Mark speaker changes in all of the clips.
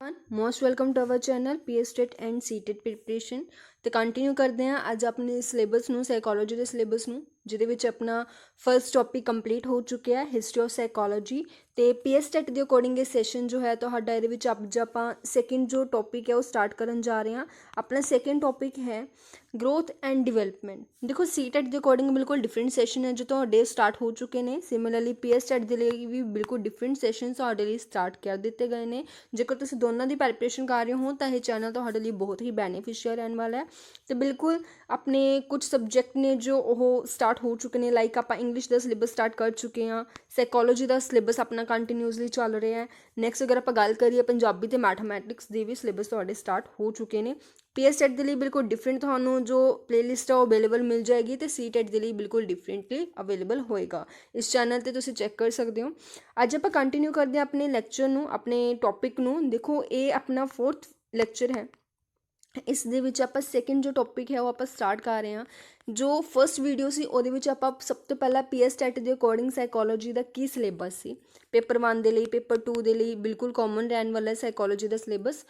Speaker 1: Most welcome to our channel PSTET and CTET preparation. तो continue करते हैं अज अपने सिलेबस ਨੂੰ ਸਾਈਕੋਲੋਜੀ ਦੇ ਸਿਲੇਬਸ ਨੂੰ, ਜਿਹਦੇ ਵਿੱਚ ਆਪਣਾ ਫਰਸਟ ਟੌਪਿਕ ਕੰਪਲੀਟ ਹੋ ਚੁੱਕਿਆ ਹੈ ਹਿਸਟਰੀ ਆਫ ਸਾਈਕੋਲੋਜੀ। ਤੇ ਪੀਐਸ ਟੈਟ ਦੇ ਅਕੋਰਡਿੰਗ ਇਹ ਸੈਸ਼ਨ ਜੋ ਹੈ ਤੁਹਾਡਾ ਇਹਦੇ ਵਿੱਚ ਅੱਜ ਆਪਾਂ ਸੈਕਿੰਡ ਜੋ ਟੌਪਿਕ ਹੈ ਉਹ ਸਟਾਰਟ ਕਰਨ ਜਾ ਰਹੇ ਹਾਂ। ਆਪਣਾ ਸੈਕਿੰਡ ਟੌਪਿਕ ਹੈ ग्रोथ एंड डिवेलपमेंट। देखो सी टैट के अकॉर्डिंग बिल्कुल डिफरेंट सैशन है जो ਤੁਹਾਡੇ स्टार्ट हो चुके हैं। सिमिलरली पी एस टैट के लिए भी बिल्कुल डिफरेंट सैशन ਤੁਹਾਡੇ ਲਈ स्टार्ट कर दिए गए हैं। जेकर तुम दोनों की प्रैपरेशन कर रहे हो तो यह चैनल ਤੁਹਾਡੇ ਲਈ बहुत ही बेनीफिशियल रहने वाला है। तो बिल्कुल अपने कुछ सबजैक्ट ने जो वो स्टार्ट हो चुके हैं, लाइक आप इंग्लिश का सिलेबस स्टार्ट कर चुके हैं, साइकोलॉजी का सिलेबस अपना कंटिन्यूसली चल रहा है। नैक्सट अगर आप गल करिए पंजाबी तो मैथमैटिक्स के भी सिलेबस ਤੁਹਾਡੇ स्टार्ट हो चुके हैं। पी एस टैट के लिए बिल्कुल डिफरेंट थानू जो प्लेलिस्ट है वो अवेलेबल मिल जाएगी, तो सी टैट के लिए बिल्कुल डिफरेंटली अवेलेबल होएगा। इस चैनल पर तुम चैक कर सकते हो। अज आप कंटिन्यू करते हैं अपने लैक्चर नू, अपने टॉपिक नू। देखो ये अपना 4th लैक्चर है। इस दे विच आपां सैकेंड जो टॉपिक है वो आप स्टार्ट कर रहे हैं। जो फर्स्ट वीडियो सी उहदे विच आपां सब तो पहला पी एस टैट के अकॉर्डिंग साइकोलॉजी का की सिलेबस सी, पेपर 1 के लिए पेपर 2 के लिए बिल्कुल कॉमन रहने वाला साइकोलॉजी का सिलेबस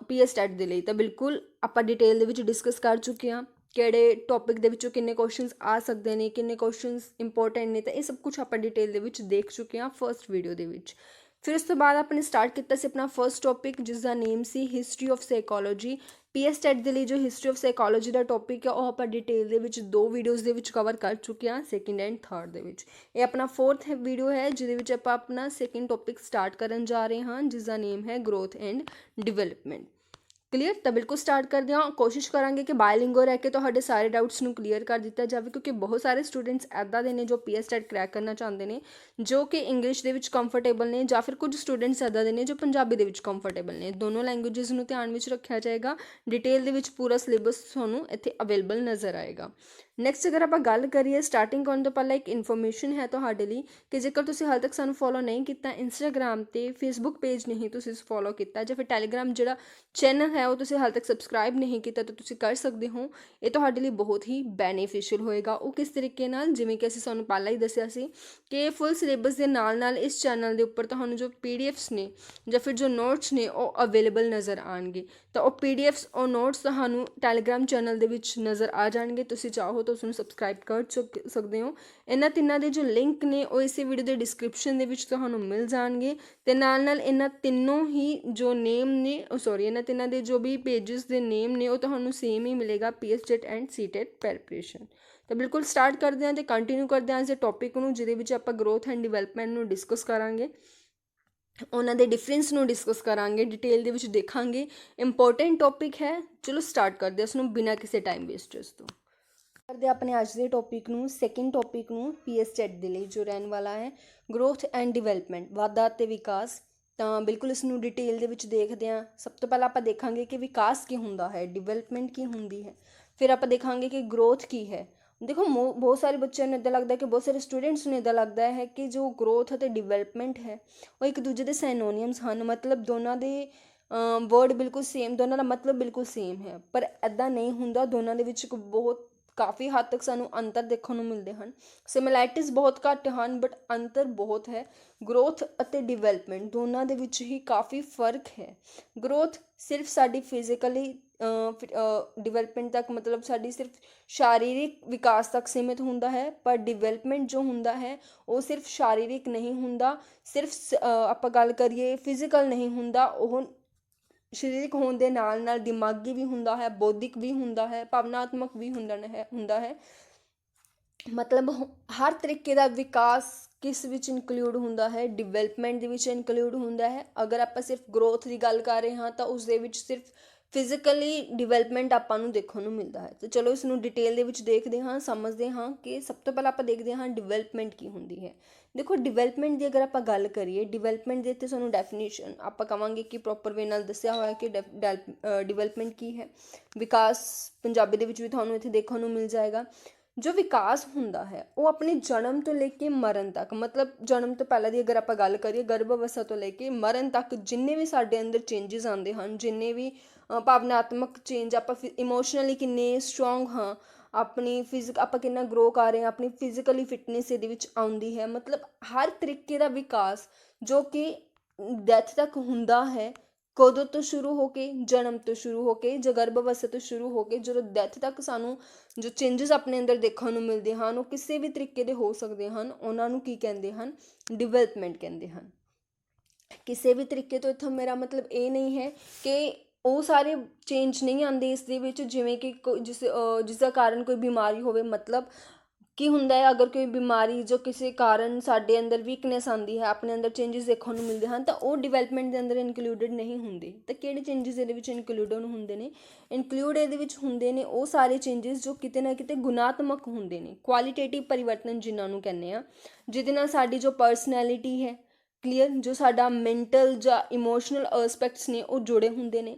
Speaker 1: पी एस टैट के लिए तो बिल्कुल आपां डिटेल दे विच डिस्कस कर चुके हैं। किहड़े टॉपिक दे विचों किन्ने क्वेश्चनस आ सकते हैं, किन्ने क्वेश्चनस इंपोर्टेंट ने, तो ये सब कुछ आपां डिटेल दे विच देख चुके हैं फर्स्ट वीडियो दे विच। फिर उस तो बाद आपने स्टार्ट किया अपना फर्स्ट टॉपिक जिसका नेम सी history of psychology. PSTET के लिए जो हिस्ट्री ऑफ साइकोलॉजी का टॉपिक है वह आप डिटेल के विच 2 वीडियोज़ के विच कवर कर चुके हैं, सैकेंड एंड थर्ड के विच। ये अपना 4th वीडियो है जिहदे आप अपना सैकेंड टॉपिक स्टार्ट करन जा रहे हैं जिसका नेम है ग्रोथ एंड डिवेलपमेंट। क्लीयर? तो बिल्कुल स्टार्ट करते हैं। कोशिश करांगे कि बायलिंगुअल रह के तुहाडे सारे डाउट्स नूं क्लीयर कर दिता जाए, क्योंकि बहुत सारे स्टूडेंट्स ऐदा दे ने जो पी एस टैट क्रैक करना चाहते हैं जो कि इंग्लिश दे विच कंफर्टेबल ने, या फिर कुछ स्टूडेंट्स ऐदा दे ने जो पंजाबी दे विच कंफर्टेबल ने। दोनों लैंगुएजेस नूं ध्यान विच रखा जाएगा। डिटेल दे विच पूरा सिलेबस तुहानूं इत्थे अवेलेबल नज़र आएगा। नैक्सट अगर आप गल करिए स्टार्टिंग करने तो पहले एक इन्फॉर्मेशन है तुहाडे लई कि जेकर तुसीं हाल तक सानूं फॉलो नहीं किया, इंस्टाग्राम ते फेसबुक पेज नहीं तुसीं फॉलो किया, या फिर टैलीग्राम जिहड़ा चैनल है वो तुसीं हाल तक सबसक्राइब नहीं किया तो तुसीं कर सकते हो। ये तुहाडे लई बहुत ही बेनीफिशियल होएगा। वो किस तरीके नाल, जिवें कि असीं तुहानूं पहला ही दस्सिया सी कि फुल सिलेबस के नाल नाल इस चैनल के उपर तुहानूं जो पीडीएफ्स ने या फिर जो नोट्स ने वो अवेलेबल नज़र आएंगे। तो वो पीडीएफ्स और नोट्स तुहानूं टैलीग्राम चैनल के विच नज़र आ जाएंगे। तुसीं चाहो तो उसनूं सबसक्राइब कर सकते हो। इन्हां तिन्नां दे जो लिंक ने वो इस वीडियो के डिस्क्रिप्शन के विच तुहानूं मिल जाएंगे। ते नाल नाल इन्हां तीनों ही जो नेम ने इन्हां तिन्नां दे जो भी पेजेस के नेम ने वो तुहानूं सेम ही मिलेगा PSTET and CTET preparation. तो बिल्कुल स्टार्ट करते हैं तो कंटिन्यू करते हैं इस टॉपिक नूं, जिहदे विच आपां ग्रोथ एंड डिवेलपमेंट नूं डिस्कस करांगे, उन्हां दे डिफरेंस नूं डिस्कस करांगे, डिटेल दे विच देखांगे। इंपोर्टेंट टॉपिक है। चलो स्टार्ट करते हैं उसनूं बिना किसी टाइम वेस्टेज तो। करते अपने अज के टॉपिक नूं, सैकेंड टॉपिक नूं पी एस टैट दे लई जो रहने वाला है ग्रोथ एंड डिवेलपमेंट, वाधा ते विकास। तो बिल्कुल इसनूं डिटेल दे विच देखते हैं। सब तो पहला आपां देखांगे कि विकास की हुंदा है, डिवेलपमेंट की हुंदी है। फिर आपां देखांगे कि ग्रोथ की है। देखो बहुत सारे बच्चों ने इदां लगता है कि बहुत सारे स्टूडेंट्स ने इदां लगता है कि जो ग्रोथ ते डिवेलपमेंट है वो एक दूजे के सैनोनियम्स हैं, मतलब दोनों के वर्ड बिल्कुल सेम, दोनों का मतलब बिल्कुल सेम है, पर इदां नहीं हुंदा। दोनों के विच बहुत काफ़ी हद तक सानू अंतर देखने को मिलते हैं। सिमिलैरिटीज़ बहुत घट हैं बट अंतर बहुत है। ग्रोथ और डिवेलपमेंट दोनों के विच ही काफ़ी फर्क है। ग्रोथ सिर्फ साड़ी फिजिकली डिवेलपमेंट तक, मतलब साड़ी सिर्फ शारीरिक विकास तक सीमित होंदा है, पर डिवेलपमेंट जो होंदा है वो सिर्फ शारीरिक नहीं होंदा, सिर्फ आप गल करिए फिजिकल नहीं होंदा, वो सरीरक होने के नाल नाल दिमागी भी हुंदा है, बौद्धिक भी हुंदा है, भावनात्मक भी हुंदा है। मतलब हर तरीके का विकास किस विच इनकलूड हुंदा है, डिवेलपमेंट दे विच इनकलूड हुंदा है। अगर आप सिर्फ ग्रोथ की गल कर रहे हैं तो उस दे विच सिर्फ फिजिकली डिवेलपमेंट आपां नूं देखने को मिलता है। तो चलो इसनूं डिटेल दे विच देखते हाँ, समझते हाँ कि सब तो पहला आपां देखते हाँ डिवेलपमेंट की हुंदी है। देखो डिवेलपमेंट की अगर आप गल करिए, डिवेलपमेंट के सानूं डेफिनेशन आप कहांगे कि प्रॉपर वे नाल दस्सिया होया कि डिवेलपमेंट की है। विकास पंजाबी दे विच भी तुहानूं इत्थे देखने को मिल जाएगा। जो विकास हुंदा है वो अपने जन्म तो लेके मरण तक, मतलब जन्म तो पहले की अगर आप गल करिए गर्भ अवस्था तो लेके मरण तक जिन्ने भी साडे अंदर चेंजिज आते हैं, जिन्ने भी भावनात्मक चेंज, आप इमोशनली किन्ने स्ट्रोंग हाँ, अपनी आप कितना ग्रो कर रहे हैं, अपनी फिजिकली फिटनेस ये आउंदी है। मतलब हर तरीके का विकास जो कि डैथ तक हुंदा है ਕਦੋਂ ਤੋਂ ਸ਼ੁਰੂ ਹੋ ਕੇ, ਜਨਮ ਤੋਂ ਸ਼ੁਰੂ ਹੋ ਕੇ ਜਾਂ ਗਰਭ ਅਵਸਥਾ ਤੋਂ ਸ਼ੁਰੂ ਹੋ ਕੇ ਜਦੋਂ ਡੈਥ ਤੱਕ ਸਾਨੂੰ ਜੋ ਚੇਂਜਸ ਆਪਣੇ ਅੰਦਰ ਦੇਖਣ ਨੂੰ ਮਿਲਦੇ ਹਨ ਉਹ ਕਿਸੇ ਵੀ ਤਰੀਕੇ ਦੇ ਹੋ ਸਕਦੇ ਹਨ। ਉਹਨਾਂ ਨੂੰ ਕੀ ਕਹਿੰਦੇ ਹਨ? ਡਿਵੈਲਪਮੈਂਟ ਕਹਿੰਦੇ ਹਨ। ਕਿਸੇ ਵੀ ਤਰੀਕੇ ਤੋਂ ਇੱਥੋਂ ਮੇਰਾ ਮਤਲਬ ਇਹ ਨਹੀਂ ਹੈ ਕਿ ਉਹ ਸਾਰੇ ਚੇਂਜ ਨਹੀਂ ਆਉਂਦੇ ਇਸ ਦੇ ਵਿੱਚ, ਜਿਵੇਂ ਕਿ ਜਿਸ ਦਾ ਕਾਰਨ ਕੋਈ ਬਿਮਾਰੀ ਹੋਵੇ। ਮਤਲਬ ਕੀ ਹੁੰਦਾ ਹੈ, ਅਗਰ ਕੋਈ ਬਿਮਾਰੀ ਜੋ ਕਿਸੇ ਕਾਰਨ ਸਾਡੇ ਅੰਦਰ ਵੀਕਨੈਸ ਆਉਂਦੀ ਹੈ, ਆਪਣੇ ਅੰਦਰ ਚੇਂਜਸ ਦੇਖਣ ਨੂੰ ਮਿਲਦੇ ਹਨ, ਤਾਂ ਉਹ ਡਿਵੈਲਪਮੈਂਟ ਦੇ ਅੰਦਰ ਇਨਕਲੂਡਡ ਨਹੀਂ ਹੁੰਦੇ। ਤਾਂ ਕਿਹੜੇ ਚੇਂਜਸ ਇਹਦੇ ਵਿੱਚ ਇਨਕਲੂਡਡ ਹੁੰਦੇ ਨੇ? ਇਨਕਲੂਡ ਇਹਦੇ ਵਿੱਚ ਹੁੰਦੇ ਨੇ ਉਹ ਸਾਰੇ ਚੇਂਜਸ ਜੋ ਕਿਤੇ ਨਾ ਕਿਤੇ ਗੁਣਾਤਮਕ ਹੁੰਦੇ ਨੇ, ਕੁਆਲੀਟੇਟਿਵ ਪਰਿਵਰਤਨ ਜਿਨ੍ਹਾਂ ਨੂੰ ਕਹਿੰਦੇ ਆ, ਜਿਹਦੇ ਨਾਲ ਸਾਡੀ ਜੋ ਪਰਸਨੈਲਿਟੀ ਹੈ ਕਲੀਅਰ, ਜੋ ਸਾਡਾ ਮੈਂਟਲ ਜਾਂ ਇਮੋਸ਼ਨਲ ਐਸਪੈਕਟਸ ਨੇ ਉਹ ਜੁੜੇ ਹੁੰਦੇ ਨੇ।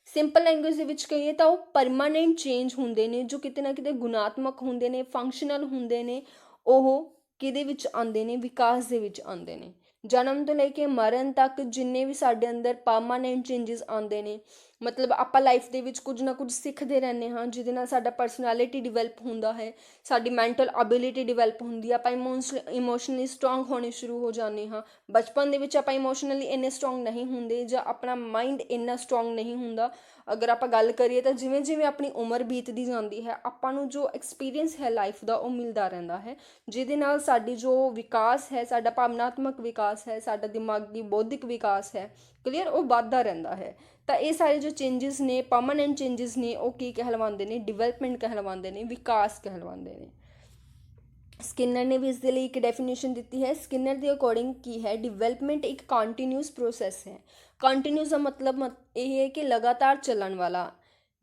Speaker 1: ਸਿੰਪਲ ਲੈਂਗੁਏਜ ਦੇ ਵਿੱਚ ਕਹੀਏ ਤਾਂ ਉਹ ਪਰਮਾਨੈਂਟ ਚੇਂਜ ਹੁੰਦੇ ਨੇ ਜੋ ਕਿਤੇ ਨਾ ਕਿਤੇ ਗੁਣਾਤਮਕ ਹੁੰਦੇ ਨੇ, ਫੰਕਸ਼ਨਲ ਹੁੰਦੇ ਨੇ। ਉਹ ਕਿਹਦੇ ਵਿੱਚ ਆਉਂਦੇ ਨੇ? ਵਿਕਾਸ ਦੇ ਵਿੱਚ ਆਉਂਦੇ ਨੇ। ਜਨਮ ਤੋਂ ਲੈ ਕੇ ਮਰਨ ਤੱਕ ਜਿੰਨੇ ਵੀ ਸਾਡੇ ਅੰਦਰ ਪਰਮਾਨੈਂਟ ਚੇਂਜਸ ਆਉਂਦੇ ਨੇ, ਮਤਲਬ ਆਪਾਂ ਲਾਈਫ ਦੇ ਵਿੱਚ ਕੁਝ ਨਾ ਕੁਝ ਸਿੱਖਦੇ ਰਹਿੰਦੇ ਹਾਂ ਜਿਹਦੇ ਨਾਲ ਸਾਡਾ ਪਰਸਨੈਲਿਟੀ ਡਿਵੈਲਪ ਹੁੰਦਾ ਹੈ, ਸਾਡੀ ਮੈਂਟਲ ਐਬਿਲਿਟੀ ਡਿਵੈਲਪ ਹੁੰਦੀ ਹੈ, ਆਪਾਂ ਇਮੋਸ਼ਨਲੀ ਸਟਰੋਂਗ ਹੋਣੇ ਸ਼ੁਰੂ ਹੋ ਜਾਂਦੇ ਹਾਂ। ਬਚਪਨ ਦੇ ਵਿੱਚ ਆਪਾਂ ਇਮੋਸ਼ਨਲੀ ਇੰਨੇ ਸਟਰੋਂਗ ਨਹੀਂ ਹੁੰਦੇ ਜਾਂ ਆਪਣਾ ਮਾਈਂਡ ਇੰਨਾ ਸਟਰੋਂਗ ਨਹੀਂ ਹੁੰਦਾ। ਅਗਰ ਆਪਾਂ ਗੱਲ ਕਰੀਏ ਤਾਂ ਜਿਵੇਂ ਜਿਵੇਂ ਆਪਣੀ ਉਮਰ ਬੀਤਦੀ ਜਾਂਦੀ ਹੈ ਆਪਾਂ ਨੂੰ ਜੋ ਐਕਸਪੀਰੀਅੰਸ ਹੈ ਲਾਈਫ ਦਾ ਉਹ ਮਿਲਦਾ ਰਹਿੰਦਾ ਹੈ, ਜਿਹਦੇ ਨਾਲ ਸਾਡੀ ਜੋ ਵਿਕਾਸ ਹੈ, ਸਾਡਾ ਭਾਵਨਾਤਮਕ ਵਿਕਾਸ ਹੈ, ਸਾਡਾ ਦਿਮਾਗੀ ਬੌਧਿਕ ਵਿਕਾਸ ਹੈ ਕਲੀਅਰ, ਉਹ ਵੱਧਦਾ ਰਹਿੰਦਾ ਹੈ। ਤਾਂ ਇਹ ਸਾਰੇ ਜੋ ਚੇਂਜਸ ਨੇ, ਪਰਮਾਨੈਂਟ ਚੇਂਜਸ ਨੇ, ਉਹ ਕੀ ਕਹਿਲਵਾਉਂਦੇ ਨੇ? ਡਿਵੈਲਪਮੈਂਟ ਕਹਿਲਵਾਉਂਦੇ ਨੇ, ਵਿਕਾਸ ਕਹਿਲਵਾਉਂਦੇ ਨੇ। ਸਕਿਨਰ ਨੇ ਵੀ ਇਸ ਦੇ ਲਈ ਇੱਕ ਡੈਫੀਨੇਸ਼ਨ ਦਿੱਤੀ ਹੈ। ਸਕਿਨਰ ਦੇ ਅਕੋਰਡਿੰਗ ਕੀ ਹੈ? ਡਿਵੈਲਪਮੈਂਟ ਇੱਕ ਕੰਟੀਨਿਊਸ ਪ੍ਰੋਸੈਸ ਹੈ। ਕੰਟੀਨਿਊਸ ਦਾ ਮਤਲਬ ਇਹ ਹੈ ਕਿ ਲਗਾਤਾਰ ਚੱਲਣ ਵਾਲਾ।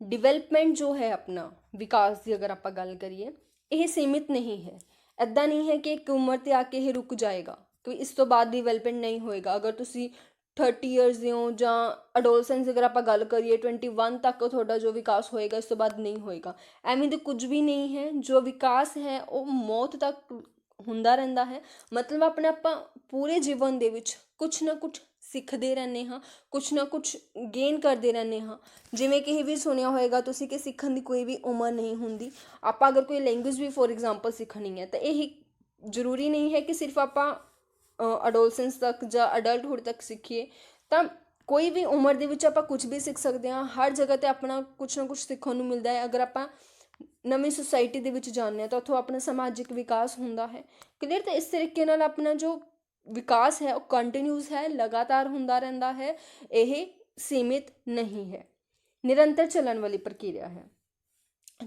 Speaker 1: ਡਿਵੈਲਪਮੈਂਟ ਜੋ ਹੈ ਆਪਣਾ ਵਿਕਾਸ ਦੀ ਅਗਰ ਆਪਾਂ ਗੱਲ ਕਰੀਏ, ਇਹ ਸੀਮਿਤ ਨਹੀਂ ਹੈ। ਇੱਦਾਂ ਨਹੀਂ ਹੈ ਕਿ ਇੱਕ ਉਮਰ 'ਤੇ ਆ ਕੇ ਇਹ ਰੁਕ ਜਾਏਗਾ ਕਿ ਇਸ ਤੋਂ ਬਾਅਦ ਡਿਵੈਲਪਮੈਂਟ ਨਹੀਂ ਹੋਏਗਾ। ਅਗਰ ਤੁਸੀਂ 30 ਈਅਰਸ ਦੇ ਹੋ ਜਾਂ ਅਡੋਲਸੈਂਸ ਅਗਰ ਆਪਾਂ ਗੱਲ ਕਰੀਏ 21 ਤੱਕ ਤੁਹਾਡਾ ਜੋ ਵਿਕਾਸ ਹੋਏਗਾ, ਇਸ ਤੋਂ ਬਾਅਦ ਨਹੀਂ ਹੋਏਗਾ। ਐਵੇਂ ਦੇ ਕੁਝ ਵੀ ਨਹੀਂ ਹੈ। ਜੋ ਵਿਕਾਸ ਹੈ ਉਹ ਮੌਤ ਤੱਕ ਹੁੰਦਾ ਰਹਿੰਦਾ ਹੈ। ਮਤਲਬ ਆਪਾਂ ਪੂਰੇ ਜੀਵਨ ਦੇ ਵਿੱਚ ਕੁਛ ਨਾ ਕੁਛ ਸਿੱਖਦੇ ਰਹਿੰਦੇ ਹਾਂ, ਕੁਛ ਨਾ ਕੁਛ ਗੇਨ ਕਰਦੇ ਰਹਿੰਦੇ ਹਾਂ। ਜਿਵੇਂ ਕਿ ਇਹ ਵੀ ਸੁਣਿਆ ਹੋਏਗਾ ਤੁਸੀਂ ਕਿ ਸਿੱਖਣ ਦੀ ਕੋਈ ਵੀ ਉਮਰ ਨਹੀਂ ਹੁੰਦੀ। ਆਪਾਂ ਅਗਰ ਕੋਈ ਲੈਂਗੁਏਜ ਵੀ ਫੋਰ ਐਗਜ਼ਾਮਪਲ ਸਿੱਖਣੀ ਹੈ ਤਾਂ ਇਹ ਜ਼ਰੂਰੀ ਨਹੀਂ ਹੈ ਕਿ ਸਿਰਫ ਆਪਾਂ ਅਡੋਲਸੈਂਸ ਤੱਕ ਜਾਂ ਅਡਲਟਹੁੱਡ ਤੱਕ ਸਿੱਖੀਏ। ਤਾਂ ਕੋਈ ਵੀ ਉਮਰ ਦੇ ਵਿੱਚ ਆਪਾਂ ਕੁਝ ਵੀ ਸਿੱਖ ਸਕਦੇ ਹਾਂ। ਹਰ ਜਗ੍ਹਾ 'ਤੇ ਆਪਣਾ ਕੁਛ ਨਾ ਕੁਛ ਸਿੱਖਣ ਨੂੰ ਮਿਲਦਾ ਹੈ। ਅਗਰ ਆਪਾਂ ਨਵੀਂ ਸੁਸਾਇਟੀ ਦੇ ਵਿੱਚ ਜਾਂਦੇ ਹਾਂ ਤਾਂ ਉੱਥੋਂ ਆਪਣਾ ਸਮਾਜਿਕ ਵਿਕਾਸ ਹੁੰਦਾ ਹੈ ਕਲੀਅਰ। ਤਾਂ ਇਸ ਤਰੀਕੇ ਨਾਲ ਆਪਣਾ ਜੋ ਵਿਕਾਸ ਹੈ ਉਹ ਕੰਟੀਨਿਊਸ ਹੈ, ਲਗਾਤਾਰ ਹੁੰਦਾ ਰਹਿੰਦਾ ਹੈ। ਇਹ ਸੀਮਿਤ ਨਹੀਂ ਹੈ, ਨਿਰੰਤਰ ਚੱਲਣ ਵਾਲੀ ਪ੍ਰਕਿਰਿਆ ਹੈ।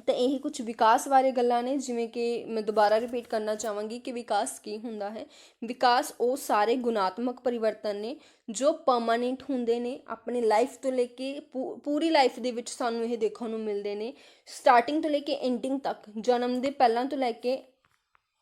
Speaker 1: ਤਾਂ ਇਹੀ ਕੁਝ ਵਿਕਾਸ ਬਾਰੇ ਗੱਲਾਂ ਨੇ। ਜਿਵੇਂ ਕਿ ਮੈਂ ਦੁਬਾਰਾ ਰਿਪੀਟ ਕਰਨਾ ਚਾਹਾਂਗੀ ਕਿ ਵਿਕਾਸ ਕੀ ਹੁੰਦਾ ਹੈ। ਵਿਕਾਸ ਉਹ ਸਾਰੇ ਗੁਣਾਤਮਕ ਪਰਿਵਰਤਨ ਨੇ ਜੋ ਪਰਮਾਨੈਂਟ ਹੁੰਦੇ ਨੇ, ਆਪਣੀ ਲਾਈਫ ਤੋਂ ਲੈ ਕੇ ਪੂਰੀ ਲਾਈਫ ਦੇ ਵਿੱਚ ਸਾਨੂੰ ਇਹ ਦੇਖਣ ਨੂੰ ਮਿਲਦੇ ਨੇ। ਸਟਾਰਟਿੰਗ ਤੋਂ ਲੈ ਕੇ ਐਂਡਿੰਗ ਤੱਕ, ਜਨਮ ਦੇ ਪਹਿਲਾਂ ਤੋਂ ਲੈ ਕੇ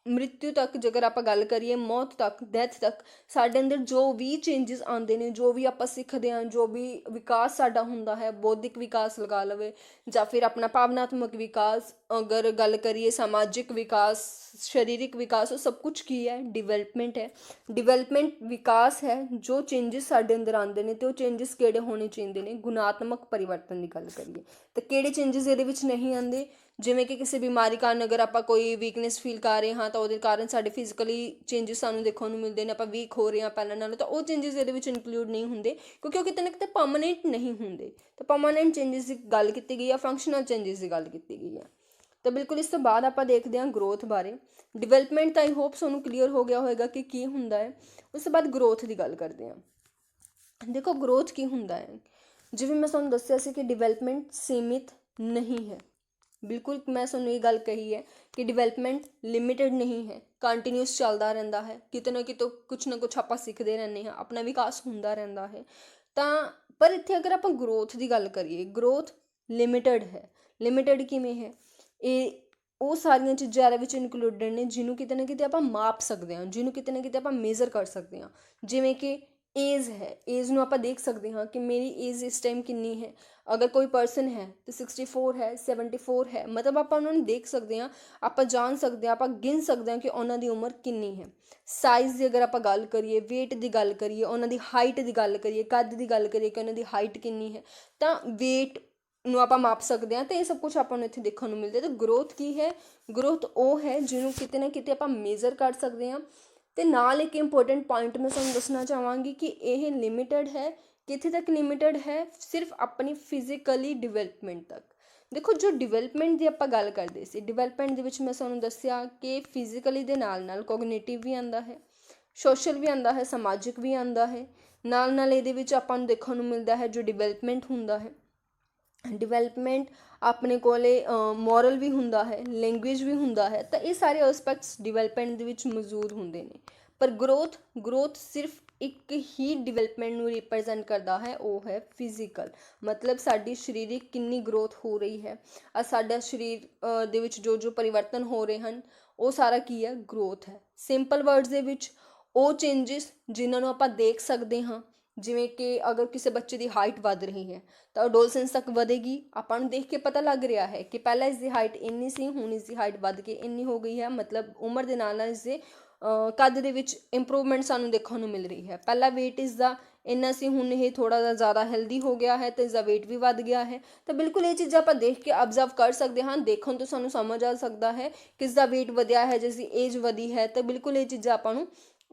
Speaker 1: ਮ੍ਰਿਤਿੂ ਤੱਕ, ਜੇਕਰ ਆਪਾਂ ਗੱਲ ਕਰੀਏ ਮੌਤ ਤੱਕ, ਡੈਥ ਤੱਕ, ਸਾਡੇ ਅੰਦਰ ਜੋ ਵੀ ਚੇਂਜਸ ਆਉਂਦੇ ਨੇ, ਜੋ ਵੀ ਆਪਾਂ ਸਿੱਖਦੇ ਹਾਂ, ਜੋ ਵੀ ਵਿਕਾਸ ਸਾਡਾ ਹੁੰਦਾ ਹੈ, ਬੌਧਿਕ ਵਿਕਾਸ ਲਗਾ ਲਵੇ ਜਾਂ ਫਿਰ ਆਪਣਾ ਭਾਵਨਾਤਮਕ ਵਿਕਾਸ, ਅਗਰ ਗੱਲ ਕਰੀਏ ਸਮਾਜਿਕ ਵਿਕਾਸ, ਸਰੀਰਕ ਵਿਕਾਸ, ਉਹ ਸਭ ਕੁਝ ਕੀ ਹੈ? ਡਿਵੈਲਪਮੈਂਟ ਹੈ। ਡਿਵੈਲਪਮੈਂਟ ਵਿਕਾਸ ਹੈ। ਜੋ ਚੇਂਜਸ ਸਾਡੇ ਅੰਦਰ ਆਉਂਦੇ ਨੇ ਅਤੇ ਉਹ ਚੇਂਜਸ ਕਿਹੜੇ ਹੋਣੇ ਚਾਹੀਦੇ ਨੇ? ਗੁਣਾਤਮਕ ਪਰਿਵਰਤਨ ਦੀ ਗੱਲ ਕਰੀਏ ਤਾਂ ਕਿਹੜੇ ਚੇਂਜਸ ਇਹਦੇ ਵਿੱਚ ਨਹੀਂ ਆਉਂਦੇ? ਜਿਵੇਂ ਕਿ ਕਿਸੇ ਬਿਮਾਰੀ ਕਾਰਨ ਅਗਰ ਆਪਾਂ ਕੋਈ ਵੀਕਨੈਸ ਫੀਲ ਕਰ ਰਹੇ ਹਾਂ ਤਾਂ ਉਹਦੇ ਕਾਰਨ ਸਾਡੇ ਫਿਜ਼ੀਕਲੀ ਚੇਂਜਸ ਸਾਨੂੰ ਦੇਖਣ ਨੂੰ ਮਿਲਦੇ ਨੇ, ਆਪਾਂ ਵੀਕ ਹੋ ਰਹੇ ਹਾਂ ਪਹਿਲਾਂ ਨਾਲੋਂ, ਤਾਂ ਉਹ ਚੇਂਜਸ ਇਹਦੇ ਵਿੱਚ ਇਨਕਲੂਡ ਨਹੀਂ ਹੁੰਦੇ ਕਿਉਂਕਿ ਉਹ ਕਿਤੇ ਨਾ ਕਿਤੇ ਪਰਮਾਨੈਂਟ ਨਹੀਂ ਹੁੰਦੇ। ਤਾਂ ਪਰਮਾਨੈਂਟ ਚੇਂਜਸ ਦੀ ਗੱਲ ਕੀਤੀ ਗਈ ਹੈ, ਫੰਕਸ਼ਨਲ ਚੇਂਜਸ ਦੀ ਗੱਲ ਕੀਤੀ ਗਈ ਹੈ। ਤਾਂ ਬਿਲਕੁਲ ਇਸ ਤੋਂ ਬਾਅਦ ਆਪਾਂ ਦੇਖਦੇ ਹਾਂ ਗਰੋਥ ਬਾਰੇ। ਡਿਵੈਲਪਮੈਂਟ ਤਾਂ ਆਈ ਹੋਪ ਤੁਹਾਨੂੰ ਕਲੀਅਰ ਹੋ ਗਿਆ ਹੋਏਗਾ ਕਿ ਕੀ ਹੁੰਦਾ ਹੈ। ਉਸ ਤੋਂ ਬਾਅਦ ਗਰੋਥ ਦੀ ਗੱਲ ਕਰਦੇ ਹਾਂ। ਦੇਖੋ ਗਰੋਥ ਕੀ ਹੁੰਦਾ ਹੈ। ਜਿਵੇਂ ਮੈਂ ਤੁਹਾਨੂੰ ਦੱਸਿਆ ਸੀ ਕਿ ਡਿਵੈਲਪਮੈਂਟ ਸੀਮਿਤ ਨਹੀਂ ਹੈ। ਬਿਲਕੁਲ ਮੈਂ ਤੁਹਾਨੂੰ ਇਹ ਗੱਲ ਕਹੀ ਹੈ ਕਿ ਡਿਵੈਲਪਮੈਂਟ ਲਿਮਿਟਡ ਨਹੀਂ ਹੈ, ਕੰਟੀਨਿਊਸ ਚੱਲਦਾ ਰਹਿੰਦਾ ਹੈ। ਕਿਤੇ ਨਾ ਕਿਤੇ ਕੁਛ ਨਾ ਕੁਛ ਆਪਾਂ ਸਿੱਖਦੇ ਰਹਿੰਦੇ ਹਾਂ, ਆਪਣਾ ਵਿਕਾਸ ਹੁੰਦਾ ਰਹਿੰਦਾ ਹੈ। ਤਾਂ ਪਰ ਇੱਥੇ ਅਗਰ ਆਪਾਂ ਗਰੋਥ ਦੀ ਗੱਲ ਕਰੀਏ, ਗਰੋਥ ਲਿਮਿਟਡ ਹੈ। ਲਿਮਿਟਡ ਕਿਵੇਂ ਹੈ? ਇਹ ਉਹ ਸਾਰੀਆਂ ਚੀਜ਼ਾਂ ਇਹਦੇ ਵਿੱਚ ਇਨਕਲੂਡਡ ਨੇ ਜਿਹਨੂੰ ਕਿਤੇ ਨਾ ਕਿਤੇ ਆਪਾਂ ਮਾਪ ਸਕਦੇ ਹਾਂ, ਜਿਹਨੂੰ ਕਿਤੇ ਨਾ ਕਿਤੇ ਆਪਾਂ ਮੇਜ਼ਰ ਕਰ ਸਕਦੇ ਹਾਂ। ਜਿਵੇਂ ਕਿ ਏਜ ਹੈ, ਏਜ ਨੂੰ ਆਪਾਂ ਦੇਖ ਸਕਦੇ ਹਾਂ ਕਿ ਮੇਰੀ ਏਜ ਇਸ ਟਾਈਮ ਕਿੰਨੀ ਹੈ। ਅਗਰ ਕੋਈ ਪਰਸਨ ਹੈ ਤਾਂ 64 ਹੈ, 74 ਹੈ, ਮਤਲਬ ਆਪਾਂ ਉਹਨਾਂ ਨੂੰ ਦੇਖ ਸਕਦੇ ਹਾਂ, ਆਪਾਂ ਜਾਣ ਸਕਦੇ ਹਾਂ, ਆਪਾਂ ਗਿਣ ਸਕਦੇ ਹਾਂ ਕਿ ਉਹਨਾਂ ਦੀ ਉਮਰ ਕਿੰਨੀ ਹੈ। ਸਾਈਜ਼ ਦੀ ਅਗਰ ਆਪਾਂ ਗੱਲ ਕਰੀਏ, ਵੇਟ ਦੀ ਗੱਲ ਕਰੀਏ, ਉਹਨਾਂ ਦੀ ਹਾਈਟ ਦੀ ਗੱਲ ਕਰੀਏ, ਕੱਦ ਦੀ ਗੱਲ ਕਰੀਏ ਕਿ ਉਹਨਾਂ ਦੀ ਹਾਈਟ ਕਿੰਨੀ ਹੈ, ਤਾਂ ਵੇਟ ਨੂੰ ਆਪਾਂ ਮਾਪ ਸਕਦੇ ਹਾਂ। ਤਾਂ ਇਹ ਸਭ ਕੁਝ ਆਪਾਂ ਨੂੰ ਇੱਥੇ ਦੇਖਣ ਨੂੰ ਮਿਲਦਾ। ਤਾਂ ਗਰੋਥ ਕੀ ਹੈ? ਗਰੋਥ ਉਹ ਹੈ ਜਿਹਨੂੰ ਕਿਤੇ ਨਾ ਕਿਤੇ ਆਪਾਂ ਮੇਜ਼ਰ ਕਰ ਸਕਦੇ ਹਾਂ। ਅਤੇ ਨਾਲ ਇੱਕ ਇੰਪੋਰਟੈਂਟ ਪੁਆਇੰਟ ਮੈਂ ਤੁਹਾਨੂੰ ਦੱਸਣਾ ਚਾਹਾਂਗੀ ਕਿ ਇਹ ਲਿਮਿਟਡ ਹੈ, ਕਿੱਥੇ ਤੱਕ ਲਿਮਿਟਡ ਹੈ? ਸਿਰਫ ਆਪਣੀ ਫਿਜ਼ੀਕਲੀ ਡਿਵੈਲਪਮੈਂਟ ਤੱਕ। ਦੇਖੋ ਜੋ ਡਿਵੈਲਪਮੈਂਟ ਦੀ ਆਪਾਂ ਗੱਲ ਕਰਦੇ ਸੀ, ਡਿਵੈਲਪਮੈਂਟ ਦੇ ਵਿੱਚ ਮੈਂ ਤੁਹਾਨੂੰ ਦੱਸਿਆ ਕਿ ਫਿਜ਼ੀਕਲੀ ਦੇ ਨਾਲ ਨਾਲ ਕੋਗਨੀਟਿਵ ਵੀ ਆਉਂਦਾ ਹੈ, ਸੋਸ਼ਲ ਵੀ ਆਉਂਦਾ ਹੈ, ਸਮਾਜਿਕ ਵੀ ਆਉਂਦਾ ਹੈ। ਨਾਲ ਨਾਲ ਇਹਦੇ ਵਿੱਚ ਆਪਾਂ ਨੂੰ ਦੇਖਣ ਨੂੰ ਮਿਲਦਾ ਹੈ ਜੋ ਡਿਵੈਲਪਮੈਂਟ ਹੁੰਦਾ ਹੈ, ਡਿਵੈਲਪਮੈਂਟ ਆਪਣੇ ਕੋਲੇ ਮੋਰਲ ਵੀ ਹੁੰਦਾ ਹੈ, ਲੈਂਗੁਏਜ ਵੀ ਹੁੰਦਾ ਹੈ। ਤਾਂ ਇਹ ਸਾਰੇ ਐਸਪੈਕਟਸ ਡਿਵੈਲਪਮੈਂਟ ਦੇ ਵਿੱਚ ਮੌਜੂਦ ਹੁੰਦੇ ਨੇ। ਪਰ ਗਰੋਥ ਸਿਰਫ ਇੱਕ ਹੀ ਡਿਵੈਲਪਮੈਂਟ ਨੂੰ ਰਿਪਰੈਜ਼ੈਂਟ ਕਰਦਾ ਹੈ, ਉਹ ਹੈ ਫਿਜ਼ੀਕਲ। ਮਤਲਬ ਸਾਡੀ ਸਰੀਰਿਕ ਕਿੰਨੀ ਗਰੋਥ ਹੋ ਰਹੀ ਹੈ, ਸਾਡਾ ਸਰੀਰ ਦੇ ਵਿੱਚ ਜੋ ਜੋ ਪਰਿਵਰਤਨ ਹੋ ਰਹੇ ਹਨ, ਉਹ ਸਾਰਾ ਕੀ ਹੈ? ਗਰੋਥ ਹੈ। ਸਿੰਪਲ ਵਰਡਸ ਦੇ ਵਿੱਚ ਉਹ ਚੇਂਜਸ ਜਿਨ੍ਹਾਂ ਨੂੰ ਆਪਾਂ ਦੇਖ ਸਕਦੇ ਹਾਂ, ਜਿਵੇਂ ਕਿ ਅਗਰ ਕਿਸੇ ਬੱਚੇ ਦੀ ਹਾਈਟ ਵੱਧ ਰਹੀ ਹੈ ਤਾਂ ਅਡੋਲਸੈਂਸ ਤੱਕ ਵਧੇਗੀ। ਆਪਾਂ ਨੂੰ ਦੇਖ ਕੇ ਪਤਾ ਲੱਗ ਰਿਹਾ ਹੈ ਕਿ ਪਹਿਲਾਂ ਇਸ ਦੀ ਹਾਈਟ ਇੰਨੀ ਸੀ, ਹੁਣ ਇਸ ਦੀ ਹਾਈਟ ਵੱਧ ਕੇ ਇੰਨੀ ਹੋ ਗਈ ਹੈ। ਮਤਲਬ ਉਮਰ ਦੇ ਨਾਲ ਨਾਲ ਇਸ ਦੇ ਕੱਦ ਦੇ ਵਿੱਚ ਇੰਪਰੂਵਮੈਂਟ ਸਾਨੂੰ ਦੇਖਣ ਨੂੰ ਮਿਲ ਰਹੀ ਹੈ। ਪਹਿਲਾਂ ਵੇਟ ਇਸ ਦਾ ਇੰਨਾ ਸੀ, ਹੁਣ ਇਹ ਥੋੜ੍ਹਾ ਜਿਹਾ ਜ਼ਿਆਦਾ ਹੈਲਦੀ ਹੋ ਗਿਆ ਹੈ, ਅਤੇ ਇਸ ਦਾ ਵੇਟ ਵੀ ਵੱਧ ਗਿਆ ਹੈ। ਤਾਂ ਬਿਲਕੁਲ ਇਹ ਚੀਜ਼ਾਂ ਆਪਾਂ ਦੇਖ ਕੇ ਅਬਜ਼ਰਵ ਕਰ ਸਕਦੇ ਹਾਂ, ਦੇਖਣ ਤੋਂ ਸਾਨੂੰ ਸਮਝ ਆ ਸਕਦਾ ਹੈ ਕਿ ਇਸ ਦਾ ਵੇਟ ਵਧਿਆ ਹੈ, ਜਿਸ ਦੀ ਏਜ ਵਧੀ ਹੈ। ਤਾਂ ਬਿਲਕੁਲ ਇਹ ਚੀਜ਼ਾਂ ਆਪਾਂ ਨੂੰ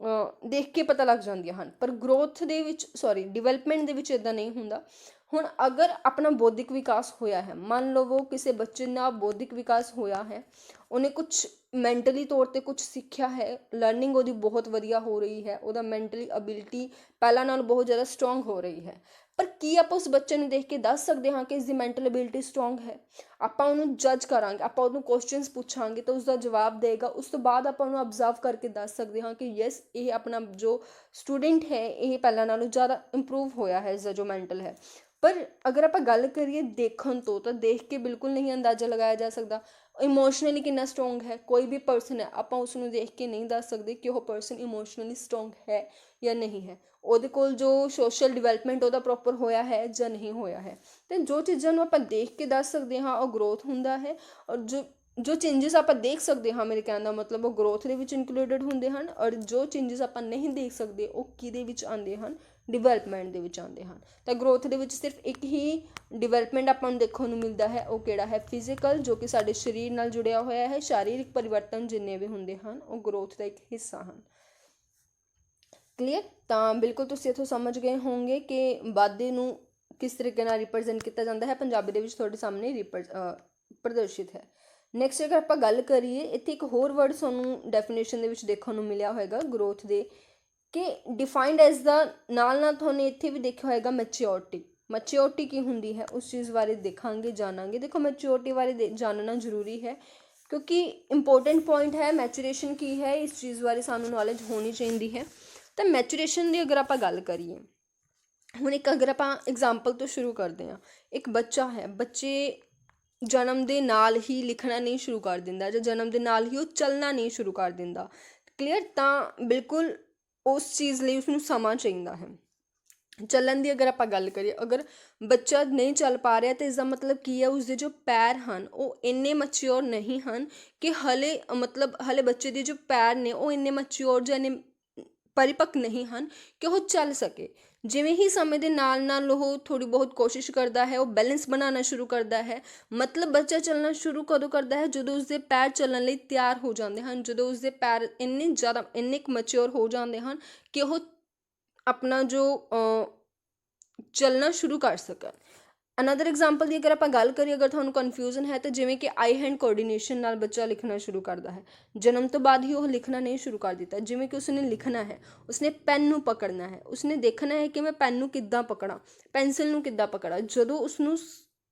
Speaker 1: ਦੇਖ ਕੇ ਪਤਾ ਲੱਗ ਜਾਂਦੀਆਂ ਹਨ। ਪਰ ਡਿਵੈਲਪਮੈਂਟ ਦੇ ਵਿੱਚ ਇੱਦਾਂ ਨਹੀਂ ਹੁੰਦਾ। ਹੁਣ ਅਗਰ ਆਪਣਾ ਬੌਧਿਕ ਵਿਕਾਸ ਹੋਇਆ ਹੈ, ਮੰਨ ਲਵੋ ਕਿਸੇ ਬੱਚੇ ਦਾ ਬੌਧਿਕ ਵਿਕਾਸ ਹੋਇਆ ਹੈ, ਉਹਨੇ ਕੁਛ ਮੈਂਟਲੀ ਤੌਰ 'ਤੇ ਕੁਛ ਸਿੱਖਿਆ ਹੈ, ਲਰਨਿੰਗ ਉਹਦੀ ਬਹੁਤ ਵਧੀਆ ਹੋ ਰਹੀ ਹੈ, ਉਹਦਾ ਮੈਂਟਲੀ ਅਬਿਲਿਟੀ ਪਹਿਲਾਂ ਨਾਲੋਂ ਬਹੁਤ ਜ਼ਿਆਦਾ ਸਟਰੋਂਗ ਹੋ ਰਹੀ ਹੈ। ਪਰ ਕੀ ਆਪਾਂ ਉਸ ਬੱਚੇ ਨੂੰ ਦੇਖ ਕੇ ਦੱਸ ਸਕਦੇ ਹਾਂ ਕਿ ਇਸ ਦੀ ਮੈਂਟਲ ਅਬਿਲਿਟੀ ਸਟਰੋਂਗ ਹੈ? ਆਪਾਂ ਉਹਨੂੰ ਜੱਜ ਕਰਾਂਗੇ, ਆਪਾਂ ਉਹਨੂੰ ਕੁਐਸਚਨਸ ਪੁੱਛਾਂਗੇ ਤਾਂ ਉਸਦਾ ਜਵਾਬ ਦੇਗਾ। ਉਸ ਤੋਂ ਬਾਅਦ ਆਪਾਂ ਉਹਨੂੰ ਅਬਜ਼ਰਵ ਕਰਕੇ ਦੱਸ ਸਕਦੇ ਹਾਂ ਕਿ ਯੈਸ, ਇਹ ਆਪਣਾ ਜੋ ਸਟੂਡੈਂਟ ਹੈ ਇਹ ਪਹਿਲਾਂ ਨਾਲੋਂ ਜ਼ਿਆਦਾ ਇੰਪਰੂਵ ਹੋਇਆ ਹੈ, ਇਸਦਾ ਜੋ ਮੈਂਟਲ ਹੈ। ਪਰ ਅਗਰ ਆਪਾਂ ਗੱਲ ਕਰੀਏ ਦੇਖਣ ਤੋਂ, ਤਾਂ ਦੇਖ ਕੇ ਬਿਲਕੁਲ ਨਹੀਂ ਅੰਦਾਜ਼ਾ ਲਗਾਇਆ ਜਾ ਸਕਦਾ। ਇਮੋਸ਼ਨਲੀ ਕਿੰਨਾ ਸਟਰੋਂਗ ਹੈ, ਕੋਈ ਵੀ ਪਰਸਨ ਹੈ, ਆਪਾਂ ਉਸ ਨੂੰ ਦੇਖ ਕੇ ਨਹੀਂ ਦੱਸ ਸਕਦੇ ਕਿ ਉਹ ਪਰਸਨ ਇਮੋਸ਼ਨਲੀ ਸਟਰੋਂਗ ਹੈ ਜਾਂ ਨਹੀਂ ਹੈ। ਉਹਦੇ ਕੋਲ ਜੋ ਸੋਸ਼ਲ ਡਿਵੈਲਪਮੈਂਟ ਉਹਦਾ ਪ੍ਰੋਪਰ ਹੋਇਆ ਹੈ ਜਾਂ ਨਹੀਂ ਹੋਇਆ ਹੈ। ਅਤੇ ਜੋ ਚੀਜ਼ਾਂ ਨੂੰ ਆਪਾਂ ਦੇਖ ਕੇ ਦੱਸ ਸਕਦੇ ਹਾਂ ਉਹ ਗਰੋਥ ਹੁੰਦਾ ਹੈ। ਔਰ ਜੋ ਚੇਂਜਸ ਆਪਾਂ ਦੇਖ ਸਕਦੇ ਹਾਂ, ਮੇਰੇ ਕਹਿਣ ਦਾ ਮਤਲਬ, ਉਹ ਗਰੋਥ ਦੇ ਵਿੱਚ ਇਨਕਲੂਡਡ ਹੁੰਦੇ ਹਨ। ਔਰ ਜੋ ਚੇਂਜਸ ਆਪਾਂ ਨਹੀਂ ਦੇਖ ਸਕਦੇ ਉਹ ਕਿਹਦੇ ਵਿੱਚ ਆਉਂਦੇ ਹਨ? ਡਿਵੈਲਪਮੈਂਟ ਦੇ ਵਿੱਚ ਆਉਂਦੇ ਹਨ। ਤਾਂ ਗਰੋਥ ਦੇ ਵਿੱਚ ਸਿਰਫ ਇੱਕ ਹੀ ਡਿਵੈਲਪਮੈਂਟ ਆਪਾਂ ਨੂੰ ਦੇਖਣ ਨੂੰ ਮਿਲਦਾ ਹੈ, ਉਹ ਕਿਹੜਾ ਹੈ? ਫਿਜ਼ੀਕਲ, ਜੋ ਕਿ ਸਾਡੇ ਸਰੀਰ ਨਾਲ ਜੁੜਿਆ ਹੋਇਆ ਹੈ। ਸਰੀਰਕ ਪਰਿਵਰਤਨ ਜਿੰਨੇ ਵੀ ਹੁੰਦੇ ਹਨ ਉਹ ਗਰੋਥ ਦਾ ਇੱਕ ਹਿੱਸਾ ਹਨ। ਕਲੀਅਰ? ਤਾਂ ਬਿਲਕੁਲ ਤੁਸੀਂ ਇੱਥੋਂ ਸਮਝ ਗਏ ਹੋਵੋਗੇ ਕਿ ਵਾਧੇ ਨੂੰ ਕਿਸ ਤਰੀਕੇ ਨਾਲ ਰਿਪਰੈਜ਼ੈਂਟ ਕੀਤਾ ਜਾਂਦਾ ਹੈ। ਪੰਜਾਬੀ ਦੇ ਵਿੱਚ ਤੁਹਾਡੇ ਸਾਹਮਣੇ ਪ੍ਰਦਰਸ਼ਿਤ ਹੈ। ਨੈਕਸਟ ਅਗਰ ਆਪਾਂ ਗੱਲ ਕਰੀਏ, ਇੱਥੇ ਇੱਕ ਹੋਰ ਵਰਡ ਤੁਹਾਨੂੰ ਡੈਫੀਨੇਸ਼ਨ ਦੇ ਵਿੱਚ ਦੇਖਣ ਨੂੰ ਮਿਲਿਆ ਹੋਏਗਾ ਗਰੋਥ ਦੇ, ਕਿ ਡਿਫਾਈਨਡ ਐਜ਼ ਦਾ ਨਾਲ ਨਾਲ ਤੁਹਾਨੂੰ ਇੱਥੇ ਵੀ ਦੇਖਿਆ ਹੋਏਗਾ ਮੈਚਿਓਰਟੀ। ਮੈਚਿਓਰਟੀ ਕੀ ਹੁੰਦੀ ਹੈ ਉਸ ਚੀਜ਼ ਬਾਰੇ ਦੇਖਾਂਗੇ, ਜਾਣਾਂਗੇ। ਦੇਖੋ ਮੈਚਿਓਰਟੀ ਬਾਰੇ ਜਾਣਨਾ ਜ਼ਰੂਰੀ ਹੈ ਕਿਉਂਕਿ ਇੰਪੋਰਟੈਂਟ ਪੁਆਇੰਟ ਹੈ। ਮੈਚੂਰੇਸ਼ਨ ਕੀ ਹੈ, ਇਸ ਚੀਜ਼ ਬਾਰੇ ਸਾਨੂੰ ਨੌਲੇਜ ਹੋਣੀ ਚਾਹੀਦੀ ਹੈ। ਤਾਂ ਮੈਚੂਰੇਸ਼ਨ ਦੀ ਅਗਰ ਆਪਾਂ ਗੱਲ ਕਰੀਏ, ਹੁਣ ਅਗਰ ਆਪਾਂ ਐਗਜ਼ਾਮਪਲ ਤੋਂ ਸ਼ੁਰੂ ਕਰਦੇ ਹਾਂ। ਇੱਕ ਬੱਚਾ ਹੈ, ਬੱਚੇ ਜਨਮ ਦੇ ਨਾਲ ਹੀ ਲਿਖਣਾ ਨਹੀਂ ਸ਼ੁਰੂ ਕਰ ਦਿੰਦਾ, ਜਾਂ ਜਨਮ ਦੇ ਨਾਲ ਹੀ ਉਹ ਚੱਲਣਾ ਨਹੀਂ ਸ਼ੁਰੂ ਕਰ ਦਿੰਦਾ। ਕਲੀਅਰ? ਤਾਂ ਬਿਲਕੁਲ ਉਸ ਚੀਜ਼ ਲਈ ਉਸਨੂੰ ਸਮਾਂ ਚਾਹੀਦਾ ਹੈ। ਚੱਲਣ ਦੀ ਅਗਰ ਆਪਾਂ ਗੱਲ ਕਰੀਏ, ਅਗਰ ਬੱਚਾ ਨਹੀਂ ਚੱਲ ਪਾ ਰਿਹਾ ਤਾਂ ਇਸਦਾ ਮਤਲਬ ਕੀ ਹੈ? ਉਸਦੇ ਜੋ ਪੈਰ ਹਨ ਉਹ ਇੰਨੇ ਮੈਚਿਓਰ ਨਹੀਂ ਹਨ ਕਿ ਹਲੇ ਬੱਚੇ ਦੇ ਜੋ ਪੈਰ ਨੇ ਉਹ ਇੰਨੇ ਮੈਚਿਓਰ ਜਾਂ ਇੰਨੇ ਪਰਿਪੱਕ ਨਹੀਂ ਹਨ ਕਿ ਉਹ ਚੱਲ ਸਕੇ। ਜਿਵੇਂ ਹੀ ਸਮੇਂ ਦੇ ਨਾਲ ਨਾਲ ਉਹ ਥੋੜ੍ਹੀ ਬਹੁਤ ਕੋਸ਼ਿਸ਼ ਕਰਦਾ ਹੈ, ਉਹ ਬੈਲੈਂਸ ਬਣਾਉਣਾ ਸ਼ੁਰੂ ਕਰਦਾ ਹੈ। ਮਤਲਬ ਬੱਚਾ ਚੱਲਣਾ ਸ਼ੁਰੂ ਕਦੋਂ ਕਰਦਾ ਹੈ? ਜਦੋਂ ਉਸਦੇ ਪੈਰ ਚੱਲਣ ਲਈ ਤਿਆਰ ਹੋ ਜਾਂਦੇ ਹਨ, ਜਦੋਂ ਉਸਦੇ ਪੈਰ ਇੰਨੇ ਕੁ ਮੈਚਿਓਰ ਹੋ ਜਾਂਦੇ ਹਨ ਕਿ ਉਹ ਆਪਣਾ ਜੋ ਚੱਲਣਾ ਸ਼ੁਰੂ ਕਰ ਸਕਣ। ਅਨਦਰ ਐਗਜ਼ਾਮਪਲ ਦੀ ਅਗਰ ਆਪਾਂ ਗੱਲ ਕਰੀਏ, ਅਗਰ ਤੁਹਾਨੂੰ ਕਨਫਿਊਜ਼ਨ ਹੈ ਤਾਂ ਜਿਵੇਂ ਕਿ ਆਈ ਹੈਂਡ ਕੋਆਰਡੀਨੇਸ਼ਨ ਨਾਲ ਬੱਚਾ ਲਿਖਣਾ ਸ਼ੁਰੂ ਕਰਦਾ ਹੈ। ਜਨਮ ਤੋਂ ਬਾਅਦ ਹੀ ਉਹ ਲਿਖਣਾ ਨਹੀਂ ਸ਼ੁਰੂ ਕਰ ਦਿੱਤਾ। ਜਿਵੇਂ ਕਿ ਉਸਨੇ ਲਿਖਣਾ ਹੈ, ਉਸਨੇ ਪੈਨ ਨੂੰ ਪਕੜਨਾ ਹੈ, ਉਸਨੇ ਦੇਖਣਾ ਹੈ ਕਿ ਮੈਂ ਪੈਨ ਨੂੰ ਕਿੱਦਾਂ ਪਕੜਾਂ, ਪੈਨਸਿਲ ਨੂੰ ਕਿੱਦਾਂ ਪਕੜਾਂ। ਜਦੋਂ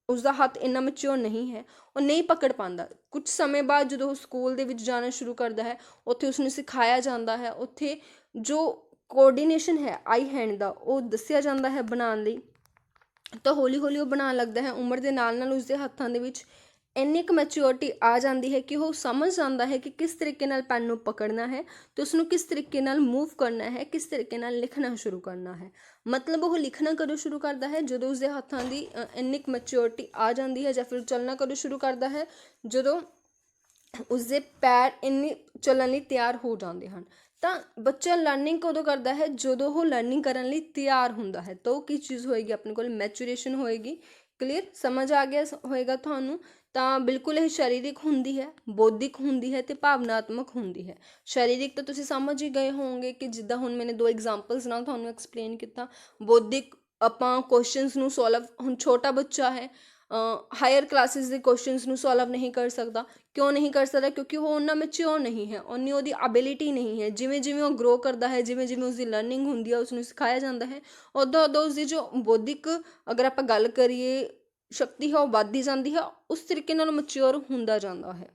Speaker 1: ਉਸਦਾ ਹੱਥ ਇੰਨਾ ਮੈਚਿਓਰ ਨਹੀਂ ਹੈ, ਉਹ ਨਹੀਂ ਪਕੜ ਪਾਉਂਦਾ। ਕੁਝ ਸਮੇਂ ਬਾਅਦ ਜਦੋਂ ਉਹ ਸਕੂਲ ਦੇ ਵਿੱਚ ਜਾਣਾ ਸ਼ੁਰੂ ਕਰਦਾ ਹੈ, ਉੱਥੇ ਉਸਨੂੰ ਸਿਖਾਇਆ ਜਾਂਦਾ ਹੈ, ਉੱਥੇ ਜੋ ਕੋਆਰਡੀਨੇਸ਼ਨ ਹੈ ਆਈ ਹੈਂਡ ਦਾ ਉਹ ਦੱਸਿਆ ਜਾਂਦਾ ਹੈ ਬਣਾਉਣ ਲਈ। ਤਾਂ ਹੌਲੀ ਹੌਲੀ ਉਹ ਬਣਾਉਣ ਲੱਗਦਾ ਹੈ। ਉਮਰ ਦੇ ਨਾਲ ਨਾਲ ਉਸਦੇ ਹੱਥਾਂ ਦੇ ਵਿੱਚ ਇੰਨੀ ਕੁ ਮੈਚਿਓਰਟੀ ਆ ਜਾਂਦੀ ਹੈ ਕਿ ਉਹ ਸਮਝ ਜਾਂਦਾ ਹੈ ਕਿ ਕਿਸ ਤਰੀਕੇ ਨਾਲ ਪੈਨ ਨੂੰ ਪਕੜਨਾ ਹੈ ਅਤੇ ਉਸਨੂੰ ਕਿਸ ਤਰੀਕੇ ਨਾਲ ਮੂਵ ਕਰਨਾ ਹੈ, ਕਿਸ ਤਰੀਕੇ ਨਾਲ ਲਿਖਣਾ ਸ਼ੁਰੂ ਕਰਨਾ ਹੈ। ਮਤਲਬ ਉਹ ਲਿਖਣਾ ਕਦੋਂ ਸ਼ੁਰੂ ਕਰਦਾ ਹੈ? ਜਦੋਂ ਉਸਦੇ ਹੱਥਾਂ ਦੀ ਇੰਨੀ ਕੁ ਮੈਚਿਓਰਟੀ ਆ ਜਾਂਦੀ ਹੈ। ਜਾਂ ਫਿਰ ਚੱਲਣਾ ਕਦੋਂ ਸ਼ੁਰੂ ਕਰਦਾ ਹੈ? ਜਦੋਂ ਉਸਦੇ ਪੈਰ ਇੰਨੇ ਚੱਲਣ ਲਈ ਤਿਆਰ ਹੋ ਜਾਂਦੇ ਹਨ। ਤਾਂ ਬੱਚਾ ਲਰਨਿੰਗ ਕਦੋਂ ਕਰਦਾ ਹੈ? ਜਦੋਂ ਉਹ ਲਰਨਿੰਗ ਕਰਨ ਲਈ ਤਿਆਰ ਹੁੰਦਾ ਹੈ। ਤਾਂ ਉਹ ਕੀ ਚੀਜ਼ ਹੋਏਗੀ? ਆਪਣੇ ਕੋਲ ਮੈਚੂਰੇਸ਼ਨ ਹੋਏਗੀ। ਕਲੀਅਰ? ਸਮਝ ਆ ਗਿਆ ਹੋਏਗਾ ਤੁਹਾਨੂੰ? ਤਾਂ ਬਿਲਕੁਲ ਇਹ ਸਰੀਰਿਕ ਹੁੰਦੀ ਹੈ, ਬੌਧਿਕ ਹੁੰਦੀ ਹੈ ਅਤੇ ਭਾਵਨਾਤਮਕ ਹੁੰਦੀ ਹੈ। ਸਰੀਰਿਕ ਤਾਂ ਤੁਸੀਂ ਸਮਝ ਹੀ ਗਏ ਹੋਵੋਗੇ ਕਿ ਜਿੱਦਾਂ ਹੁਣ ਮੈंने 2 ਐਗਜ਼ਾਮਪਲਸ ਨਾਲ ਤੁਹਾਨੂੰ ਐਕਸਪਲੇਨ ਕੀਤਾ। ਬੌਧਿਕ ਆਪਾਂ ਕੁਐਸਚਨਸ ਨੂੰ ਸੋਲਵ, ਹੁਣ ਛੋਟਾ ਬੱਚਾ ਹੈ ਹਾਇਰ ਕਲਾਸਿਸ ਦੇ ਕੁਐਸਚਨਸ ਨੂੰ ਸੋਲਵ ਨਹੀਂ ਕਰ ਸਕਦਾ। ਕਿਉਂ ਨਹੀਂ ਕਰ ਸਕਦਾ? ਕਿਉਂਕਿ ਉਹ ਓਨਾ ਮੈਚਿਓਰ ਨਹੀਂ ਹੈ, ਓਨੀ ਉਹਦੀ ਐਬਿਲਿਟੀ ਨਹੀਂ ਹੈ। ਜਿਵੇਂ ਜਿਵੇਂ ਉਹ ਗਰੋ ਕਰਦਾ ਹੈ, ਜਿਵੇਂ ਜਿਵੇਂ ਉਸਦੀ ਲਰਨਿੰਗ ਹੁੰਦੀ ਹੈ, ਉਸਨੂੰ ਸਿਖਾਇਆ ਜਾਂਦਾ ਹੈ, ਉੱਦਾਂ ਉੱਦਾਂ ਉਸਦੀ ਜੋ ਬੌਧਿਕ, ਅਗਰ ਆਪਾਂ ਗੱਲ ਕਰੀਏ, ਸ਼ਕਤੀ ਹੈ, ਉਹ ਵੱਧਦੀ ਜਾਂਦੀ ਹੈ, ਉਸ ਤਰੀਕੇ ਨਾਲ ਮੈਚਿਓਰ ਹੁੰਦਾ ਜਾਂਦਾ ਹੈ।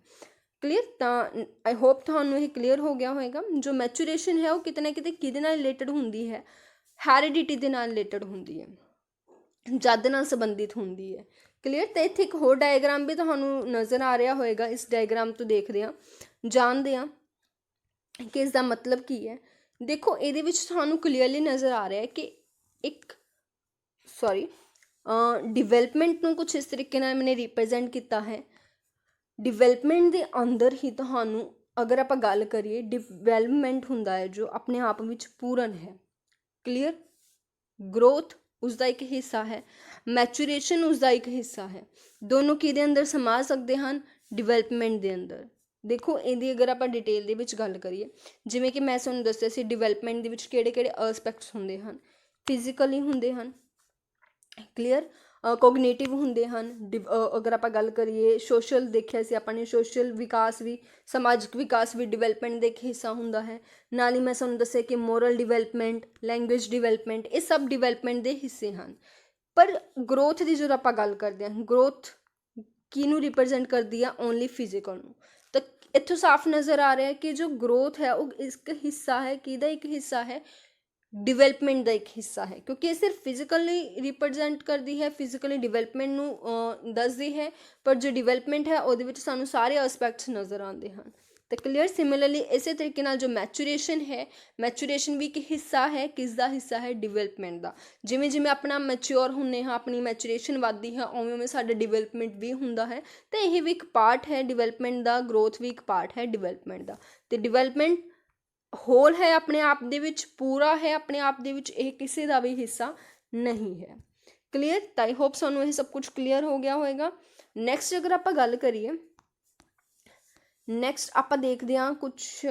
Speaker 1: ਕਲੀਅਰ? ਤਾਂ ਆਈ ਹੋਪ ਤੁਹਾਨੂੰ ਇਹ ਕਲੀਅਰ ਹੋ ਗਿਆ ਹੋਵੇਗਾ। ਜੋ ਮੈਚੂਰੇਸ਼ਨ ਹੈ ਉਹ ਕਿਤੇ ਨਾ ਕਿਤੇ ਕਿਹਦੇ ਨਾਲ ਰਿਲੇਟਡ ਹੁੰਦੀ ਹੈ? ਹੈਰੀਡਿਟੀ ਦੇ ਨਾਲ ਰਿਲੇਟਡ ਹੁੰਦੀ ਹੈ, ਜੱਦ ਨਾਲ ਸੰਬੰਧਿਤ ਹੁੰਦੀ ਹੈ। ਕਲੀਅਰ? ਤਾਂ ਇੱਥੇ ਇੱਕ ਹੋਰ ਡਾਇਗਰਾਮ ਵੀ ਤੁਹਾਨੂੰ ਨਜ਼ਰ ਆ ਰਿਹਾ ਹੋਵੇਗਾ। ਇਸ ਡਾਇਗਰਾਮ ਤੋਂ ਦੇਖਦੇ ਹਾਂ, ਜਾਣਦੇ ਹਾਂ ਕਿ ਇਸ ਦਾ ਮਤਲਬ ਕੀ ਹੈ। ਦੇਖੋ, ਇਹਦੇ ਵਿੱਚ ਤੁਹਾਨੂੰ ਕਲੀਅਰਲੀ ਨਜ਼ਰ ਆ ਰਿਹਾ ਹੈ ਕਿ ਇੱਕ ਡਿਵੈਲਪਮੈਂਟ ਨੂੰ ਕੁਛ ਇਸ ਤਰੀਕੇ ਨਾਲ ਮੈंने ਰਿਪਰੈਜ਼ੈਂਟ ਕੀਤਾ ਹੈ। ਡਿਵੈਲਪਮੈਂਟ ਦੇ ਅੰਦਰ ਹੀ ਤੁਹਾਨੂੰ, ਅਗਰ ਆਪਾਂ ਗੱਲ ਕਰੀਏ, ਡਿਵੈਲਪਮੈਂਟ ਹੁੰਦਾ ਹੈ ਜੋ ਆਪਣੇ ਆਪ ਵਿੱਚ ਪੂਰਨ ਹੈ। ਕਲੀਅਰ? ਗਰੋਥ ਉਸਦਾ ਇੱਕ ਹਿੱਸਾ ਹੈ, ਮੈਚੂਰੇਸ਼ਨ ਉਸਦਾ ਇੱਕ ਹਿੱਸਾ ਹੈ। ਦੋਨੋਂ ਕਿਹਦੇ ਅੰਦਰ ਸਮਾ ਸਕਦੇ ਹਨ? ਡਿਵੈਲਪਮੈਂਟ ਦੇ ਅੰਦਰ। ਦੇਖੋ, ਇਹਦੀ ਅਗਰ ਆਪਾਂ ਡਿਟੇਲ ਦੇ ਵਿੱਚ ਗੱਲ ਕਰੀਏ, ਜਿਵੇਂ ਕਿ ਮੈਂ ਤੁਹਾਨੂੰ ਦੱਸਿਆ ਸੀ, ਡਿਵੈਲਪਮੈਂਟ ਦੇ ਵਿੱਚ ਕਿਹੜੇ ਕਿਹੜੇ ਐਸਪੈਕਟਸ ਹੁੰਦੇ ਹਨ? ਫਿਜ਼ੀਕਲੀ ਹੁੰਦੇ ਹਨ। ਕਲੀਅਰ? ਕੋਗਨੀਟਿਵ ਹੁੰਦੇ ਹਨ। ਅਗਰ ਆਪਾਂ ਗੱਲ ਕਰੀਏ ਸੋਸ਼ਲ, ਦੇਖਿਆ ਸੀ ਆਪਾਂ ਨੇ, ਸੋਸ਼ਲ ਵਿਕਾਸ ਵੀ, ਸਮਾਜਿਕ ਵਿਕਾਸ ਵੀ ਡਿਵੈਲਪਮੈਂਟ ਦਾ ਇੱਕ ਹਿੱਸਾ ਹੁੰਦਾ ਹੈ। ਨਾਲ ਹੀ ਮੈਂ ਤੁਹਾਨੂੰ ਦੱਸਿਆ ਕਿ ਮੋਰਲ ਡਿਵੈਲਪਮੈਂਟ, ਲੈਂਗੁਏਜ ਡਿਵੈਲਪਮੈਂਟ, ਇਹ ਸਭ ਡਿਵੈਲਪਮੈਂਟ ਦੇ ਹਿੱਸੇ ਹਨ। ਪਰ ਗਰੋਥ ਦੀ ਜਦੋਂ ਆਪਾਂ ਗੱਲ ਕਰਦੇ ਹਾਂ, ਗਰੋਥ ਕਿਹਨੂੰ ਰਿਪਰੈਜ਼ੈਂਟ ਕਰਦੀ ਆ? ਓਨਲੀ ਫਿਜ਼ੀਕਲ ਨੂੰ। ਤਾਂ ਇੱਥੋਂ ਸਾਫ਼ ਨਜ਼ਰ ਆ ਰਿਹਾ ਕਿ ਜੋ ਗਰੋਥ ਹੈ ਉਹ ਇੱਕ ਹਿੱਸਾ ਹੈ। ਕਿਹਦਾ ਇੱਕ ਹਿੱਸਾ ਹੈ? ਡਿਵੈਲਪਮੈਂਟ ਦਾ ਇੱਕ ਹਿੱਸਾ ਹੈ, ਕਿਉਂਕਿ ਇਹ ਸਿਰਫ ਫਿਜ਼ੀਕਲੀ ਰਿਪਰੈਜ਼ੈਂਟ ਕਰਦੀ ਹੈ, ਫਿਜ਼ੀਕਲੀ ਡਿਵੈਲਪਮੈਂਟ ਨੂੰ ਦੱਸਦੀ ਹੈ। ਪਰ ਜੋ ਡਿਵੈਲਪਮੈਂਟ ਹੈ ਉਹਦੇ ਵਿੱਚ ਸਾਨੂੰ ਸਾਰੇ ਐਸਪੈਕਟਸ ਨਜ਼ਰ ਆਉਂਦੇ ਹਨ। ਤਾਂ ਕਲੀਅਰ? ਸਿਮਿਲਰਲੀ ਇਸੇ ਤਰੀਕੇ ਨਾਲ ਜੋ ਮੈਚੂਰੇਸ਼ਨ ਹੈ, ਮੈਚੂਰੇਸ਼ਨ ਵੀ ਇੱਕ ਹਿੱਸਾ ਹੈ। ਕਿਸ ਦਾ ਹਿੱਸਾ ਹੈ? ਡਿਵੈਲਪਮੈਂਟ ਦਾ। ਜਿਵੇਂ ਜਿਵੇਂ ਆਪਣਾ ਮੈਚਿਓਰ ਹੁੰਦੇ ਹਾਂ, ਆਪਣੀ ਮੈਚੂਰੇਸ਼ਨ ਵੱਧਦੀ ਹੈ, ਉਵੇਂ ਉਵੇਂ ਸਾਡਾ ਡਿਵੈਲਪਮੈਂਟ ਵੀ ਹੁੰਦਾ ਹੈ। ਤਾਂ ਇਹ ਵੀ ਇੱਕ ਪਾਰਟ ਹੈ ਡਿਵੈਲਪਮੈਂਟ ਦਾ, ਗਰੋਥ ਵੀ ਇੱਕ ਪਾਰਟ ਹੈ ਡਿਵੈਲਪਮੈਂਟ ਦਾ। ਅਤੇ ਡਿਵੈਲਪਮੈਂਟ ਹੋਲ ਹੈ, ਆਪਣੇ ਆਪ ਦੇ ਵਿੱਚ ਪੂਰਾ ਹੈ, ਆਪਣੇ ਆਪ ਦੇ ਵਿੱਚ ਇਹ ਕਿਸੇ ਦਾ ਵੀ ਹਿੱਸਾ ਨਹੀਂ ਹੈ। ਕਲੀਅਰ? ਤਾਂ ਆਈ ਹੋਪ ਸਾਨੂੰ ਇਹ ਸਭ ਕੁਝ ਕਲੀਅਰ ਹੋ ਗਿਆ ਹੋਵੇਗਾ। ਨੈਕਸਟ ਅਗਰ ਆਪਾਂ ਗੱਲ ਕਰੀਏ, ਨੈਕਸਟ ਆਪਾਂ ਦੇਖਦੇ ਹਾਂ ਕੁਛ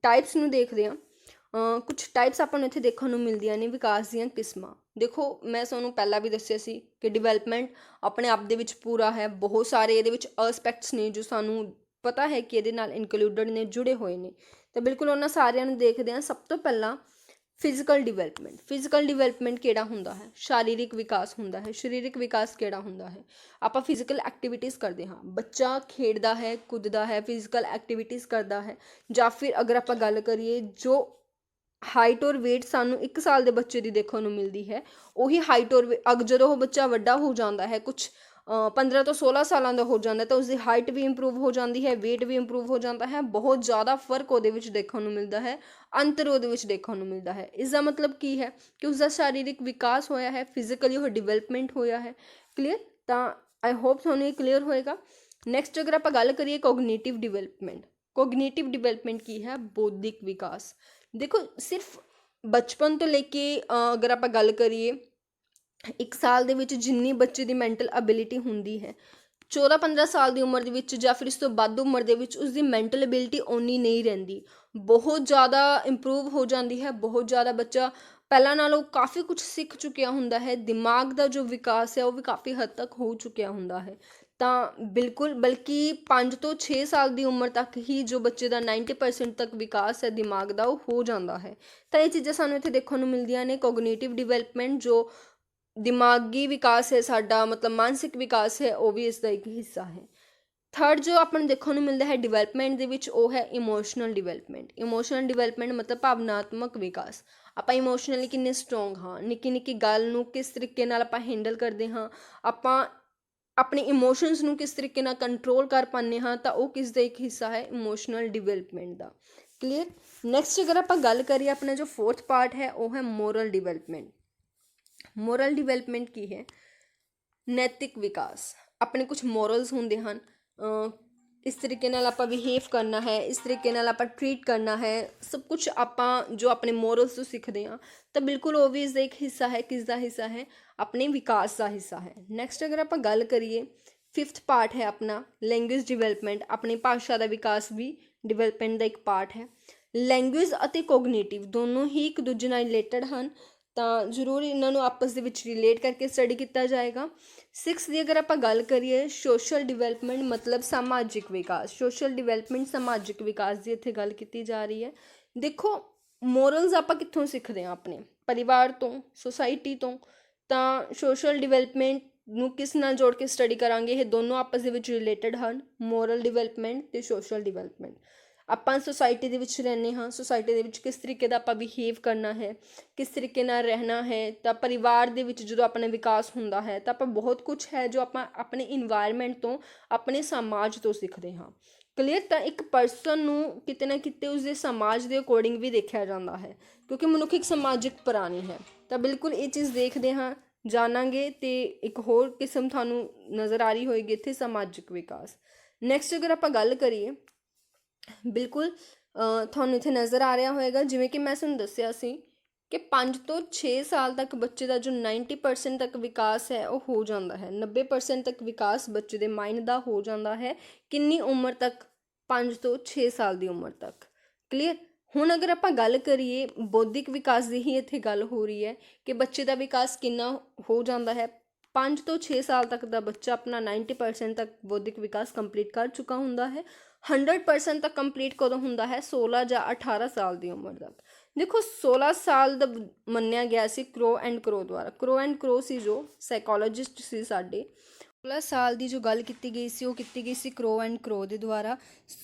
Speaker 1: ਟਾਈਪਸ ਨੂੰ, ਦੇਖਦੇ ਹਾਂ ਕੁਛ ਟਾਈਪਸ ਆਪਾਂ ਨੂੰ ਇੱਥੇ ਦੇਖਣ ਨੂੰ ਮਿਲਦੀਆਂ ਨੇ ਵਿਕਾਸ ਦੀਆਂ ਕਿਸਮਾਂ। ਦੇਖੋ, ਮੈਂ ਤੁਹਾਨੂੰ ਪਹਿਲਾਂ ਵੀ ਦੱਸਿਆ ਸੀ ਕਿ ਡਿਵੈਲਪਮੈਂਟ ਆਪਣੇ ਆਪ ਦੇ ਵਿੱਚ ਪੂਰਾ ਹੈ। ਬਹੁਤ ਸਾਰੇ ਇਹਦੇ ਵਿੱਚ ਐਸਪੈਕਟਸ ਨੇ ਜੋ ਸਾਨੂੰ ਪਤਾ ਹੈ ਕਿ ਇਹਦੇ ਨਾਲ ਇਨਕਲੂਡਡ ਨੇ, ਜੁੜੇ ਹੋਏ ਨੇ। ਤਾਂ ਬਿਲਕੁਲ ਉਹਨਾਂ ਸਾਰਿਆਂ ਨੂੰ ਦੇਖਦੇ ਹਾਂ। ਸਭ ਤੋਂ ਪਹਿਲਾਂ ਫਿਜ਼ੀਕਲ ਡਿਵੈਲਪਮੈਂਟ। ਫਿਜ਼ੀਕਲ ਡਿਵੈਲਪਮੈਂਟ ਕਿਹੜਾ ਹੁੰਦਾ ਹੈ? ਸਰੀਰਕ ਵਿਕਾਸ ਹੁੰਦਾ ਹੈ। ਸਰੀਰਕ ਵਿਕਾਸ ਕਿਹੜਾ ਹੁੰਦਾ ਹੈ? ਆਪਾਂ ਫਿਜ਼ੀਕਲ ਐਕਟੀਵਿਟੀਜ਼ ਕਰਦੇ ਹਾਂ, ਬੱਚਾ ਖੇਡਦਾ ਹੈ, ਕੁੱਦਦਾ ਹੈ, ਫਿਜ਼ੀਕਲ ਐਕਟੀਵਿਟੀਜ਼ ਕਰਦਾ ਹੈ। ਜਾਂ ਫਿਰ ਅਗਰ ਆਪਾਂ ਗੱਲ ਕਰੀਏ, ਜੋ ਹਾਈਟ ਔਰ ਵੇਟ ਸਾਨੂੰ 1 ਸਾਲ ਦੇ ਬੱਚੇ ਦੀ ਦੇਖਣ ਨੂੰ ਮਿਲਦੀ ਹੈ, ਉਹੀ ਹਾਈਟ ਔਰ ਜਦੋਂ ਉਹ ਬੱਚਾ ਵੱਡਾ ਹੋ ਜਾਂਦਾ ਹੈ, ਕੁਛ 15 ਤੋਂ 16 ਸਾਲਾਂ ਦਾ ਹੋ ਜਾਂਦਾ, ਤਾਂ ਉਸਦੀ ਹਾਈਟ ਵੀ ਇੰਪਰੂਵ ਹੋ ਜਾਂਦੀ ਹੈ, ਵੇਟ ਵੀ ਇੰਪਰੂਵ ਹੋ ਜਾਂਦਾ ਹੈ। ਬਹੁਤ ਜ਼ਿਆਦਾ ਫਰਕ ਉਹਦੇ ਵਿੱਚ ਦੇਖਣ ਨੂੰ ਮਿਲਦਾ ਹੈ, ਅੰਤਰ ਉਹਦੇ ਵਿੱਚ ਦੇਖਣ ਨੂੰ ਮਿਲਦਾ ਹੈ। ਇਸ ਦਾ ਮਤਲਬ ਕੀ ਹੈ? ਕਿ ਉਸਦਾ ਸਰੀਰਕ ਵਿਕਾਸ ਹੋਇਆ ਹੈ, ਫਿਜ਼ੀਕਲੀ ਉਹ ਡਿਵੈਲਪਮੈਂਟ ਹੋਇਆ ਹੈ। ਕਲੀਅਰ? ਤਾਂ ਆਈ ਹੋਪ ਤੁਹਾਨੂੰ ਇਹ ਕਲੀਅਰ ਹੋਏਗਾ। ਨੈਕਸਟ ਅਗਰ ਆਪਾਂ ਗੱਲ ਕਰੀਏ ਕੋਗਨੀਟਿਵ ਡਿਵੈਲਪਮੈਂਟ। ਕੋਗਨੀਟਿਵ ਡਿਵੈਲਪਮੈਂਟ ਕੀ ਹੈ? ਬੌਧਿਕ ਵਿਕਾਸ। ਦੇਖੋ, ਸਿਰਫ ਬਚਪਨ ਤੋਂ ਲੈ ਕੇ ਅਗਰ ਆਪਾਂ ਗੱਲ ਕਰੀਏ, 1 ਸਾਲ ਦੇ ਵਿੱਚ ਜਿੰਨੀ ਬੱਚੇ ਦੀ ਮੈਂਟਲ ਐਬਿਲਿਟੀ ਹੁੰਦੀ ਹੈ, 14-15 ਸਾਲ ਦੀ ਉਮਰ ਦੇ ਵਿੱਚ ਜਾਂ ਫਿਰ ਇਸ ਤੋਂ ਵੱਧ ਉਮਰ ਦੇ ਵਿੱਚ ਉਸਦੀ ਮੈਂਟਲ ਐਬਿਲਿਟੀ ਓਨੀ ਨਹੀਂ ਰਹਿੰਦੀ, ਬਹੁਤ ਜ਼ਿਆਦਾ ਇੰਪਰੂਵ ਹੋ ਜਾਂਦੀ ਹੈ। ਬਹੁਤ ਜ਼ਿਆਦਾ ਬੱਚਾ ਪਹਿਲਾਂ ਨਾਲੋਂ ਕਾਫੀ ਕੁਛ ਸਿੱਖ ਚੁੱਕਿਆ ਹੁੰਦਾ ਹੈ। ਦਿਮਾਗ ਦਾ ਜੋ ਵਿਕਾਸ ਹੈ ਉਹ ਵੀ ਕਾਫੀ ਹੱਦ ਤੱਕ ਹੋ ਚੁੱਕਿਆ ਹੁੰਦਾ ਹੈ। ਤਾਂ ਬਿਲਕੁਲ, ਬਲਕਿ 5 ਤੋਂ 6 ਸਾਲ ਦੀ ਉਮਰ ਤੱਕ ਹੀ ਜੋ ਬੱਚੇ ਦਾ 90% ਤੱਕ ਵਿਕਾਸ ਹੈ ਦਿਮਾਗ ਦਾ, ਉਹ ਹੋ ਜਾਂਦਾ ਹੈ। ਤਾਂ ਇਹ ਚੀਜ਼ਾਂ ਸਾਨੂੰ ਇੱਥੇ ਦੇਖਣ ਨੂੰ ਮਿਲਦੀਆਂ ਨੇ। ਕੋਗਨੀਟਿਵ ਡਿਵੈਲਪਮੈਂਟ, ਜੋ ਦਿਮਾਗੀ ਵਿਕਾਸ ਹੈ ਸਾਡਾ, ਮਤਲਬ ਮਾਨਸਿਕ ਵਿਕਾਸ ਹੈ, ਉਹ ਵੀ ਇਸ ਦਾ ਇੱਕ ਹਿੱਸਾ ਹੈ। ਥਰਡ ਜੋ ਆਪਾਂ ਨੂੰ ਦੇਖਣ ਨੂੰ ਮਿਲਦਾ ਹੈ ਡਿਵੈਲਪਮੈਂਟ ਦੇ ਵਿੱਚ, ਉਹ ਹੈ ਇਮੋਸ਼ਨਲ ਡਿਵੈਲਪਮੈਂਟ। ਇਮੋਸ਼ਨਲ ਡਿਵੈਲਪਮੈਂਟ ਮਤਲਬ ਭਾਵਨਾਤਮਕ ਵਿਕਾਸ। ਆਪਾਂ ਇਮੋਸ਼ਨਲੀ ਕਿੰਨੇ ਸਟਰੋਂਗ ਹਾਂ, ਨਿੱਕੀ ਨਿੱਕੀ ਗੱਲ ਨੂੰ ਕਿਸ ਤਰੀਕੇ ਨਾਲ ਆਪਾਂ ਹੈਂਡਲ ਕਰਦੇ ਹਾਂ, ਆਪਾਂ ਆਪਣੇ ਇਮੋਸ਼ਨਸ ਨੂੰ ਕਿਸ ਤਰੀਕੇ ਨਾਲ ਕੰਟਰੋਲ ਕਰ ਪਾਉਂਦੇ ਹਾਂ, ਤਾਂ ਉਹ ਕਿਸ ਦਾ ਇੱਕ ਹਿੱਸਾ ਹੈ? ਇਮੋਸ਼ਨਲ ਡਿਵੈਲਪਮੈਂਟ ਦਾ। ਕਲੀਅਰ? ਨੈਕਸਟ ਅਗਰ ਆਪਾਂ ਗੱਲ ਕਰੀਏ, ਆਪਣਾ ਜੋ 4th ਪਾਰਟ ਹੈ ਉਹ ਹੈ ਮੋਰਲ ਡਿਵੈਲਪਮੈਂਟ। ਮੋਰਲ ਡਿਵੈਲਪਮੈਂਟ ਕੀ ਹੈ? ਨੈਤਿਕ ਵਿਕਾਸ। ਆਪਣੇ ਕੁਝ ਮੋਰਲਸ ਹੁੰਦੇ ਹਨ, ਇਸ ਤਰੀਕੇ ਨਾਲ ਆਪਾਂ ਬਿਹੇਵ ਕਰਨਾ ਹੈ, ਇਸ ਤਰੀਕੇ ਨਾਲ ਆਪਾਂ ਟਰੀਟ ਕਰਨਾ ਹੈ, ਸਭ ਕੁਝ ਆਪਾਂ ਜੋ ਆਪਣੇ ਮੋਰਲਸ ਤੋਂ ਸਿੱਖਦੇ ਹਾਂ, ਤਾਂ ਬਿਲਕੁਲ ਉਹ ਵੀ ਇਸ ਦਾ ਇੱਕ ਹਿੱਸਾ ਹੈ। ਕਿਸ ਦਾ ਹਿੱਸਾ ਹੈ? ਆਪਣੇ ਵਿਕਾਸ ਦਾ ਹਿੱਸਾ ਹੈ। ਨੈਕਸਟ ਅਗਰ ਆਪਾਂ ਗੱਲ ਕਰੀਏ, 5th ਪਾਰਟ ਹੈ ਆਪਣਾ ਲੈਂਗੁਏਜ ਡਿਵੈਲਪਮੈਂਟ। ਆਪਣੀ ਭਾਸ਼ਾ ਦਾ ਵਿਕਾਸ ਵੀ ਡਿਵੈਲਪਮੈਂਟ ਦਾ ਇੱਕ ਪਾਰਟ ਹੈ। ਲੈਂਗੁਏਜ ਅਤੇ ਕੋਗਨੀਟਿਵ ਦੋਨੋਂ ਹੀ ਇੱਕ ਦੂਜੇ ਨਾਲ ਰਿਲੇਟਡ ਹਨ। ਤਾਂ ਜ਼ਰੂਰ ਇਹਨਾਂ ਨੂੰ ਆਪਸ ਦੇ ਵਿੱਚ ਰਿਲੇਟ ਕਰਕੇ ਸਟੱਡੀ ਕੀਤਾ ਜਾਏਗਾ। 6 ਦੀ ਅਗਰ ਆਪਾਂ ਗੱਲ ਕਰੀਏ, ਸੋਸ਼ਲ ਡਿਵੈਲਪਮੈਂਟ ਮਤਲਬ ਸਮਾਜਿਕ ਵਿਕਾਸ। ਸੋਸ਼ਲ ਡਿਵੈਲਪਮੈਂਟ ਸਮਾਜਿਕ ਵਿਕਾਸ ਦੀ ਇੱਥੇ ਗੱਲ ਕੀਤੀ ਜਾ ਰਹੀ ਹੈ। ਦੇਖੋ, ਮੋਰਲਸ ਆਪਾਂ ਕਿੱਥੋਂ ਸਿੱਖਦੇ ਹਾਂ? ਆਪਣੇ ਪਰਿਵਾਰ ਤੋਂ, ਸੋਸਾਇਟੀ ਤੋਂ। ਤਾਂ ਸੋਸ਼ਲ ਡਿਵੈਲਪਮੈਂਟ ਨੂੰ ਕਿਸ ਨਾਲ ਜੋੜ ਕੇ ਸਟੱਡੀ ਕਰਾਂਗੇ? ਇਹ ਦੋਨੋਂ ਆਪਸ ਦੇ ਵਿੱਚ ਰਿਲੇਟਡ ਹਨ, ਮੋਰਲ ਡਿਵੈਲਪਮੈਂਟ ਅਤੇ ਸੋਸ਼ਲ ਡਿਵੈਲਪਮੈਂਟ। ਆਪਾਂ ਸੁਸਾਇਟੀ ਦੇ ਵਿੱਚ ਰਹਿੰਦੇ ਹਾਂ, ਸੁਸਾਇਟੀ ਦੇ ਵਿੱਚ ਕਿਸ ਤਰੀਕੇ ਦਾ ਆਪਾਂ ਬਿਹੇਵ ਕਰਨਾ ਹੈ, ਕਿਸ ਤਰੀਕੇ ਨਾਲ ਰਹਿਣਾ ਹੈ। ਤਾਂ ਪਰਿਵਾਰ ਦੇ ਵਿੱਚ ਜਦੋਂ ਆਪਣਾ ਵਿਕਾਸ ਹੁੰਦਾ ਹੈ ਤਾਂ ਆਪਾਂ ਬਹੁਤ ਕੁਝ ਹੈ ਜੋ ਆਪਾਂ ਆਪਣੇ ਇਨਵਾਇਰਮੈਂਟ ਤੋਂ, ਆਪਣੇ ਸਮਾਜ ਤੋਂ ਸਿੱਖਦੇ ਹਾਂ। ਕਲੀਅਰ? ਤਾਂ ਇੱਕ ਪਰਸਨ ਨੂੰ ਕਿਤੇ ਨਾ ਕਿਤੇ ਉਸਦੇ ਸਮਾਜ ਦੇ ਅਕੋਰਡਿੰਗ ਵੀ ਦੇਖਿਆ ਜਾਂਦਾ ਹੈ, ਕਿਉਂਕਿ ਮਨੁੱਖ ਇੱਕ ਸਮਾਜਿਕ ਪ੍ਰਾਣੀ ਹੈ। ਤਾਂ ਬਿਲਕੁਲ ਇਹ ਚੀਜ਼ ਦੇਖਦੇ ਹਾਂ, ਜਾਣਾਂਗੇ। ਅਤੇ ਇੱਕ ਹੋਰ ਕਿਸਮ ਤੁਹਾਨੂੰ ਨਜ਼ਰ ਆ ਰਹੀ ਹੋਏਗੀ ਇੱਥੇ, ਸਮਾਜਿਕ ਵਿਕਾਸ। ਨੈਕਸਟ ਅਗਰ ਆਪਾਂ ਗੱਲ ਕਰੀਏ, ਬਿਲਕੁਲ ਤੁਹਾਨੂੰ ਇੱਥੇ ਨਜ਼ਰ ਆ ਰਿਹਾ ਹੋਏਗਾ, ਜਿਵੇਂ ਕਿ ਮੈਂ ਤੁਹਾਨੂੰ ਦੱਸਿਆ ਸੀ ਕਿ 5 ਤੋਂ 6 ਸਾਲ ਤੱਕ ਬੱਚੇ ਦਾ ਜੋ 90% ਤੱਕ ਵਿਕਾਸ ਹੈ ਉਹ ਹੋ ਜਾਂਦਾ ਹੈ। 90% ਤੱਕ ਵਿਕਾਸ ਬੱਚੇ ਦੇ ਮਾਈਂਡ ਦਾ ਹੋ ਜਾਂਦਾ ਹੈ। ਕਿੰਨੀ ਉਮਰ ਤੱਕ? 5 ਤੋਂ 6 ਸਾਲ ਦੀ ਉਮਰ ਤੱਕ। ਕਲੀਅਰ? ਹੁਣ ਅਗਰ ਆਪਾਂ ਗੱਲ ਕਰੀਏ, ਬੌਧਿਕ ਵਿਕਾਸ ਦੀ ਹੀ ਇੱਥੇ ਗੱਲ ਹੋ ਰਹੀ ਹੈ ਕਿ ਬੱਚੇ ਦਾ ਵਿਕਾਸ ਕਿੰਨਾ ਹੋ ਜਾਂਦਾ ਹੈ। 5 ਤੋਂ 6 ਸਾਲ ਤੱਕ ਦਾ ਬੱਚਾ ਆਪਣਾ 90% ਤੱਕ ਬੌਧਿਕ ਵਿਕਾਸ ਕੰਪਲੀਟ ਕਰ ਚੁੱਕਾ ਹੁੰਦਾ ਹੈ। 100% ਤੱਕ ਕੰਪਲੀਟ ਕਦੋਂ ਹੁੰਦਾ ਹੈ? 16 ਜਾਂ 18 ਸਾਲ ਦੀ ਉਮਰ ਤੱਕ। ਦੇਖੋ, 16 ਸਾਲ ਦਾ ਮੰਨਿਆ ਗਿਆ ਸੀ ਕ੍ਰੋ ਐਂਡ ਕ੍ਰੋ ਦੁਆਰਾ। ਕ੍ਰੋ ਐਂਡ ਕ੍ਰੋ ਸੀ ਜੋ ਸਾਈਕੋਲੋਜਿਸਟ ਸੀ ਸਾਡੇ। 16 ਸਾਲ ਦੀ ਜੋ ਗੱਲ ਕੀਤੀ ਗਈ ਸੀ ਉਹ ਕੀਤੀ ਗਈ ਸੀ ਕ੍ਰੋ ਐਂਡ ਕ੍ਰੋ ਦੇ ਦੁਆਰਾ।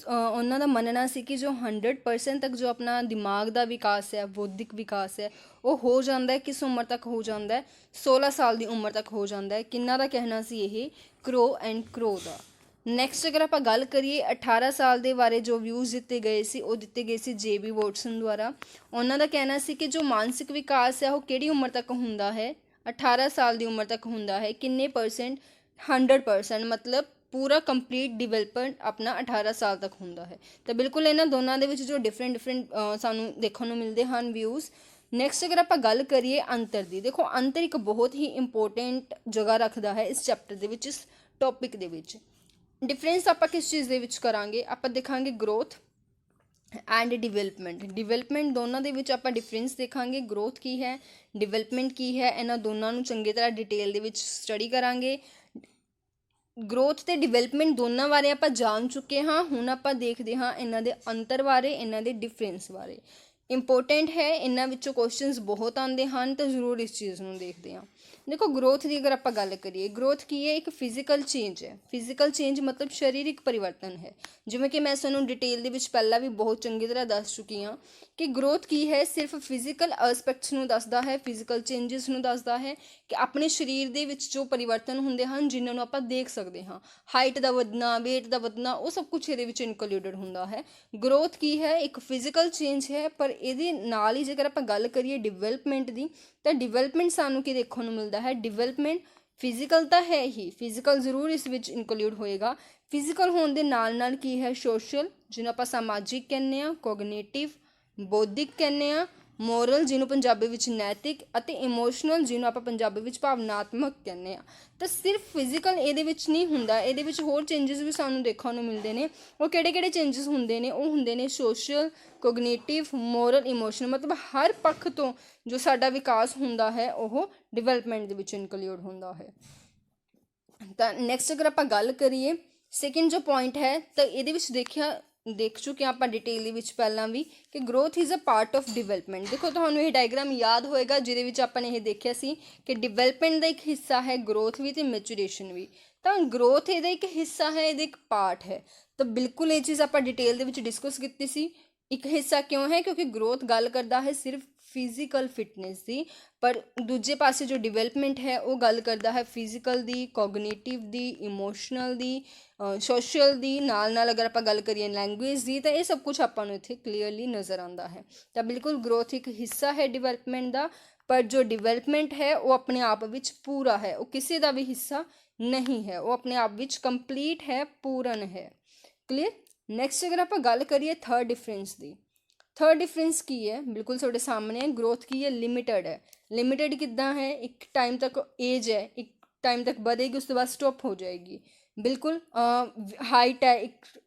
Speaker 1: ਉਹਨਾਂ ਦਾ ਮੰਨਣਾ ਸੀ ਕਿ ਜੋ 100% ਤੱਕ ਜੋ ਆਪਣਾ ਦਿਮਾਗ ਦਾ ਵਿਕਾਸ ਹੈ, ਬੌਧਿਕ ਵਿਕਾਸ ਹੈ, ਉਹ ਹੋ ਜਾਂਦਾ ਹੈ। ਕਿਸ ਉਮਰ ਤੱਕ ਹੋ ਜਾਂਦਾ ਹੈ? 16 ਸਾਲ ਦੀ ਉਮਰ ਤੱਕ ਹੋ ਜਾਂਦਾ ਹੈ। ਕਿਹਨਾਂ ਦਾ ਕਹਿਣਾ ਸੀ ਇਹ? Crow and Crow the. Next ਅਗਰ ਆਪਾਂ ਗੱਲ ਕਰੀਏ 18 ਸਾਲ ਦੇ ਬਾਰੇ, ਜੋ ਵਿਊਜ਼ ਦਿੱਤੇ ਗਏ ਸੀ ਉਹ ਦਿੱਤੇ ਗਏ ਸੀ JB ਵਾਟਸਨ ਦੁਆਰਾ। ਉਹਨਾਂ ਦਾ ਕਹਿਣਾ ਸੀ ਕਿ ਜੋ ਮਾਨਸਿਕ ਵਿਕਾਸ ਹੈ ਉਹ ਕਿਹੜੀ ਉਮਰ ਤੱਕ ਹੁੰਦਾ ਹੈ? 18 ਸਾਲ ਦੀ ਉਮਰ ਤੱਕ ਹੁੰਦਾ ਹੈ। ਕਿੰਨੇ ਪਰਸੈਂਟ? 100%, ਮਤਲਬ ਪੂਰਾ ਕੰਪਲੀਟ ਡਿਵੈਲਪਮੈਂਟ ਆਪਣਾ 18 ਸਾਲ ਤੱਕ ਹੁੰਦਾ ਹੈ। ਤਾਂ ਬਿਲਕੁਲ ਇਹਨਾਂ ਦੋਨਾਂ ਦੇ ਵਿੱਚ ਜੋ ਡਿਫਰੈਂਟ ਸਾਨੂੰ ਦੇਖਣ ਨੂੰ ਮਿਲਦੇ ਹਨ ਵਿਊਜ਼। ਨੈਕਸਟ ਅਗਰ ਆਪਾਂ ਗੱਲ ਕਰੀਏ ਅੰਤਰ ਦੀ, ਦੇਖੋ ਅੰਤਰ ਇੱਕ ਬਹੁਤ ਹੀ ਇੰਪੋਰਟੈਂਟ ਜਗ੍ਹਾ ਰੱਖਦਾ ਹੈ ਇਸ ਚੈਪਟਰ ਦੇ ਵਿੱਚ, ਇਸ ਟੌਪਿਕ ਦੇ ਵਿੱਚ। ਡਿਫਰੈਂਸ ਆਪਾਂ ਕਿਸ ਚੀਜ਼ ਦੇ ਵਿੱਚ ਕਰਾਂਗੇ? ਆਪਾਂ ਦੇਖਾਂਗੇ ਗਰੋਥ ਐਂਡ ਡਿਵੈਲਪਮੈਂਟ। ਡਿਵੈਲਪਮੈਂਟ ਦੋਨਾਂ ਦੇ ਵਿੱਚ ਆਪਾਂ ਡਿਫਰੈਂਸ ਦੇਖਾਂਗੇ। ਗਰੋਥ ਕੀ ਹੈ, ਡਿਵੈਲਪਮੈਂਟ ਕੀ ਹੈ, ਇਹਨਾਂ ਦੋਨਾਂ ਨੂੰ ਚੰਗੀ ਤਰ੍ਹਾਂ ਡਿਟੇਲ ਦੇ ਵਿੱਚ ਸਟੱਡੀ ਕਰਾਂਗੇ। ਗਰੋਥ ਅਤੇ ਡਿਵੈਲਪਮੈਂਟ ਦੋਨਾਂ ਬਾਰੇ ਆਪਾਂ ਜਾਣ ਚੁੱਕੇ ਹਾਂ। ਹੁਣ ਆਪਾਂ ਦੇਖਦੇ ਹਾਂ ਇਹਨਾਂ ਦੇ ਅੰਤਰ ਬਾਰੇ, ਇਹਨਾਂ ਦੇ ਡਿਫਰੈਂਸ ਬਾਰੇ। ਇੰਪੋਰਟੈਂਟ ਹੈ, ਇਹਨਾਂ ਵਿੱਚੋਂ ਕੁਐਸਚਨਸ ਬਹੁਤ ਆਉਂਦੇ ਹਨ, ਤਾਂ ਜ਼ਰੂਰ ਇਸ ਚੀਜ਼ ਨੂੰ ਦੇਖਦੇ ਹਾਂ। ਦੇਖੋ, ਗਰੋਥ ਦੀ ਅਗਰ ਆਪਾਂ ਗੱਲ ਕਰੀਏ, ਗਰੋਥ ਕੀ ਹੈ? ਇੱਕ ਫਿਜ਼ੀਕਲ ਚੇਂਜ ਹੈ। ਫਿਜ਼ੀਕਲ ਚੇਂਜ ਮਤਲਬ ਸਰੀਰਕ ਪਰਿਵਰਤਨ ਹੈ। ਜਿਵੇਂ ਕਿ ਮੈਂ ਤੁਹਾਨੂੰ ਡਿਟੇਲ ਦੇ ਵਿੱਚ ਪਹਿਲਾਂ ਵੀ ਬਹੁਤ ਚੰਗੀ ਤਰ੍ਹਾਂ ਦੱਸ ਚੁੱਕੀ ਹਾਂ ਕਿ ਗਰੋਥ ਕੀ ਹੈ? ਸਿਰਫ ਫਿਜ਼ੀਕਲ ਐਸਪੈਕਟਸ ਨੂੰ ਦੱਸਦਾ ਹੈ, ਫਿਜ਼ੀਕਲ ਚੇਂਜਸ ਨੂੰ ਦੱਸਦਾ ਹੈ ਕਿ ਆਪਣੇ ਸਰੀਰ ਦੇ ਵਿੱਚ ਜੋ ਪਰਿਵਰਤਨ ਹੁੰਦੇ ਹਨ ਜਿਨ੍ਹਾਂ ਨੂੰ ਆਪਾਂ ਦੇਖ ਸਕਦੇ ਹਾਂ। ਹਾਈਟ ਦਾ ਵਧਣਾ, ਵੇਟ ਦਾ ਵਧਣਾ, ਉਹ ਸਭ ਕੁਛ ਇਹਦੇ ਵਿੱਚ ਇਨਕਲੂਡਡ ਹੁੰਦਾ ਹੈ। ਗਰੋਥ ਕੀ ਹੈ? ਇੱਕ ਫਿਜ਼ੀਕਲ ਚੇਂਜ ਹੈ। ਪਰ ਇਹਦੇ ਨਾਲ ਹੀ ਜੇਕਰ ਆਪਾਂ ਗੱਲ ਕਰੀਏ ਡਿਵੈਲਪਮੈਂਟ ਦੀ, ਤਾਂ ਡਿਵੈਲਪਮੈਂਟ ਸਾਨੂੰ ਕੀ ਦੇਖਣ ਨੂੰ ਮਿਲਦਾ ਹੈ? ਡਿਵੈਲਪਮੈਂਟ ਫਿਜ਼ੀਕਲ ਤਾਂ ਹੈ ਹੀ, ਫਿਜ਼ੀਕਲ ਜ਼ਰੂਰ ਇਸ ਵਿੱਚ ਇਨਕਲੂਡ ਹੋਏਗਾ। ਫਿਜ਼ੀਕਲ ਹੋਣ ਦੇ ਨਾਲ ਨਾਲ ਕੀ ਹੈ? ਸੋਸ਼ਲ, ਜਿਹਨੂੰ ਆਪਾਂ ਸਮਾਜਿਕ ਕਹਿੰਦੇ ਹਾਂ, ਕੋਗਨੀਟਿਵ ਬੌਧਿਕ ਕਹਿੰਦੇ ਹਾਂ, ਮੋਰਲ ਜਿਹਨੂੰ ਪੰਜਾਬੀ ਵਿੱਚ ਨੈਤਿਕ, ਅਤੇ ਇਮੋਸ਼ਨਲ ਜਿਹਨੂੰ ਆਪਾਂ ਪੰਜਾਬੀ ਵਿੱਚ ਭਾਵਨਾਤਮਕ ਕਹਿੰਦੇ ਹਾਂ। ਤਾਂ ਸਿਰਫ ਫਿਜ਼ੀਕਲ ਇਹਦੇ ਵਿੱਚ ਨਹੀਂ ਹੁੰਦਾ, ਇਹਦੇ ਵਿੱਚ ਹੋਰ ਚੇਂਜਸ ਵੀ ਸਾਨੂੰ ਦੇਖਣ ਨੂੰ ਮਿਲਦੇ ਨੇ। ਉਹ ਕਿਹੜੇ ਕਿਹੜੇ ਚੇਂਜਸ ਹੁੰਦੇ ਨੇ? ਉਹ ਹੁੰਦੇ ਨੇ ਸੋਸ਼ਲ, ਕੋਗਨੀਟਿਵ, ਮੋਰਲ, ਇਮੋਸ਼ਨਲ। ਮਤਲਬ ਹਰ ਪੱਖ ਤੋਂ ਜੋ ਸਾਡਾ ਵਿਕਾਸ ਹੁੰਦਾ ਹੈ ਉਹ ਡਿਵੈਲਪਮੈਂਟ ਦੇ ਵਿੱਚ ਇਨਕਲੂਡ ਹੁੰਦਾ ਹੈ। ਤਾਂ ਨੈਕਸਟ ਅਗਰ ਆਪਾਂ ਗੱਲ ਕਰੀਏ, ਸੈਕਿੰਡ ਜੋ ਪੁਆਇੰਟ ਹੈ, ਤਾਂ ਇਹਦੇ ਵਿੱਚ ਦੇਖ ਚੁੱਕੇ ਹਾਂ ਆਪਾਂ ਡਿਟੇਲ ਦੇ ਵਿੱਚ ਪਹਿਲਾਂ ਵੀ ਕਿ growth is a part of development. ਦੇਖੋ, ਤੁਹਾਨੂੰ ਇਹ ਡਾਇਗਰਾਮ ਯਾਦ ਹੋਏਗਾ ਜਿਹਦੇ ਵਿੱਚ ਆਪਾਂ ਨੇ ਇਹ ਦੇਖਿਆ ਸੀ ਕਿ ਡਿਵੈਲਪਮੈਂਟ ਦਾ ਇੱਕ ਹਿੱਸਾ ਹੈ ਗਰੋਥ ਵੀ ਅਤੇ ਮੈਚੂਰੇਸ਼ਨ ਵੀ। ਤਾਂ ਗਰੋਥ ਇਹਦਾ ਇੱਕ ਹਿੱਸਾ ਹੈ, ਇਹਦਾ ਇੱਕ ਪਾਰਟ ਹੈ। ਤਾਂ ਬਿਲਕੁਲ ਇਹ ਚੀਜ਼ ਆਪਾਂ ਡਿਟੇਲ ਦੇ ਵਿੱਚ ਡਿਸਕਸ ਕੀਤੀ ਸੀ। ਇੱਕ ਹਿੱਸਾ ਕਿਉਂ ਹੈ? ਕਿਉਂਕਿ ਗਰੋਥ ਗੱਲ ਕਰਦਾ ਹੈ ਸਿਰਫ ਫਿਜ਼ੀਕਲ ਫਿਟਨੈਸ ਦੀ, ਪਰ ਦੂਜੇ ਪਾਸੇ ਜੋ ਡਿਵੈਲਪਮੈਂਟ ਹੈ ਉਹ ਗੱਲ ਕਰਦਾ ਹੈ ਫਿਜ਼ੀਕਲ ਦੀ, ਕੋਗਨੀਟਿਵ ਦੀ, ਇਮੋਸ਼ਨਲ ਦੀ, ਸੋਸ਼ਲ ਦੀ, ਨਾਲ ਅਗਰ ਆਪਾਂ ਗੱਲ ਕਰੀਏ ਲੈਂਗੁਏਜ ਦੀ, ਤਾਂ ਇਹ ਸਭ ਕੁਝ ਆਪਾਂ ਨੂੰ ਇੱਥੇ ਕਲੀਅਰਲੀ ਨਜ਼ਰ ਆਉਂਦਾ ਹੈ। ਤਾਂ ਬਿਲਕੁਲ ਗਰੋਥ ਇੱਕ ਹਿੱਸਾ ਹੈ ਡਿਵੈਲਪਮੈਂਟ ਦਾ, ਪਰ ਜੋ ਡਿਵੈਲਪਮੈਂਟ ਹੈ ਉਹ ਆਪਣੇ ਆਪ ਵਿੱਚ ਪੂਰਾ ਹੈ, ਉਹ ਕਿਸੇ ਦਾ ਵੀ ਹਿੱਸਾ ਨਹੀਂ ਹੈ, ਉਹ ਆਪਣੇ ਆਪ ਵਿੱਚ ਕੰਪਲੀਟ ਹੈ, ਪੂਰਨ ਹੈ। ਕਲੀਅਰ? ਨੈਕਸਟ ਅਗਰ ਆਪਾਂ ਗੱਲ ਕਰੀਏ ਥਰਡ ਡਿਫਰੈਂਸ ਦੀ, ਥਰਡ ਡਿਫਰੈਂਸ ਕੀ ਹੈ? ਬਿਲਕੁਲ ਤੁਹਾਡੇ ਸਾਹਮਣੇ ਹੈ। ਗਰੋਥ ਕੀ ਹੈ? ਲਿਮਿਟਡ ਹੈ। ਲਿਮਿਟਡ ਕਿੱਦਾਂ ਹੈ? ਇੱਕ ਟਾਈਮ ਤੱਕ ਏਜ ਹੈ, ਇੱਕ ਟਾਈਮ ਤੱਕ ਵਧੇਗੀ, ਉਸ ਤੋਂ ਬਾਅਦ ਸਟਾਪ ਹੋ ਜਾਏਗੀ। ਬਿਲਕੁਲ ਹਾਈਟ ਹੈ, ਇੱਕ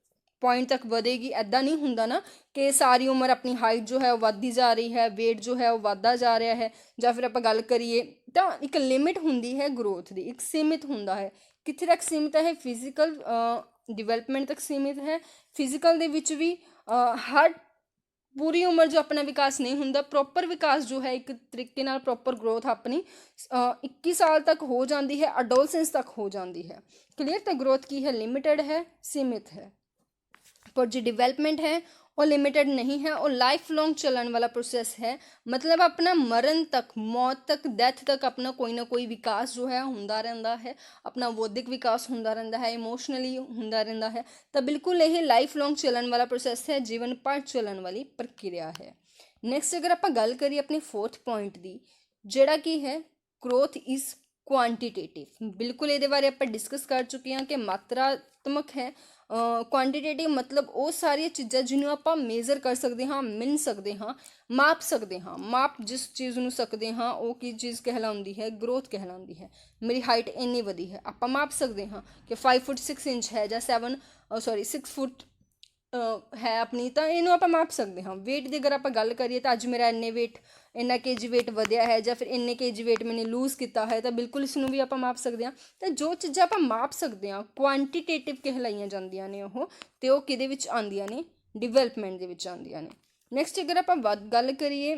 Speaker 1: पॉइंट तक ਵਧੇਗੀ। ਇੱਦਾਂ ਨਹੀਂ ਹੁੰਦਾ ਨਾ ਕਿ ਸਾਰੀ ਉਮਰ ਆਪਣੀ ਹਾਈਟ ਜੋ ਹੈ ਉਹ ਵੱਧਦੀ ਜਾ ਰਹੀ ਹੈ, ਵੇਟ ਜੋ ਹੈ ਉਹ ਵੱਧਦਾ ਜਾ ਰਿਹਾ ਹੈ। ਜਾਂ ਫਿਰ ਆਪਾਂ ਗੱਲ ਕਰੀਏ ਤਾਂ ਇੱਕ ਲਿਮਿਟ ਹੁੰਦੀ ਹੈ ਗਰੋਥ ਦੀ, ਇੱਕ ਸੀਮਿਤ ਹੁੰਦਾ ਹੈ। ਕਿੱਥੇ ਤੱਕ ਸੀਮਿਤ ਹੈ? ਫਿਜ਼ੀਕਲ ਡਿਵੈਲਪਮੈਂਟ ਤੱਕ ਸੀਮਿਤ ਹੈ। ਫਿਜ਼ੀਕਲ ਦੇ ਵਿੱਚ ਵੀ ਹਰ ਪੂਰੀ ਉਮਰ ਜੋ ਆਪਣਾ ਵਿਕਾਸ ਨਹੀਂ ਹੁੰਦਾ, ਪ੍ਰੋਪਰ ਵਿਕਾਸ ਜੋ ਹੈ ਇੱਕ ਤਰੀਕੇ ਨਾਲ ਪ੍ਰੋਪਰ ਗਰੋਥ ਆਪਣੀ 21 ਸਾਲ ਤੱਕ ਹੋ ਜਾਂਦੀ ਹੈ, ਅਡੋਲਸੈਂਸ ਤੱਕ ਹੋ ਜਾਂਦੀ ਹੈ। ਕਲੀਅਰ? ਤਾਂ ਗਰੋਥ ਕੀ ਹੈ? ਲਿਮਿਟਡ ਹੈ, ਸੀਮਿਤ ਹੈ। पर जो डिवेलपमेंट है वो लिमिटेड नहीं है, और लाइफ लॉन्ग चलने वाला प्रोसेस है। मतलब अपना मरण तक, मौत तक, डेथ तक अपना कोई ना कोई विकास जो है होंदा रहंदा है, अपना बौद्धिक विकास होंदा रहंदा है, इमोशनली होंदा रहंदा है। तो बिल्कुल यह लाइफ लॉन्ग चलने वाला प्रोसेस है, जीवन भर चलने वाली प्रक्रिया है। नैक्सट अगर आप गल करिए अपने 4th पॉइंट की, जिहड़ा की है ग्रोथ इज़ क्वांटिटेटिव। बिल्कुल ये बारे आप डिस्कस कर चुके हैं कि मात्रात्मक है। क्वांटिटेटिव मतलब वो सारी चीज़ां जिन्होंने आप मेजर कर सकते हाँ, मिन सकते हाँ, माप सकते हाँ। माप जिस चीज़ नूं सकते हाँ वो की चीज़ कहलाउंदी है? ग्रोथ कहलाउंदी है। मेरी हाइट इन्नी वधी है, आप माप सकते हाँ कि 5 फुट 6 इंच है या 6 फुट है अपनी, तो इनू आप माप सकते हाँ। वेट की अगर आप गल करिए तो अज मेरा इन्ने वेट, इन्ना केजी वेट वधिया है, या फिर इन्ने केजी वेट मैंने लूज़ किया है, तो बिल्कुल इसनू भी आप माप सकते हैं। तो जो चीज़ां आप माप सकते हैं क्वांटिटेटिव कहलाइया जांदियां ने वो, तो वो किहदे विच आंदियां ने? डिवेलपमेंट दे विच आंदियां ने। नैक्सट अगर आप गल करिए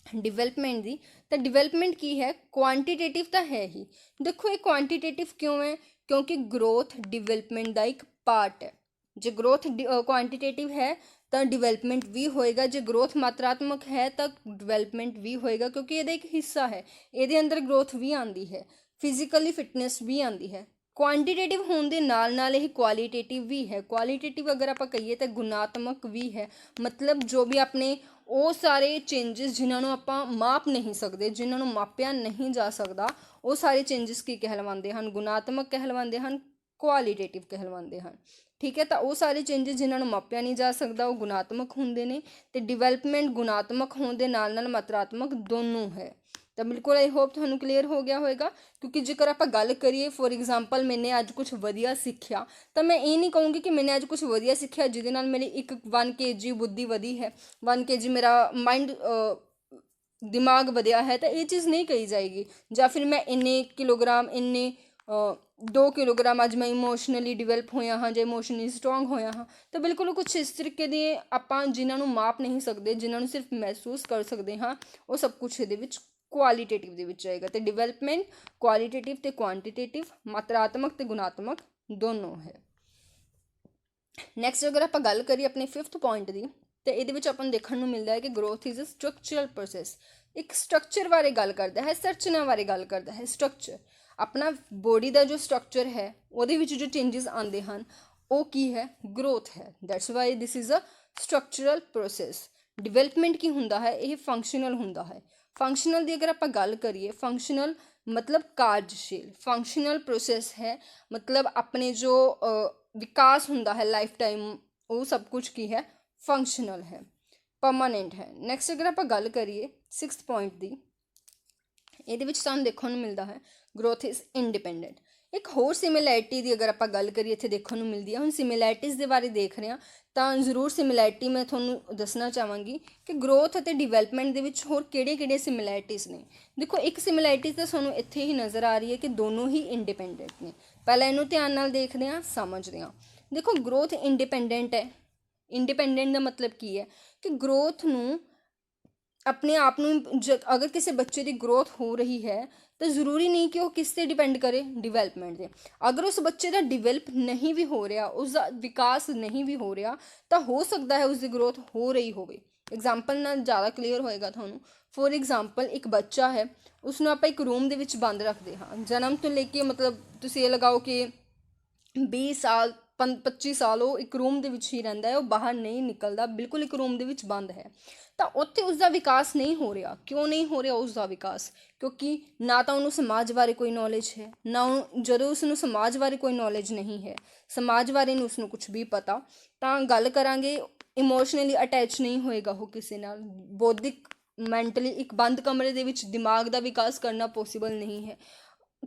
Speaker 1: डिवेलपमेंट की, तो डिवेलपमेंट की है? क्वांटिटेटिव तो है ही। देखो ये क्वांटिटेटिव क्यों है? क्योंकि ग्रोथ डिवेलपमेंट का एक पार्ट है। जो ग्रोथ क्वांटिटेटिव है तो डिवेलपमेंट भी होएगा, जो ग्रोथ मात्रात्मक है तो डिवेलपमेंट भी होएगा, क्योंकि ये एक हिस्सा है, ये अंदर ग्रोथ भी आती है, फिजिकली फिटनेस भी आती है। क्वांटिटेटिव होने के नाल नाल यह क्वालिटेटिव भी है। क्वालिटेटिव अगर आप कहिए तो गुणात्मक भी है। मतलब जो भी अपने वो सारे चेंजिस जिन्होंने आप माप नहीं सकते, जिन्होंने मापिया नहीं जा सकता, वो सारे चेंजिस की कहलवाते हैं? गुणात्मक कहलवाते हैं, क्वालिटेटिव कहलवाते हैं। ठीक है, तो वो सारे चेंजिस जिन्होंने मापिया नहीं जा सकता वो गुणात्मक होंगे ने, तो डिवेलपमेंट गुणात्मक होने के नाल नाल मात्रात्मक दोनों है। तो बिल्कुल आई होप तुहानू क्लीयर हो गया होएगा। क्योंकि जेकर आप गल करिए फॉर एग्जाम्पल मैंने अज कुछ वधिया सीखिया, तो मैं ये नहीं कहूँगी कि मैंने अज कुछ वधिया सीखिया जिहदे नाल मेरी 1 kg बुद्धि वधी है, 1 kg मेरा माइंड दिमाग वधिया है, तो ये चीज़ नहीं कही जाएगी। या फिर मैं इन्ने किलोग्राम, इन्ने 2 किलोग्राम अज मैं इमोशनली डिवेलप होया हाँ, जो इमोशनली स्ट्रोंग होया हाँ। तो बिल्कुल कुछ इस तरीके के आप जिन्होंने माप नहीं सकते, जिन्होंने सिर्फ महसूस कर सकते हाँ, वो सब कुछ ये क्वालिटेटिव दे विच आएगा। तो डिवेलपमेंट क्वालिटेटिव तो क्वांटिटेटिव, मात्रात्मक तो गुणात्मक दोनों है। नैक्सट अगर आप गल करिए अपने 5th पॉइंट की, तो ये अपन देखने को मिलता है कि growth is a structural process. एक स्ट्रक्चर बारे गल करता है, संरचना बारे गल करता है। स्ट्रक्चर अपना बॉडी का जो स्ट्रक्चर है वो जो चेंजिस आते हैं वो की है? ग्रोथ है। That's why this is a structural process. Development की होंदा है? ये फंक्शनल होंदा है। फंक्शनल की अगर आप गल करिए, फंक्शनल मतलब कार्यशील, फंक्शनल प्रोसैस है, मतलब अपने जो विकास होंदा है लाइफ टाइम वो सब कुछ की है? फंक्शनल है, परमानेंट है। नैक्सट अगर आप गल करिए 6th पॉइंट की, ये सानू देखने को मिलता है ग्रोथ इज़ इंडिपेंडेंट। एक होर सिमिलैरिटी की अगर आप गल करिए इत्थे देखने को मिलती है। हम सिमिलैरिटीज़ के बारे देख रहे हैं तो जरूर सिमिलैरिटी मैं थोनू दसना चाहवागी कि ग्रोथ और डिवेलपमेंट के विच होर किहड़े सिमिलैरिटीज़ ने। देखो एक सिमिलैरिटी तो सानू इत्थे ही नज़र आ रही है कि दोनों ही इंडिपेंडेंट ने। पहले इनू ध्यान नाल देखते हैं, समझते हैं। देखो ग्रोथ इंडिपेंडेंट है। इंडिपेंडेंट का मतलब की है कि ग्रोथ नू अपने आप नू अगर किसी बच्चे की ग्रोथ हो रही है तो ज़रूरी नहीं कि वो किस से डिपेंड करे? डिवेलपमेंट से। अगर उस बच्चे का डिवेलप नहीं भी हो रहा, उसका विकास नहीं भी हो रहा, तो हो सकता है उसकी ग्रोथ हो रही हो। एग्जाम्पल ना ज़्यादा क्लीयर होएगा थानू। फॉर एग्जाम्पल एक बच्चा है, उसनू आप एक रूम के विच बंद रखते हाँ, जन्म तो लेके मतलब तुसीं ये लगाओ कि 20 साल 25 साल वो एक रूम के विच ही रहिंदा है, वो बाहर नहीं निकलता, बिल्कुल एक रूम के विच बंद है। तो उत्थे उसका विकास नहीं हो रहा। क्यों नहीं हो रहा उसका विकास? क्योंकि ना तो उन्होंने समाज बारे कोई नॉलेज है, ना जो उसनू समाज बारे कोई नॉलेज नहीं है, समाज बारे नहीं उसनू कुछ भी पता। तो गल करांगे इमोशनली अटैच नहीं होएगा वो किसी नाल। बौद्धिक मैंटली एक बंद कमरे दे विच दिमाग का विकास करना पॉसीबल नहीं है।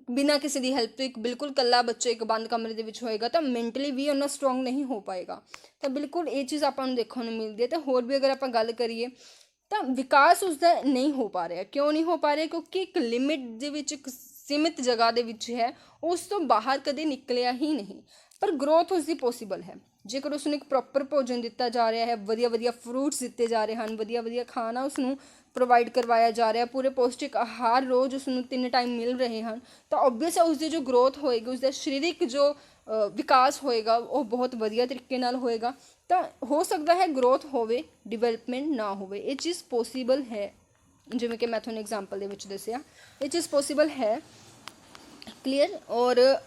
Speaker 1: ਬਿਨਾਂ ਕਿਸੇ ਦੀ ਹੈਲਪ ਤੋਂ ਇੱਕ ਬਿਲਕੁਲ ਇਕੱਲਾ ਬੱਚਾ ਇੱਕ ਬੰਦ ਕਮਰੇ ਦੇ ਵਿੱਚ ਹੋਏਗਾ ਤਾਂ ਮੈਂਟਲੀ ਵੀ ਉਹਨਾਂ ਸਟਰੋਂਗ ਨਹੀਂ ਹੋ ਪਾਏਗਾ। ਤਾਂ ਬਿਲਕੁਲ ਇਹ ਚੀਜ਼ ਆਪਾਂ ਨੂੰ ਦੇਖਣ ਨੂੰ ਮਿਲਦੀ ਹੈ। ਅਤੇ ਹੋਰ ਵੀ ਅਗਰ ਆਪਾਂ ਗੱਲ ਕਰੀਏ ਤਾਂ ਵਿਕਾਸ ਉਸਦਾ ਨਹੀਂ ਹੋ ਪਾ ਰਿਹਾ। ਕਿਉਂ ਨਹੀਂ ਹੋ ਪਾ ਰਿਹਾ? ਕਿਉਂਕਿ ਇੱਕ ਲਿਮਿਟ ਦੇ ਵਿੱਚ, ਇੱਕ ਸੀਮਿਤ ਜਗ੍ਹਾ ਦੇ ਵਿੱਚ ਹੈ, ਉਸ ਤੋਂ ਬਾਹਰ ਕਦੇ ਨਿਕਲਿਆ ਹੀ ਨਹੀਂ। ਪਰ ਗਰੋਥ ਉਸਦੀ ਪੋਸੀਬਲ ਹੈ ਜੇਕਰ ਉਸਨੂੰ ਇੱਕ ਪ੍ਰੋਪਰ ਭੋਜਨ ਦਿੱਤਾ ਜਾ ਰਿਹਾ ਹੈ, ਵਧੀਆ ਵਧੀਆ ਫਰੂਟਸ ਦਿੱਤੇ ਜਾ ਰਹੇ ਹਨ, ਵਧੀਆ ਵਧੀਆ ਖਾਣਾ ਉਸਨੂੰ ਪ੍ਰੋਵਾਈਡ ਕਰਵਾਇਆ ਜਾ ਰਿਹਾ, ਪੂਰੇ ਪੌਸ਼ਟਿਕ ਆਹਾਰ ਰੋਜ਼ ਉਸਨੂੰ 3 ਟਾਈਮ ਮਿਲ ਰਹੇ ਹਨ, ਤਾਂ ਓਬਵੀਅਸ ਹੈ ਉਸਦੀ ਜੋ ਗਰੋਥ ਹੋਏਗੀ, ਉਸਦਾ ਸਰੀਰਕ ਜੋ ਵਿਕਾਸ ਹੋਏਗਾ ਉਹ ਬਹੁਤ ਵਧੀਆ ਤਰੀਕੇ ਨਾਲ ਹੋਏਗਾ। ਤਾਂ ਹੋ ਸਕਦਾ ਹੈ ਗਰੋਥ ਹੋਵੇ, ਡਿਵੈਲਪਮੈਂਟ ਨਾ ਹੋਵੇ। ਇਹ ਚੀਜ਼ ਪੋਸੀਬਲ ਹੈ, ਜਿਵੇਂ ਕਿ ਮੈਂ ਤੁਹਾਨੂੰ ਐਗਜ਼ਾਮਪਲ ਦੇ ਵਿੱਚ ਦੱਸਿਆ, ਇਹ ਚੀਜ਼ ਪੋਸੀਬਲ ਹੈ। ਕਲੀਅਰ? ਔਰ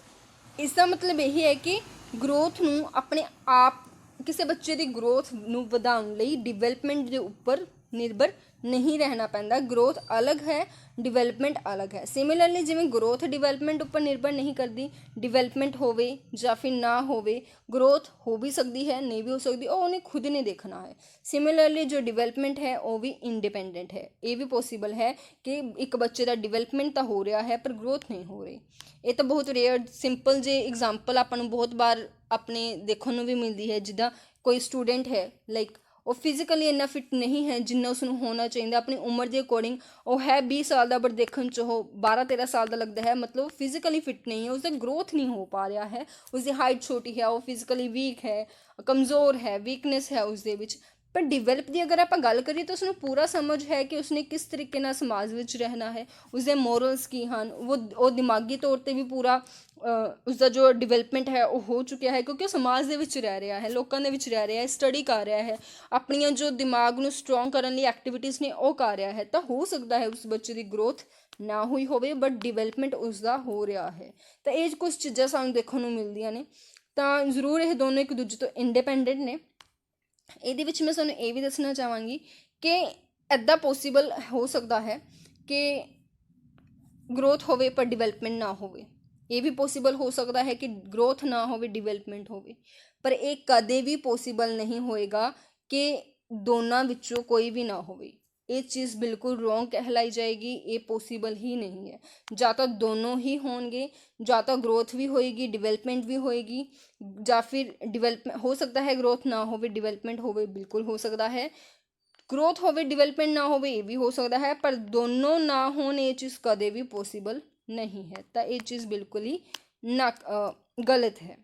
Speaker 1: ਇਸ ਦਾ ਮਤਲਬ ਇਹ ਹੈ ਕਿ ਗਰੋਥ ਨੂੰ ਆਪਣੇ ਆਪ, ਕਿਸੇ ਬੱਚੇ ਦੀ ਗਰੋਥ ਨੂੰ ਵਧਾਉਣ ਲਈ ਡਿਵੈਲਪਮੈਂਟ ਦੇ ਉੱਪਰ ਨਿਰਭਰ ਨਹੀਂ ਰਹਿਣਾ ਪੈਂਦਾ। ਗਰੋਥ ਅਲੱਗ ਹੈ, ਡਿਵੈਲਪਮੈਂਟ ਅਲੱਗ ਹੈ। ਸਿਮਿਲਰਲੀ ਜਿਵੇਂ ਗਰੋਥ ਡਿਵੈਲਪਮੈਂਟ ਉੱਪਰ ਨਿਰਭਰ ਨਹੀਂ ਕਰਦੀ, ਡਿਵੈਲਪਮੈਂਟ ਹੋਵੇ ਜਾਂ ਫਿਰ ਨਾ ਹੋਵੇ, ਗਰੋਥ ਹੋ ਵੀ ਸਕਦੀ ਹੈ, ਨਹੀਂ ਵੀ ਹੋ ਸਕਦੀ, ਉਹ ਉਹਨੇ ਖੁਦ ਨੇ ਦੇਖਣਾ ਹੈ। ਸਿਮਿਲਰਲੀ ਜੋ ਡਿਵੈਲਪਮੈਂਟ ਹੈ ਉਹ ਵੀ ਇੰਡੀਪੈਂਡੈਂਟ ਹੈ। ਇਹ ਵੀ ਪੋਸੀਬਲ ਹੈ ਕਿ ਇੱਕ ਬੱਚੇ ਦਾ ਡਿਵੈਲਪਮੈਂਟ ਤਾਂ ਹੋ ਰਿਹਾ ਹੈ ਪਰ ਗਰੋਥ ਨਹੀਂ ਹੋ ਰਹੀ। ਇਹ ਤਾਂ ਬਹੁਤ ਰੇਅਰ ਸਿੰਪਲ ਜੇ ਐਗਜ਼ਾਮਪਲ ਆਪਾਂ ਨੂੰ ਬਹੁਤ ਵਾਰ ਆਪਣੇ ਦੇਖਣ ਨੂੰ ਵੀ ਮਿਲਦੀ ਹੈ। ਜਿੱਦਾਂ ਕੋਈ ਸਟੂਡੈਂਟ ਹੈ, ਲਾਈਕ ਉਹ ਫਿਜ਼ੀਕਲੀ ਇੰਨਾ ਫਿੱਟ ਨਹੀਂ ਹੈ ਜਿੰਨਾ ਉਸਨੂੰ ਹੋਣਾ ਚਾਹੀਦਾ ਆਪਣੀ ਉਮਰ ਦੇ ਅਕੋਰਡਿੰਗ। ਉਹ ਹੈ 20 ਸਾਲ ਦਾ ਬਟ ਦੇਖਣ 'ਚ ਉਹ 12-13 ਸਾਲ ਦਾ ਲੱਗਦਾ ਹੈ, ਮਤਲਬ ਫਿਜ਼ੀਕਲੀ ਫਿੱਟ ਨਹੀਂ ਹੈ, ਉਸਦਾ ਗਰੋਥ ਨਹੀਂ ਹੋ ਪਾ ਰਿਹਾ ਹੈ, ਉਸਦੀ ਹਾਈਟ ਛੋਟੀ ਹੈ, ਉਹ ਫਿਜ਼ੀਕਲੀ ਵੀਕ ਹੈ, ਕਮਜ਼ੋਰ ਹੈ, ਵੀਕਨੈਸ ਹੈ ਉਸਦੇ ਵਿੱਚ। ਪਰ ਡਿਵੈਲਪ ਦੀ ਅਗਰ ਆਪਾਂ ਗੱਲ ਕਰੀਏ ਤਾਂ ਉਸਨੂੰ ਪੂਰਾ ਸਮਝ ਹੈ ਕਿ ਉਸਨੇ ਕਿਸ ਤਰੀਕੇ ਨਾਲ ਸਮਾਜ ਵਿੱਚ ਰਹਿਣਾ ਹੈ, ਉਸਦੇ ਮੋਰਲਸ ਕੀ ਹਨ, ਉਹ ਦਿਮਾਗੀ ਤੌਰ 'ਤੇ ਵੀ ਪੂਰਾ ਉਸਦਾ ਜੋ ਡਿਵੈਲਪਮੈਂਟ ਹੈ ਉਹ ਹੋ ਚੁੱਕਿਆ ਹੈ, ਕਿਉਂਕਿ ਉਹ ਸਮਾਜ ਦੇ ਵਿੱਚ ਰਹਿ ਰਿਹਾ ਹੈ, ਲੋਕਾਂ ਦੇ ਵਿੱਚ ਰਹਿ ਰਿਹਾ ਹੈ, ਸਟੱਡੀ ਕਰ ਰਿਹਾ ਹੈ, ਆਪਣੀਆਂ ਜੋ ਦਿਮਾਗ ਨੂੰ ਸਟਰੋਂਗ ਕਰਨ ਲਈ ਐਕਟੀਵਿਟੀਜ਼ ਨੇ ਉਹ ਕਰ ਰਿਹਾ ਹੈ। ਤਾਂ ਹੋ ਸਕਦਾ ਹੈ ਉਸ ਬੱਚੇ ਦੀ ਗਰੋਥ ਨਾ ਹੋਈ ਹੋਵੇ ਬਟ ਡਿਵੈਲਪਮੈਂਟ ਉਸਦਾ ਹੋ ਰਿਹਾ ਹੈ। ਤਾਂ ਇਹ ਕੁਝ ਚੀਜ਼ਾਂ ਸਾਨੂੰ ਦੇਖਣ ਨੂੰ ਮਿਲਦੀਆਂ ਨੇ। ਤਾਂ ਜ਼ਰੂਰ ਇਹ ਦੋਨੋਂ ਇੱਕ ਦੂਜੇ ਤੋਂ ਇੰਡੀਪੈਂਡੈਂਟ ਨੇ। ਇਹਦੇ ਵਿੱਚ ਮੈਂ ਤੁਹਾਨੂੰ ਇਹ ਵੀ ਦੱਸਣਾ ਚਾਹਾਂਗੀ ਕਿ ਇੱਦਾਂ ਪੋਸੀਬਲ ਹੋ ਸਕਦਾ ਹੈ ਕਿ ਗਰੋਥ ਹੋਵੇ ਪਰ ਡਿਵੈਲਪਮੈਂਟ ਨਾ ਹੋਵੇ। ਇਹ ਵੀ ਪੋਸੀਬਲ ਹੋ ਸਕਦਾ ਹੈ ਕਿ ਗਰੋਥ ਨਾ ਹੋਵੇ, ਡਿਵੈਲਪਮੈਂਟ ਹੋਵੇ। ਪਰ ਇਹ ਕਦੇ ਵੀ ਪੋਸੀਬਲ ਨਹੀਂ ਹੋਏਗਾ ਕਿ ਦੋਨਾਂ ਵਿੱਚੋਂ ਕੋਈ ਵੀ ਨਾ ਹੋਵੇ। ਇਹ ਚੀਜ਼ ਬਿਲਕੁਲ ਰੋਂਗ ਕਹਿਲਾਈ ਜਾਏਗੀ। ਇਹ ਪੋਸੀਬਲ ਹੀ ਨਹੀਂ ਹੈ। ਜਾਂ ਤਾਂ ਦੋਨੋਂ ਹੀ ਹੋਣਗੇ, ਜਾਂ ਤਾਂ ਗਰੋਥ ਵੀ ਹੋਏਗੀ, ਡਿਵੈਲਪਮੈਂਟ ਵੀ ਹੋਏਗੀ, ਜਾਂ ਫਿਰ ਹੋ ਸਕਦਾ ਹੈ ਗਰੋਥ ਨਾ ਹੋਵੇ, ਡਿਵੈਲਪਮੈਂਟ ਹੋਵੇ, ਬਿਲਕੁਲ ਹੋ ਸਕਦਾ ਹੈ। ਗਰੋਥ ਹੋਵੇ, ਡਿਵੈਲਪਮੈਂਟ ਨਾ ਹੋਵੇ, ਇਹ ਵੀ ਹੋ ਸਕਦਾ ਹੈ। ਪਰ ਦੋਨੋਂ ਨਾ ਹੋਣ, ਇਹ ਚੀਜ਼ ਕਦੇ ਵੀ ਪੋਸੀਬਲ ਨਹੀਂ ਹੈ। ਤਾਂ ਇਹ ਚੀਜ਼ ਬਿਲਕੁਲ ਹੀ ਗਲਤ ਹੈ।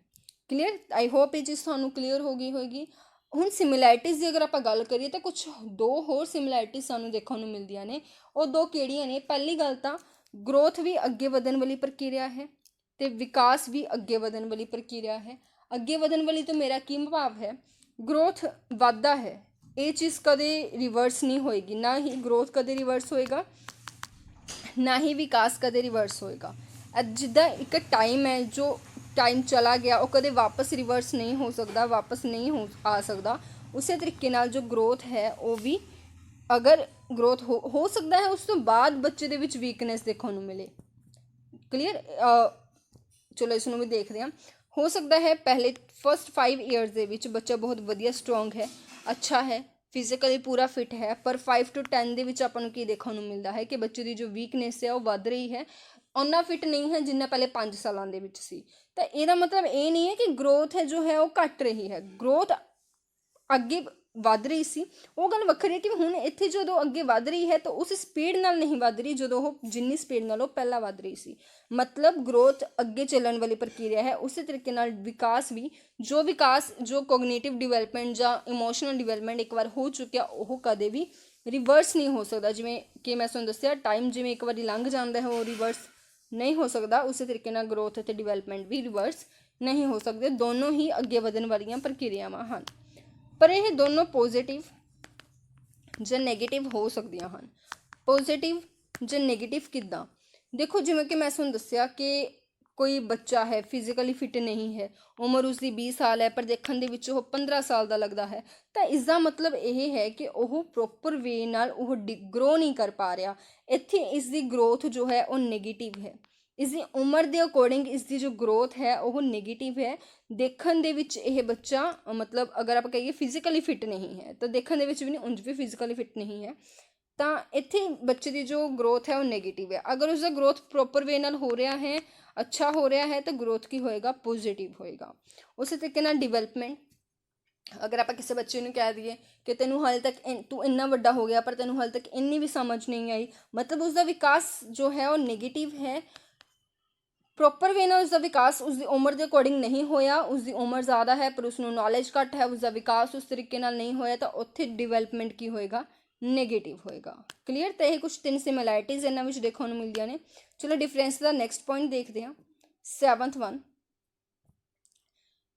Speaker 1: ਕਲੀਅਰ? ਆਈ ਹੋਪ ਇਹ ਚੀਜ਼ ਤੁਹਾਨੂੰ ਕਲੀਅਰ ਹੋ ਗਈ ਹੋਏਗੀ। ਹੁਣ ਸਿਮਿਲੈਰਿਟੀਜ਼ ਦੀ ਅਗਰ ਆਪਾਂ ਗੱਲ ਕਰੀਏ ਤਾਂ ਕੁਛ ਦੋ ਹੋਰ ਸਿਮਿਲੈਰਿਟੀਜ਼ ਸਾਨੂੰ ਦੇਖਣ ਨੂੰ ਮਿਲਦੀਆਂ ਨੇ। ਉਹ ਦੋ ਕਿਹੜੀਆਂ ਨੇ? ਪਹਿਲੀ ਗੱਲ ਤਾਂ ਗਰੋਥ ਵੀ ਅੱਗੇ ਵਧਣ ਵਾਲੀ ਪ੍ਰਕਿਰਿਆ ਹੈ ਅਤੇ ਵਿਕਾਸ ਵੀ ਅੱਗੇ ਵਧਣ ਵਾਲੀ ਪ੍ਰਕਿਰਿਆ ਹੈ। ਅੱਗੇ ਵਧਣ ਵਾਲੀ ਤੋਂ ਮੇਰਾ ਕੀ ਭਾਵ ਹੈ? ਗਰੋਥ ਵੱਧਦਾ ਹੈ, ਇਹ ਚੀਜ਼ ਕਦੇ ਰਿਵਰਸ ਨਹੀਂ ਹੋਏਗੀ। ਨਾ ਹੀ ਗਰੋਥ ਕਦੇ ਰਿਵਰਸ ਹੋਏਗਾ, ਨਾ ਹੀ ਵਿਕਾਸ ਕਦੇ ਰਿਵਰਸ ਹੋਏਗਾ। ਜਿੱਦਾਂ ਇੱਕ ਟਾਈਮ ਹੈ, ਜੋ ਟਾਈਮ ਚਲਾ ਗਿਆ ਉਹ ਕਦੇ ਵਾਪਸ ਰਿਵਰਸ ਨਹੀਂ ਹੋ ਸਕਦਾ, ਵਾਪਸ ਨਹੀਂ ਆ ਸਕਦਾ। ਉਸੇ ਤਰੀਕੇ ਨਾਲ ਜੋ ਗਰੋਥ ਹੈ ਉਹ ਵੀ, ਅਗਰ ਗਰੋਥ ਹੋ ਸਕਦਾ ਹੈ ਉਸ ਤੋਂ ਬਾਅਦ ਬੱਚੇ ਦੇ ਵਿੱਚ ਵੀਕਨੈਸ ਦੇਖਣ ਨੂੰ ਮਿਲੇ। ਕਲੀਅਰ? ਚਲੋ ਇਸ ਨੂੰ ਵੀ ਦੇਖਦੇ ਹਾਂ। ਹੋ ਸਕਦਾ ਹੈ ਪਹਿਲੇ ਫਸਟ 5 ਈਅਰਸ ਦੇ ਵਿੱਚ ਬੱਚਾ ਬਹੁਤ ਵਧੀਆ ਸਟਰੋਂਗ ਹੈ, ਅੱਛਾ ਹੈ, ਫਿਜ਼ੀਕਲੀ ਪੂਰਾ ਫਿਟ ਹੈ। ਪਰ 5 to 10 ਦੇ ਵਿੱਚ ਆਪਾਂ ਨੂੰ ਕੀ ਦੇਖਣ ਨੂੰ ਮਿਲਦਾ ਹੈ ਕਿ ਬੱਚੇ ਦੀ ਜੋ ਵੀਕਨੈਸ ਹੈ ਉਹ ਵੱਧ ਰਹੀ ਹੈ, ਓਨਾ ਫਿਟ ਨਹੀਂ ਹੈ ਜਿੰਨਾ ਪਹਿਲੇ 5 ਸਾਲਾਂ ਦੇ ਵਿੱਚ ਸੀ। ਤਾਂ ਇਹਦਾ ਮਤਲਬ ਇਹ ਨਹੀਂ ਹੈ ਕਿ ਗਰੋਥ ਹੈ ਜੋ ਹੈ ਉਹ ਘੱਟ ਰਹੀ ਹੈ। ਗਰੋਥ ਅੱਗੇ ਵੱਧ ਰਹੀ ਸੀ, ਉਹ ਗੱਲ ਵੱਖਰੀ ਹੈ ਕਿ ਹੁਣ ਇੱਥੇ ਜਦੋਂ ਅੱਗੇ ਵੱਧ ਰਹੀ ਹੈ ਤਾਂ ਉਸ ਸਪੀਡ ਨਾਲ ਨਹੀਂ ਵੱਧ ਰਹੀ ਜਦੋਂ ਉਹ ਜਿੰਨੀ ਸਪੀਡ ਨਾਲ ਉਹ ਪਹਿਲਾਂ ਵੱਧ ਰਹੀ ਸੀ। ਮਤਲਬ ਗਰੋਥ ਅੱਗੇ ਚੱਲਣ ਵਾਲੀ ਪ੍ਰਕਿਰਿਆ ਹੈ। ਉਸੇ ਤਰੀਕੇ ਨਾਲ ਵਿਕਾਸ ਵੀ, ਜੋ ਕੋਗਨੀਟਿਵ ਡਿਵੈਲਪਮੈਂਟ ਜਾਂ ਇਮੋਸ਼ਨਲ ਡਿਵੈਲਪਮੈਂਟ ਇੱਕ ਵਾਰ ਹੋ ਚੁੱਕਿਆ ਉਹ ਕਦੇ ਵੀ ਰਿਵਰਸ ਨਹੀਂ ਹੋ ਸਕਦਾ। ਜਿਵੇਂ ਕਿ ਮੈਂ ਤੁਹਾਨੂੰ ਦੱਸਿਆ, ਟਾਈਮ ਜਿਵੇਂ ਇੱਕ ਵਾਰੀ ਲੰਘ ਜਾਂਦਾ ਹੈ ਉਹ ਰਿਵਰਸ ਨਹੀਂ ਹੋ ਸਕਦਾ, ਉਸੇ ਤਰੀਕੇ ਨਾਲ ਗਰੋਥ ਅਤੇ ਡਿਵੈਲਪਮੈਂਟ ਵੀ ਰਿਵਰਸ ਨਹੀਂ ਹੋ ਸਕਦੇ। ਦੋਨੋਂ ਹੀ ਅੱਗੇ ਵਧਣ ਵਾਲੀਆਂ ਪ੍ਰਕਿਰਿਆਵਾਂ ਹਨ। ਪਰ ਇਹ ਦੋਨੋਂ ਪੋਜ਼ੀਟਿਵ ਜਾਂ ਨੈਗੇਟਿਵ ਹੋ ਸਕਦੀਆਂ ਹਨ। ਪੋਜ਼ੀਟਿਵ ਜਾਂ ਨੈਗੇਟਿਵ ਕਿੱਦਾਂ? ਦੇਖੋ, ਜਿਵੇਂ ਕਿ ਮੈਂ ਤੁਹਾਨੂੰ ਦੱਸਿਆ ਕਿ ਕੋਈ ਬੱਚਾ ਹੈ, ਫਿਜ਼ੀਕਲੀ ਫਿਟ ਨਹੀਂ ਹੈ, ਉਮਰ ਉਸਦੀ 20 ਸਾਲ ਹੈ ਪਰ ਦੇਖਣ ਦੇ ਵਿੱਚ ਉਹ 15 ਸਾਲ ਦਾ ਲੱਗਦਾ ਹੈ, ਤਾਂ ਇਸ ਦਾ ਮਤਲਬ ਇਹ ਹੈ ਕਿ ਉਹ ਪ੍ਰੋਪਰ ਵੇ ਨਾਲ ਉਹ ਗਰੋ ਨਹੀਂ ਕਰ ਪਾ ਰਿਹਾ। ਇੱਥੇ ਇਸ ਦੀ ਗਰੋਥ ਜੋ ਹੈ ਉਹ ਨੈਗੇਟਿਵ ਹੈ। ਇਸ ਦੀ ਉਮਰ ਦੇ ਅਕੋਰਡਿੰਗ ਇਸ ਦੀ ਜੋ ਗਰੋਥ ਹੈ ਉਹ ਨੈਗੇਟਿਵ ਹੈ। ਦੇਖਣ ਦੇ ਵਿੱਚ ਇਹ ਬੱਚਾ, ਮਤਲਬ ਅਗਰ ਆਪਾਂ ਕਹੀਏ ਫਿਜ਼ੀਕਲੀ ਫਿਟ ਨਹੀਂ ਹੈ ਤਾਂ ਦੇਖਣ ਦੇ ਵਿੱਚ ਵੀ ਨਹੀਂ, ਉਂਝ ਵੀ ਫਿਜ਼ੀਕਲੀ ਫਿਟ ਨਹੀਂ ਹੈ, ਤਾਂ ਇੱਥੇ ਬੱਚੇ ਦੀ ਜੋ ਗਰੋਥ ਹੈ ਉਹ ਨੈਗੇਟਿਵ ਹੈ। ਅਗਰ ਉਸਦਾ ਗਰੋਥ ਪ੍ਰੋਪਰ ਵੇ ਨਾਲ ਹੋ ਰਿਹਾ ਹੈ, ਅੱਛਾ ਹੋ ਰਿਹਾ ਹੈ, ਤਾਂ ਗਰੋਥ ਕੀ ਹੋਏਗਾ, ਪੋਜ਼ੀਟਿਵ ਹੋਏਗਾ। ਉਸੇ ਤਰੀਕੇ ਨਾਲ ਡਿਵੈਲਪਮੈਂਟ, ਅਗਰ ਆਪਾਂ ਕਿਸੇ ਬੱਚੇ ਨੂੰ ਕਹਿ ਦਈਏ ਕਿ ਤੈਨੂੰ ਹਾਲੇ ਤੱਕ ਤੂੰ ਇੰਨਾ ਵੱਡਾ ਹੋ ਗਿਆ ਪਰ ਤੈਨੂੰ ਹਾਲੇ ਤੱਕ ਇੰਨੀ ਵੀ ਸਮਝ ਨਹੀਂ ਆਈ, ਮਤਲਬ ਉਸਦਾ ਵਿਕਾਸ ਜੋ ਹੈ ਉਹ ਨੈਗੇਟਿਵ ਹੈ। ਪ੍ਰੋਪਰ ਵੇ ਨਾਲ ਉਸਦਾ ਵਿਕਾਸ ਉਸਦੀ ਉਮਰ ਦੇ ਅਕੋਰਡਿੰਗ ਨਹੀਂ ਹੋਇਆ, ਉਸਦੀ ਉਮਰ ਜ਼ਿਆਦਾ ਹੈ ਪਰ ਉਸਨੂੰ ਨੌਲੇਜ ਘੱਟ ਹੈ, ਉਸਦਾ ਵਿਕਾਸ ਉਸ ਤਰੀਕੇ ਨਾਲ ਨਹੀਂ ਹੋਇਆ, ਤਾਂ ਉੱਥੇ ਡਿਵੈਲਪਮੈਂਟ ਕੀ ਹੋਏਗਾ, ਨੈਗੇਟਿਵ ਹੋਏਗਾ। ਕਲੀਅਰ। ਤਾਂ ਇਹ ਕੁਝ 3 ਸਿਮਿਲੈਰਿਟੀਜ਼ ਇਹਨਾਂ ਵਿੱਚ ਦੇਖਣ ਨੂੰ ਮਿਲਦੀਆਂ ਨੇ। ਚਲੋ ਡਿਫਰੈਂਸ ਦਾ ਨੈਕਸਟ ਪੁਆਇੰਟ ਦੇਖਦੇ ਹਾਂ।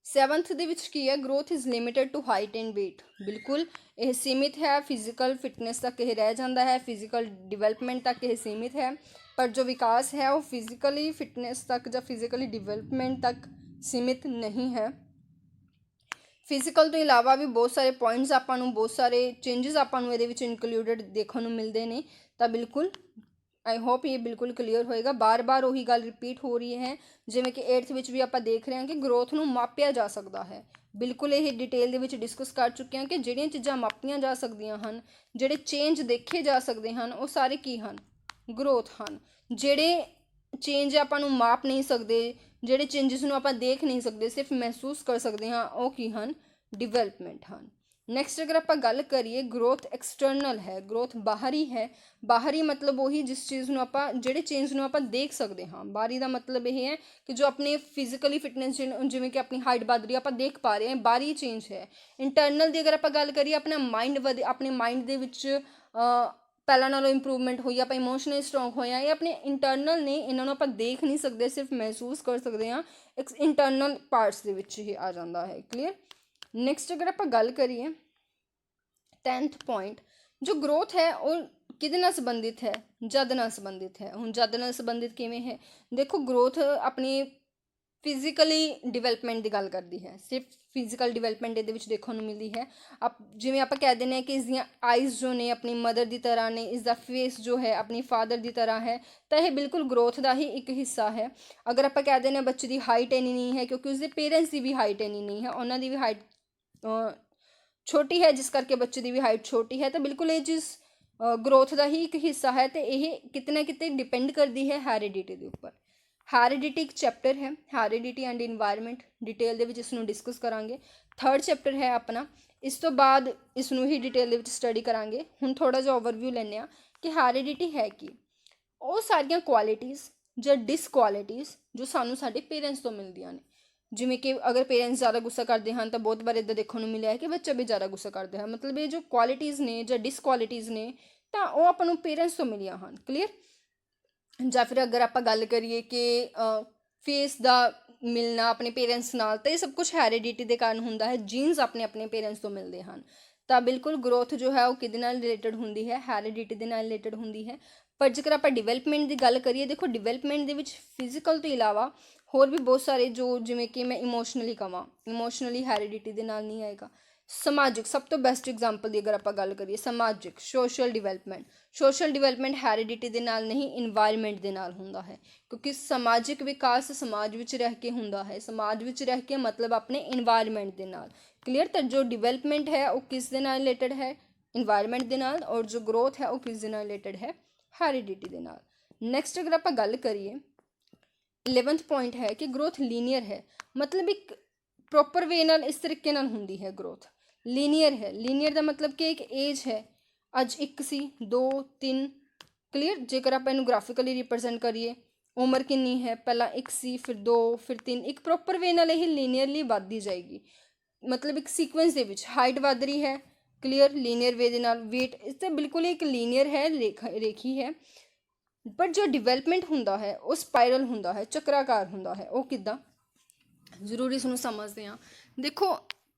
Speaker 1: 7th ਦੇ ਵਿੱਚ ਕੀ ਹੈ, growth is limited to height and weight. ਬਿਲਕੁਲ ਇਹ ਸੀਮਿਤ ਹੈ, ਫਿਜ਼ੀਕਲ ਫਿਟਨੈਸ ਤੱਕ ਇਹ ਰਹਿ ਜਾਂਦਾ ਹੈ, ਫਿਜ਼ੀਕਲ ਡਿਵੈਲਪਮੈਂਟ ਤੱਕ ਇਹ ਸੀਮਿਤ ਹੈ, ਪਰ ਜੋ ਵਿਕਾਸ ਹੈ ਉਹ ਫਿਜ਼ੀਕਲੀ ਫਿਟਨੈਸ ਤੱਕ ਜਾਂ ਫਿਜ਼ੀਕਲੀ ਡਿਵੈਲਪਮੈਂਟ ਤੱਕ ਸੀਮਿਤ ਨਹੀਂ ਹੈ। ਫਿਜ਼ੀਕਲ ਤੋਂ ਇਲਾਵਾ ਵੀ ਬਹੁਤ ਸਾਰੇ ਪੁਆਇੰਟਸ ਆਪਾਂ ਨੂੰ, ਬਹੁਤ ਸਾਰੇ ਚੇਂਜਸ ਆਪਾਂ ਨੂੰ ਇਹਦੇ ਵਿੱਚ ਇਨਕਲੂਡਡ ਦੇਖਣ ਨੂੰ ਮਿਲਦੇ ਨੇ। ਤਾਂ ਬਿਲਕੁਲ ਆਈ ਹੋਪ ਇਹ ਬਿਲਕੁਲ ਕਲੀਅਰ ਹੋਏਗਾ। ਬਾਰ-ਬਾਰ ਉਹੀ ਗੱਲ ਰਿਪੀਟ ਹੋ ਰਹੀ ਹੈ, ਜਿਵੇਂ ਕਿ 8th ਵਿੱਚ ਵੀ ਆਪਾਂ ਦੇਖ ਰਹੇ ਹਾਂ ਕਿ ਗਰੋਥ ਨੂੰ ਮਾਪਿਆ ਜਾ ਸਕਦਾ ਹੈ। ਬਿਲਕੁਲ ਇਹ ਡਿਟੇਲ ਦੇ ਵਿੱਚ ਡਿਸਕਸ ਕਰ ਚੁੱਕੇ ਹਾਂ ਕਿ ਜਿਹੜੀਆਂ ਚੀਜ਼ਾਂ ਮਾਪੀਆਂ ਜਾ ਸਕਦੀਆਂ ਹਨ, ਜਿਹੜੇ ਚੇਂਜ ਦੇਖੇ ਜਾ ਸਕਦੇ ਹਨ, ਉਹ ਸਾਰੇ ਕੀ ਹਨ, ਗਰੋਥ ਹਨ। ਜਿਹੜੇ ਚੇਂਜ ਆਪਾਂ ਨੂੰ ਮਾਪ ਨਹੀਂ ਸਕਦੇ, ਜਿਹੜੇ ਚੇਂਜਸ ਨੂੰ ਆਪਾਂ ਦੇਖ ਨਹੀਂ ਸਕਦੇ, ਸਿਰਫ ਮਹਿਸੂਸ ਕਰ ਸਕਦੇ ਹਾਂ, ਉਹ ਕੀ ਹਨ, ਡਿਵੈਲਪਮੈਂਟ ਹਨ। ਨੈਕਸਟ ਅਗਰ ਆਪਾਂ ਗੱਲ ਕਰੀਏ, ਗਰੋਥ ਐਕਸਟਰਨਲ ਹੈ, ਗਰੋਥ ਬਾਹਰੀ ਹੈ। ਬਾਹਰੀ ਮਤਲਬ ਉਹੀ ਜਿਸ ਚੀਜ਼ ਨੂੰ ਆਪਾਂ, ਜਿਹੜੇ ਚੇਂਜ ਨੂੰ ਆਪਾਂ ਦੇਖ ਸਕਦੇ ਹਾਂ। ਬਾਹਰੀ ਦਾ ਮਤਲਬ ਇਹ ਹੈ ਕਿ ਜੋ ਆਪਣੇ ਫਿਜ਼ੀਕਲੀ ਫਿਟਨੈਸ, ਜਿਵੇਂ ਕਿ ਆਪਣੀ ਹਾਈਟ ਵੱਧ ਰਹੀ ਆਪਾਂ ਦੇਖ ਪਾ ਰਹੇ ਹਾਂ, ਬਾਹਰੀ ਚੇਂਜ ਹੈ। ਇੰਟਰਨਲ ਦੀ ਅਗਰ ਆਪਾਂ ਗੱਲ ਕਰੀਏ, ਆਪਣਾ ਮਾਈਂਡ ਆਪਣੇ ਮਾਈਂਡ ਦੇ ਵਿੱਚ ਪਹਿਲਾਂ ਨਾਲੋਂ ਇੰਪਰੂਵਮੈਂਟ ਹੋਈ, ਆਪਾਂ ਇਮੋਸ਼ਨਲੀ ਸਟਰੋਂਗ ਹੋਏ ਹਾਂ, ਇਹ ਆਪਣੇ ਇੰਟਰਨਲ ਨੇ, ਇਹਨਾਂ ਨੂੰ ਆਪਾਂ ਦੇਖ ਨਹੀਂ ਸਕਦੇ, ਸਿਰਫ ਮਹਿਸੂਸ ਕਰ ਸਕਦੇ ਹਾਂ। ਇੰਟਰਨਲ ਪਾਰਟਸ ਦੇ ਵਿੱਚ ਹੀ ਆ ਜਾਂਦਾ ਹੈ। ਕਲੀਅਰ। ਨੈਕਸਟ ਅਗਰ ਆਪਾਂ ਗੱਲ ਕਰੀਏ 10th ਪੁਆਇੰਟ, ਜੋ ਗਰੋਥ ਹੈ ਉਹ ਕਿਹਦੇ ਨਾਲ ਸੰਬੰਧਿਤ ਹੈ, ਜਦ ਨਾਲ ਸੰਬੰਧਿਤ ਹੈ। ਹੁਣ ਜਦ ਨਾਲ ਸੰਬੰਧਿਤ ਕਿਵੇਂ ਹੈ, ਦੇਖੋ ਗਰੋਥ ਆਪਣੀ ਫਿਜ਼ੀਕਲੀ ਡਿਵੈਲਪਮੈਂਟ ਦੀ ਗੱਲ ਕਰਦੀ ਹੈ, ਸਿਰਫ ਫਿਜ਼ੀਕਲ ਡਿਵੈਲਪਮੈਂਟ ਇਹਦੇ ਵਿੱਚ ਦੇਖਣ ਨੂੰ ਮਿਲਦੀ ਹੈ। ਜਿਵੇਂ ਆਪਾਂ ਕਹਿ ਦਿੰਦੇ ਹਾਂ ਕਿ ਇਸ ਦੀਆਂ ਆਈਜ਼ ਜੋ ਨੇ ਆਪਣੀ ਮਦਰ ਦੀ ਤਰ੍ਹਾਂ ਨੇ, ਇਸ ਦਾ ਫੇਸ ਜੋ ਹੈ ਆਪਣੀ ਫਾਦਰ ਦੀ ਤਰ੍ਹਾਂ ਹੈ, ਤਾਂ ਇਹ ਬਿਲਕੁਲ ਗਰੋਥ ਦਾ ਹੀ ਇੱਕ ਹਿੱਸਾ ਹੈ। ਅਗਰ ਆਪਾਂ ਕਹਿ ਦਿੰਦੇ ਹਾਂ ਬੱਚੇ ਦੀ ਹਾਈਟ ਇੰਨੀ ਨਹੀਂ ਹੈ, ਕਿਉਂਕਿ ਉਸਦੇ ਪੇਰੈਂਟਸ ਦੀ ਵੀ ਹਾਈਟ ਇੰਨੀ ਨਹੀਂ ਹੈ, ਉਹਨਾਂ ਦੀ ਵੀ ਹਾਈਟ ਛੋਟੀ ਹੈ, ਜਿਸ ਕਰਕੇ ਬੱਚੇ ਦੀ ਵੀ ਹਾਈਟ ਛੋਟੀ ਹੈ, ਤਾਂ ਬਿਲਕੁਲ ਇਹ ਚੀਜ਼ ਗਰੋਥ ਦਾ ਹੀ ਇੱਕ ਹਿੱਸਾ ਹੈ। ਅਤੇ ਇਹ ਕਿਤੇ ਨਾ ਕਿਤੇ ਡਿਪੈਂਡ ਕਰਦੀ ਹੈ ਹੈਰੀਡਿਟੀ ਦੇ ਉੱਪਰ। ਹੈਰੀਡਿਟੀ ਇੱਕ ਚੈਪਟਰ ਹੈ, ਹੈਰੀਡਿਟੀ ਐਂਡ ਇਨਵਾਇਰਮੈਂਟ, ਡਿਟੇਲ ਦੇ ਵਿੱਚ ਇਸ ਨੂੰ ਡਿਸਕਸ ਕਰਾਂਗੇ। 3rd ਚੈਪਟਰ ਹੈ ਆਪਣਾ, ਇਸ ਤੋਂ ਬਾਅਦ ਇਸ ਨੂੰ ਹੀ ਡਿਟੇਲ ਦੇ ਵਿੱਚ ਸਟੱਡੀ ਕਰਾਂਗੇ। ਹੁਣ ਥੋੜ੍ਹਾ ਜਿਹਾ ਓਵਰਵਿਊ ਲੈਂਦੇ ਹਾਂ ਕਿ ਹੈਰੀਡਿਟੀ ਹੈ ਕੀ। ਉਹ ਸਾਰੀਆਂ ਕੁਆਲਿਟੀਜ਼ ਜਾਂ ਡਿਸਕੁਆਲਿਟੀਜ਼ ਜੋ ਸਾਨੂੰ ਸਾਡੇ ਪੇਰੈਂਟਸ ਤੋਂ ਮਿਲਦੀਆਂ ਨੇ। ਜਿਵੇਂ ਕਿ ਅਗਰ ਪੇਰੈਂਟਸ ਜ਼ਿਆਦਾ ਗੁੱਸਾ ਕਰਦੇ ਹਨ ਤਾਂ ਬਹੁਤ ਵਾਰ ਇੱਦਾਂ ਦੇਖਣ ਨੂੰ ਮਿਲਿਆ ਹੈ ਕਿ ਬੱਚਾ ਵੀ ਜ਼ਿਆਦਾ ਗੁੱਸਾ ਕਰਦੇ ਹਨ। ਮਤਲਬ ਇਹ ਜੋ ਕੁਆਲਿਟੀਜ਼ ਨੇ ਜਾਂ ਡਿਸਕੁਆਲਿਟੀਜ਼ ਨੇ, ਤਾਂ ਉਹ ਆਪਾਂ ਨੂੰ ਪੇਰੈਂਟਸ ਤੋਂ ਮਿਲੀਆਂ ਹਨ। ਕਲੀਅਰ। ਜਾਂ ਫਿਰ ਅਗਰ ਆਪਾਂ ਗੱਲ ਕਰੀਏ ਕਿ ਫੇਸ ਦਾ ਮਿਲਣਾ ਆਪਣੇ ਪੇਰੈਂਟਸ ਨਾਲ, ਤਾਂ ਇਹ ਸਭ ਕੁਝ ਹੈਰੀਡਿਟੀ ਦੇ ਕਾਰਨ ਹੁੰਦਾ ਹੈ, ਜੀਨਸ ਆਪਣੇ ਪੇਰੈਂਟਸ ਤੋਂ ਮਿਲਦੇ ਹਨ। ਤਾਂ ਬਿਲਕੁਲ ਗਰੋਥ ਜੋ ਹੈ ਉਹ ਕਿਹਦੇ ਨਾਲ ਰਿਲੇਟਡ ਹੁੰਦੀ ਹੈ, ਹੈਰੀਡਿਟੀ ਦੇ ਨਾਲ ਰਿਲੇਟਡ ਹੁੰਦੀ ਹੈ। ਪਰ ਜੇਕਰ ਆਪਾਂ ਡਿਵੈਲਪਮੈਂਟ ਦੀ ਗੱਲ ਕਰੀਏ, ਦੇਖੋ ਡਿਵੈਲਪਮੈਂਟ ਦੇ ਵਿੱਚ ਫਿਜ਼ੀਕਲ ਤੋਂ ਇਲਾਵਾ ਹੋਰ ਵੀ ਬਹੁਤ ਸਾਰੇ, ਜੋ ਜਿਵੇਂ ਕਿ ਮੈਂ ਇਮੋਸ਼ਨਲੀ ਕਹਾਂ, ਇਮੋਸ਼ਨਲੀ ਹੈਰੀਡਿਟੀ ਦੇ ਨਾਲ ਨਹੀਂ ਆਏਗਾ। ਸਮਾਜਿਕ, ਸਭ ਤੋਂ ਬੈਸਟ ਐਗਜ਼ਾਮਪਲ ਦੀ ਅਗਰ ਆਪਾਂ ਗੱਲ ਕਰੀਏ, ਸਮਾਜਿਕ ਸੋਸ਼ਲ ਡਿਵੈਲਪਮੈਂਟ ਹੈਰੀਡਿਟੀ ਦੇ ਨਾਲ ਨਹੀਂ, ਇਨਵਾਇਰਮੈਂਟ ਦੇ ਨਾਲ ਹੁੰਦਾ ਹੈ। ਕਿਉਂਕਿ ਸਮਾਜਿਕ ਵਿਕਾਸ ਸਮਾਜ ਵਿੱਚ ਰਹਿ ਕੇ ਹੁੰਦਾ ਹੈ, ਸਮਾਜ ਵਿੱਚ ਰਹਿ ਕੇ ਮਤਲਬ ਆਪਣੇ ਇਨਵਾਇਰਮੈਂਟ ਦੇ ਨਾਲ। ਕਲੀਅਰ। ਤਾਂ ਜੋ ਡਿਵੈਲਪਮੈਂਟ ਹੈ ਉਹ ਕਿਸ ਦੇ ਨਾਲ ਰਿਲੇਟਡ ਹੈ, ਇਨਵਾਇਰਮੈਂਟ ਦੇ ਨਾਲ, ਔਰ ਜੋ ਗਰੋਥ ਹੈ ਉਹ ਕਿਸ ਦੇ ਨਾਲ ਰਿਲੇਟਡ ਹੈ, ਹੈਰੀਡਿਟੀ ਦੇ ਨਾਲ। ਨੈਕਸਟ ਅਗਰ ਆਪਾਂ ਗੱਲ ਕਰੀਏ 11th ਪੁਆਇੰਟ ਹੈ ਕਿ ਗਰੋਥ ਲੀਨੀਅਰ ਹੈ, ਮਤਲਬ ਇੱਕ ਪ੍ਰੋਪਰ ਵੇ ਨਾਲ, ਇਸ ਤਰੀਕੇ ਨਾਲ ਹੁੰਦੀ ਹੈ ਗਰੋਥ। ਲੀਨੀਅਰ ਹੈ, ਲੀਨੀਅਰ ਦਾ ਮਤਲਬ ਕਿ ਇੱਕ ਏਜ ਹੈ, ਅੱਜ 1 ਸੀ 2 3। ਕਲੀਅਰ। ਜੇਕਰ ਆਪਾਂ ਇਹਨੂੰ ਗ੍ਰਾਫਿਕਲੀ ਰਿਪਰੈਜ਼ੈਂਟ ਕਰੀਏ, ਉਮਰ ਕਿੰਨੀ ਹੈ, ਪਹਿਲਾਂ 1 ਸੀ ਫਿਰ 2 ਫਿਰ 3, ਇੱਕ ਪ੍ਰੋਪਰ ਵੇ ਨਾਲ ਇਹ ਲੀਨੀਅਰਲੀ ਵੱਧਦੀ ਜਾਏਗੀ। ਮਤਲਬ ਇੱਕ ਸੀਕੁਐਂਸ ਦੇ ਵਿੱਚ ਹਾਈਟ ਵੱਧ ਰਹੀ ਹੈ, ਕਲੀਅਰ, ਲੀਨੀਅਰ ਵੇ ਦੇ ਨਾਲ। ਵੇਟ ਇਸ 'ਤੇ ਬਿਲਕੁਲ ਇੱਕ ਲੀਨੀਅਰ ਹੈ, ਰੇਖੀ ਹੈ। ਪਰ ਜੋ ਡਿਵੈਲਪਮੈਂਟ ਹੁੰਦਾ ਹੈ ਉਹ ਸਪਾਇਰਲ ਹੁੰਦਾ ਹੈ, ਚੱਕਰਾਕਾਰ ਹੁੰਦਾ ਹੈ। ਉਹ ਕਿੱਦਾਂ, ਜ਼ਰੂਰ ਇਸ ਨੂੰ ਸਮਝਦੇ ਹਾਂ। ਦੇਖੋ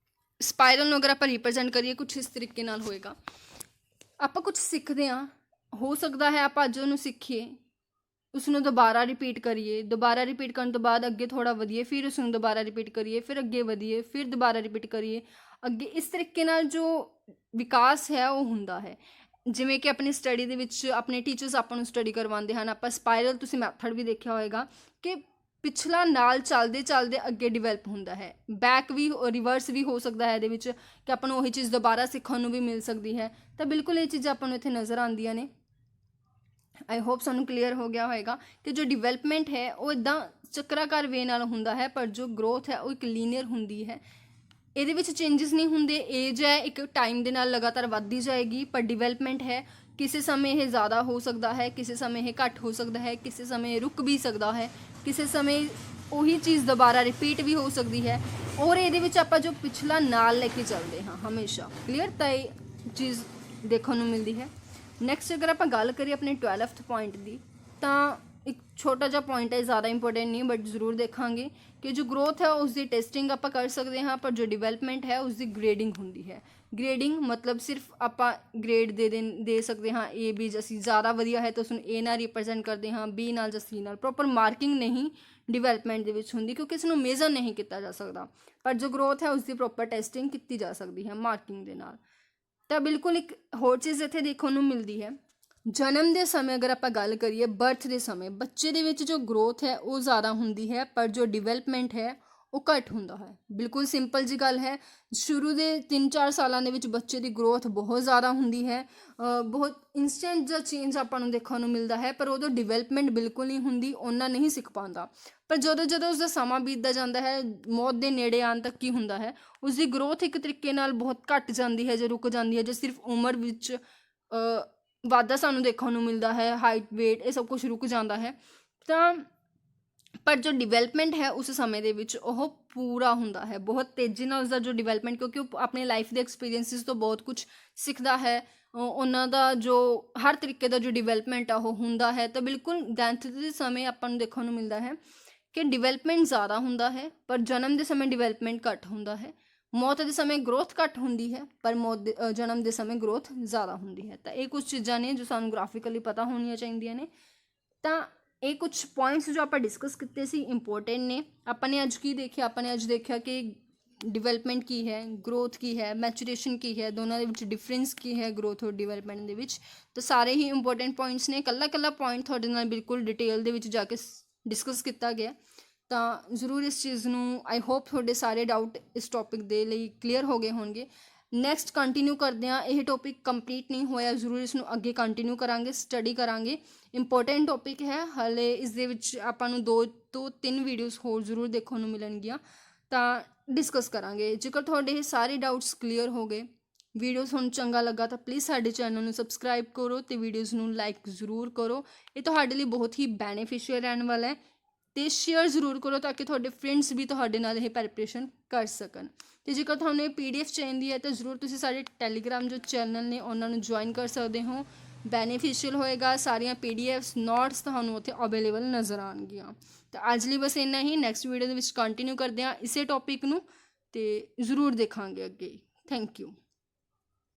Speaker 1: ਸਪਾਇਰਲ ਨੂੰ ਅਗਰ ਆਪਾਂ ਰਿਪਰੈਜ਼ੈਂਟ ਕਰੀਏ, ਕੁਛ ਇਸ ਤਰੀਕੇ ਨਾਲ ਹੋਏਗਾ। ਆਪਾਂ ਕੁਛ ਸਿੱਖਦੇ ਹਾਂ, ਹੋ ਸਕਦਾ ਹੈ ਆਪਾਂ ਅੱਜ ਉਹਨੂੰ ਸਿੱਖੀਏ, ਉਸਨੂੰ ਦੁਬਾਰਾ ਰਿਪੀਟ ਕਰੀਏ, ਦੁਬਾਰਾ ਰਿਪੀਟ ਕਰਨ ਤੋਂ ਬਾਅਦ ਅੱਗੇ ਥੋੜ੍ਹਾ ਵਧੀਏ, ਫਿਰ ਉਸਨੂੰ ਦੁਬਾਰਾ ਰਿਪੀਟ ਕਰੀਏ, ਫਿਰ ਅੱਗੇ ਵਧੀਏ, ਫਿਰ ਦੁਬਾਰਾ ਰਿਪੀਟ ਕਰੀਏ ਅੱਗੇ। ਇਸ ਤਰੀਕੇ ਨਾਲ ਜੋ ਵਿਕਾਸ ਹੈ ਉਹ ਹੁੰਦਾ ਹੈ। ਜਿਵੇਂ ਕਿ ਆਪਣੀ ਸਟੱਡੀ ਦੇ ਵਿੱਚ ਆਪਣੇ ਟੀਚਰਸ ਆਪਾਂ ਨੂੰ ਸਟੱਡੀ ਕਰਵਾਉਂਦੇ ਹਨ, ਆਪਾਂ ਸਪਾਇਰਲ, ਤੁਸੀਂ ਮੈਥਡ ਵੀ ਦੇਖਿਆ ਹੋਏਗਾ ਕਿ ਪਿਛਲਾ ਨਾਲ ਚੱਲਦੇ ਚੱਲਦੇ ਅੱਗੇ ਡਿਵੈਲਪ ਹੁੰਦਾ ਹੈ। ਬੈਕ ਵੀ ਰਿਵਰਸ ਵੀ ਹੋ ਸਕਦਾ ਹੈ ਇਹਦੇ ਵਿੱਚ, ਕਿ ਆਪਾਂ ਨੂੰ ਉਹੀ ਚੀਜ਼ ਦੁਬਾਰਾ ਸਿੱਖਣ ਨੂੰ ਵੀ ਮਿਲ ਸਕਦੀ ਹੈ। ਤਾਂ ਬਿਲਕੁਲ ਇਹ ਚੀਜ਼ਾਂ ਆਪਾਂ ਨੂੰ ਇੱਥੇ ਨਜ਼ਰ ਆਉਂਦੀਆਂ ਨੇ। ਆਈ ਹੋਪ ਸਾਨੂੰ ਕਲੀਅਰ ਹੋ ਗਿਆ ਹੋਏਗਾ ਕਿ ਜੋ ਡਿਵੈਲਪਮੈਂਟ ਹੈ ਉਹ ਇੱਦਾਂ ਚੱਕਰਾਕਾਰ ਵੇ ਨਾਲ ਹੁੰਦਾ ਹੈ, ਪਰ ਜੋ ਗਰੋਥ ਹੈ ਉਹ ਇੱਕ ਲੀਨੀਅਰ ਹੁੰਦੀ ਹੈ। ਇਹਦੇ ਵਿੱਚ ਚੇਂਜਸ ਨਹੀਂ ਹੁੰਦੇ। ਏਜ ਹੈ ਇੱਕ ਟਾਈਮ ਦੇ ਨਾਲ ਲਗਾਤਾਰ ਵੱਧਦੀ ਜਾਏਗੀ, ਪਰ ਡਿਵੈਲਪਮੈਂਟ ਹੈ ਕਿਸੇ ਸਮੇਂ ਇਹ ਜ਼ਿਆਦਾ ਹੋ ਸਕਦਾ ਹੈ, ਕਿਸੇ ਸਮੇਂ ਇਹ ਘੱਟ ਹੋ ਸਕਦਾ ਹੈ, ਕਿਸੇ ਸਮੇਂ ਰੁਕ ਵੀ ਸਕਦਾ ਹੈ, ਕਿਸੇ ਸਮੇਂ ਉਹੀ ਚੀਜ਼ ਦੁਬਾਰਾ ਰਿਪੀਟ ਵੀ ਹੋ ਸਕਦੀ ਹੈ। ਔਰ ਇਹਦੇ ਵਿੱਚ ਆਪਾਂ ਜੋ ਪਿਛਲਾ ਨਾਲ ਲੈ ਕੇ ਚੱਲਦੇ ਹਾਂ ਹਮੇਸ਼ਾ, ਕਲੀਅਰ, ਤਾਂ ਇਹ ਚੀਜ਼ ਦੇਖਣ ਨੂੰ ਮਿਲਦੀ ਹੈ। ਨੈਕਸਟ ਅਗਰ ਆਪਾਂ ਗੱਲ ਕਰੀਏ ਆਪਣੇ 12th ਪੁਆਇੰਟ ਦੀ, ਤਾਂ ਇੱਕ ਛੋਟਾ ਜਿਹਾ ਪੁਆਇੰਟ ਹੈ, ਜ਼ਿਆਦਾ ਇੰਪੋਰਟੈਂਟ ਨਹੀਂ, ਬਟ ਜ਼ਰੂਰ ਦੇਖਾਂਗੇ ਕਿ ਜੋ ਗਰੋਥ ਹੈ ਉਸ ਦੀ ਟੈਸਟਿੰਗ ਆਪਾਂ ਕਰ ਸਕਦੇ ਹਾਂ, ਪਰ ਜੋ ਡਿਵੈਲਪਮੈਂਟ ਹੈ ਉਸ ਦੀ ਗ੍ਰੇਡਿੰਗ ਹੁੰਦੀ ਹੈ। ਗ੍ਰੇਡਿੰਗ ਮਤਲਬ ਸਿਰਫ ਆਪਾਂ ਗ੍ਰੇਡ ਦੇ ਸਕਦੇ ਹਾਂ A B, ਅਸੀਂ ਜ਼ਿਆਦਾ ਵਧੀਆ ਹੈ ਤਾਂ ਉਸਨੂੰ A ਨਾਲ ਰਿਪਰੈਜ਼ੈਂਟ ਕਰਦੇ ਹਾਂ, B ਨਾਲ ਜਾਂ C ਨਾਲ। ਪ੍ਰੋਪਰ ਮਾਰਕਿੰਗ ਨਹੀਂ ਡਿਵੈਲਪਮੈਂਟ ਦੇ ਵਿੱਚ ਹੁੰਦੀ, ਕਿਉਂਕਿ ਇਸ ਨੂੰ ਮੇਜ਼ਰ ਨਹੀਂ ਕੀਤਾ ਜਾ ਸਕਦਾ, ਪਰ ਜੋ ਗਰੋਥ ਹੈ ਉਸਦੀ ਪ੍ਰੋਪਰ ਟੈਸਟਿੰਗ ਕੀਤੀ ਜਾ ਸਕਦੀ ਹੈ ਮਾਰਕਿੰਗ ਦੇ ਨਾਲ। ਤਾਂ ਬਿਲਕੁਲ ਇੱਕ ਹੋਰ ਚੀਜ਼ ਇੱਥੇ ਦੇਖਣ ਨੂੰ ਮਿਲਦੀ ਹੈ, ਜਨਮ ਦੇ ਸਮੇਂ ਅਗਰ ਆਪਾਂ ਗੱਲ ਕਰੀਏ, ਬਰਥ ਦੇ ਸਮੇਂ ਬੱਚੇ ਦੇ ਵਿੱਚ ਜੋ ਗਰੋਥ ਹੈ ਉਹ ਜ਼ਿਆਦਾ ਹੁੰਦੀ ਹੈ, ਪਰ ਜੋ ਡਿਵੈਲਪਮੈਂਟ ਹੈ ਉਹ ਘੱਟ ਹੁੰਦਾ ਹੈ। ਬਿਲਕੁਲ ਸਿੰਪਲ ਜੀ ਗੱਲ ਹੈ। ਸ਼ੁਰੂ ਦੇ 3-4 ਸਾਲਾਂ ਦੇ ਵਿੱਚ ਬੱਚੇ ਦੀ ਗਰੋਥ ਬਹੁਤ ਜ਼ਿਆਦਾ ਹੁੰਦੀ ਹੈ, ਬਹੁਤ ਇੰਸਟੈਂਟ ਜਿਹਾ ਚੇਂਜ ਆਪਾਂ ਨੂੰ ਦੇਖਣ ਨੂੰ ਮਿਲਦਾ ਹੈ, ਪਰ ਉਦੋਂ ਡਿਵੈਲਪਮੈਂਟ ਬਿਲਕੁਲ ਨਹੀਂ ਹੁੰਦੀ, ਉਹਨਾਂ ਨਹੀਂ ਸਿੱਖ ਪਾਉਂਦਾ। ਪਰ ਜਦੋਂ ਜਦੋਂ ਉਸਦਾ ਸਮਾਂ ਬੀਤਦਾ ਜਾਂਦਾ ਹੈ, ਮੌਤ ਦੇ ਨੇੜੇ ਆਉਣ ਤੱਕ ਕੀ ਹੁੰਦਾ ਹੈ, ਉਸਦੀ ਗਰੋਥ ਇੱਕ ਤਰੀਕੇ ਨਾਲ ਬਹੁਤ ਘੱਟ ਜਾਂਦੀ ਹੈ, ਜੇ ਰੁਕ ਜਾਂਦੀ ਹੈ, ਜੇ ਸਿਰਫ ਉਮਰ ਵਿੱਚ ਵਾਧਾ ਸਾਨੂੰ ਦੇਖਣ ਨੂੰ ਮਿਲਦਾ ਹੈ, ਹਾਈਟ ਵੇਟ ਇਹ ਸਭ ਕੁਝ ਰੁਕ ਜਾਂਦਾ ਹੈ। ਤਾਂ ਪਰ ਜੋ ਡਿਵੈਲਪਮੈਂਟ ਹੈ ਉਸ ਸਮੇਂ ਦੇ ਵਿੱਚ ਉਹ ਪੂਰਾ ਹੁੰਦਾ ਹੈ, ਬਹੁਤ ਤੇਜ਼ੀ ਨਾਲ ਉਸਦਾ ਜੋ ਡਿਵੈਲਪਮੈਂਟ, ਕਿਉਂਕਿ ਉਹ ਆਪਣੇ ਲਾਈਫ ਦੇ ਐਕਸਪੀਰੀਅੰਸਿਸ ਤੋਂ ਬਹੁਤ ਕੁਝ ਸਿੱਖਦਾ ਹੈ, ਉਹਨਾਂ ਦਾ ਜੋ ਹਰ ਤਰੀਕੇ ਦਾ ਜੋ ਡਿਵੈਲਪਮੈਂਟ ਆ ਉਹ ਹੁੰਦਾ ਹੈ। ਤਾਂ ਬਿਲਕੁਲ ਡੈਥ ਦੇ ਸਮੇਂ ਆਪਾਂ ਨੂੰ ਦੇਖਣ ਨੂੰ ਮਿਲਦਾ ਹੈ ਕਿ ਡਿਵੈਲਪਮੈਂਟ ਜ਼ਿਆਦਾ ਹੁੰਦਾ ਹੈ, ਪਰ ਜਨਮ ਦੇ ਸਮੇਂ ਡਿਵੈਲਪਮੈਂਟ ਘੱਟ ਹੁੰਦਾ ਹੈ। ਮੌਤ ਦੇ ਸਮੇਂ ਗਰੋਥ ਘੱਟ ਹੁੰਦੀ ਹੈ, ਪਰ ਜਨਮ ਦੇ ਸਮੇਂ ਗਰੋਥ ਜ਼ਿਆਦਾ ਹੁੰਦੀ ਹੈ। ਤਾਂ ਇਹ ਕੁਝ ਚੀਜ਼ਾਂ ਨੇ ਜੋ ਸਾਨੂੰ ਗ੍ਰਾਫਿਕਲੀ ਪਤਾ ਹੋਣੀਆਂ ਚਾਹੀਦੀਆਂ ਨੇ। ਤਾਂ ਇਹ ਕੁਝ ਪੁਆਇੰਟਸ ਜੋ ਆਪਾਂ ਡਿਸਕਸ ਕੀਤੇ ਸੀ ਇੰਪੋਰਟੈਂਟ ਨੇ। ਆਪਾਂ ਨੇ ਅੱਜ ਕੀ ਦੇਖਿਆ, ਆਪਾਂ ਨੇ ਅੱਜ ਦੇਖਿਆ ਕਿ ਡਿਵੈਲਪਮੈਂਟ ਕੀ ਹੈ, ਗਰੋਥ ਕੀ ਹੈ, ਮੈਚੂਰੇਸ਼ਨ ਕੀ ਹੈ, ਦੋਨਾਂ ਦੇ ਵਿੱਚ ਡਿਫਰੈਂਸ ਕੀ ਹੈ ਗਰੋਥ ਔਰ ਡਿਵੈਲਪਮੈਂਟ ਦੇ ਵਿੱਚ। ਤਾਂ ਸਾਰੇ ਹੀ ਇੰਪੋਰਟੈਂਟ ਪੁਆਇੰਟਸ ਨੇ, ਇਕੱਲਾ ਪੁਆਇੰਟ ਤੁਹਾਡੇ ਨਾਲ ਬਿਲਕੁਲ ਡਿਟੇਲ ਦੇ ਵਿੱਚ ਜਾ ਕੇ ਡਿਸਕਸ ਕੀਤਾ ਗਿਆ। ਤਾਂ ਜ਼ਰੂਰ ਇਸ ਚੀਜ਼ ਨੂੰ, ਆਈ ਹੋਪ ਤੁਹਾਡੇ ਸਾਰੇ ਡਾਊਟ ਇਸ ਟੌਪਿਕ ਦੇ ਲਈ ਕਲੀਅਰ ਹੋ ਗਏ ਹੋਣਗੇ। ਨੈਕਸਟ ਕੰਟੀਨਿਊ ਕਰਦੇ ਹਾਂ, ਇਹ ਟੌਪਿਕ ਕੰਪਲੀਟ ਨਹੀਂ ਹੋਇਆ, ਜ਼ਰੂਰ ਇਸ ਨੂੰ ਅੱਗੇ ਕੰਟੀਨਿਊ ਕਰਾਂਗੇ, ਸਟੱਡੀ ਕਰਾਂਗੇ। ਇੰਪੋਰਟੈਂਟ ਟੌਪਿਕ ਹੈ, ਹਾਲੇ ਇਸ ਦੇ ਵਿੱਚ ਆਪਾਂ ਨੂੰ 2 ਤੋਂ 3 ਵੀਡੀਓਜ਼ ਹੋਰ ਜ਼ਰੂਰ ਦੇਖਣ ਨੂੰ ਮਿਲਣਗੀਆਂ, ਤਾਂ ਡਿਸਕਸ ਕਰਾਂਗੇ। ਜੇਕਰ ਤੁਹਾਡੇ ਇਹ ਸਾਰੇ ਡਾਊਟਸ ਕਲੀਅਰ ਹੋ ਗਏ, ਵੀਡੀਓ ਤੁਹਾਨੂੰ ਚੰਗਾ ਲੱਗਾ ਤਾਂ ਪਲੀਜ਼ ਸਾਡੇ ਚੈਨਲ ਨੂੰ ਸਬਸਕ੍ਰਾਈਬ ਕਰੋ ਅਤੇ ਵੀਡੀਓਜ਼ ਨੂੰ ਲਾਈਕ ਜ਼ਰੂਰ ਕਰੋ। ਇਹ ਤੁਹਾਡੇ ਲਈ ਬਹੁਤ ਹੀ ਬੈਨੀਫਿਸ਼ੀਅਲ ਰਹਿਣ ਵਾਲਾ ਹੈ, ਅਤੇ ਸ਼ੇਅਰ ਜ਼ਰੂਰ ਕਰੋ ਤਾਂ ਕਿ ਤੁਹਾਡੇ ਫਰੈਂਡਸ ਵੀ ਤੁਹਾਡੇ ਨਾਲ ਇਹ ਪ੍ਰੈਪਰੇਸ਼ਨ ਕਰ ਸਕਣ। ਅਤੇ ਜੇਕਰ ਤੁਹਾਨੂੰ ਇਹ PDF ਚਾਹੀਦੀ ਹੈ ਤਾਂ ਜ਼ਰੂਰ ਤੁਸੀਂ ਸਾਡੇ ਟੈਲੀਗ੍ਰਾਮ ਜੋ ਚੈਨਲ ਨੇ ਉਹਨਾਂ ਨੂੰ ਜੁਆਇਨ ਕਰ ਸਕਦੇ ਹੋ, ਬੈਨੀਫਿਸ਼ੀਅਲ ਹੋਏਗਾ। ਸਾਰੀਆਂ PDFs ਨੋਟਸ ਤੁਹਾਨੂੰ ਉੱਥੇ ਅਵੇਲੇਬਲ ਨਜ਼ਰ ਆਉਣਗੀਆਂ। ਤਾਂ ਅੱਜ ਲਈ ਬਸ ਇੰਨਾ ਹੀ, ਨੈਕਸਟ ਵੀਡੀਓ ਦੇ ਵਿੱਚ ਕੰਟੀਨਿਊ ਕਰਦੇ ਹਾਂ ਇਸੇ ਟੌਪਿਕ ਨੂੰ, ਅਤੇ ਜ਼ਰੂਰ ਦੇਖਾਂਗੇ ਅੱਗੇ। Thank you.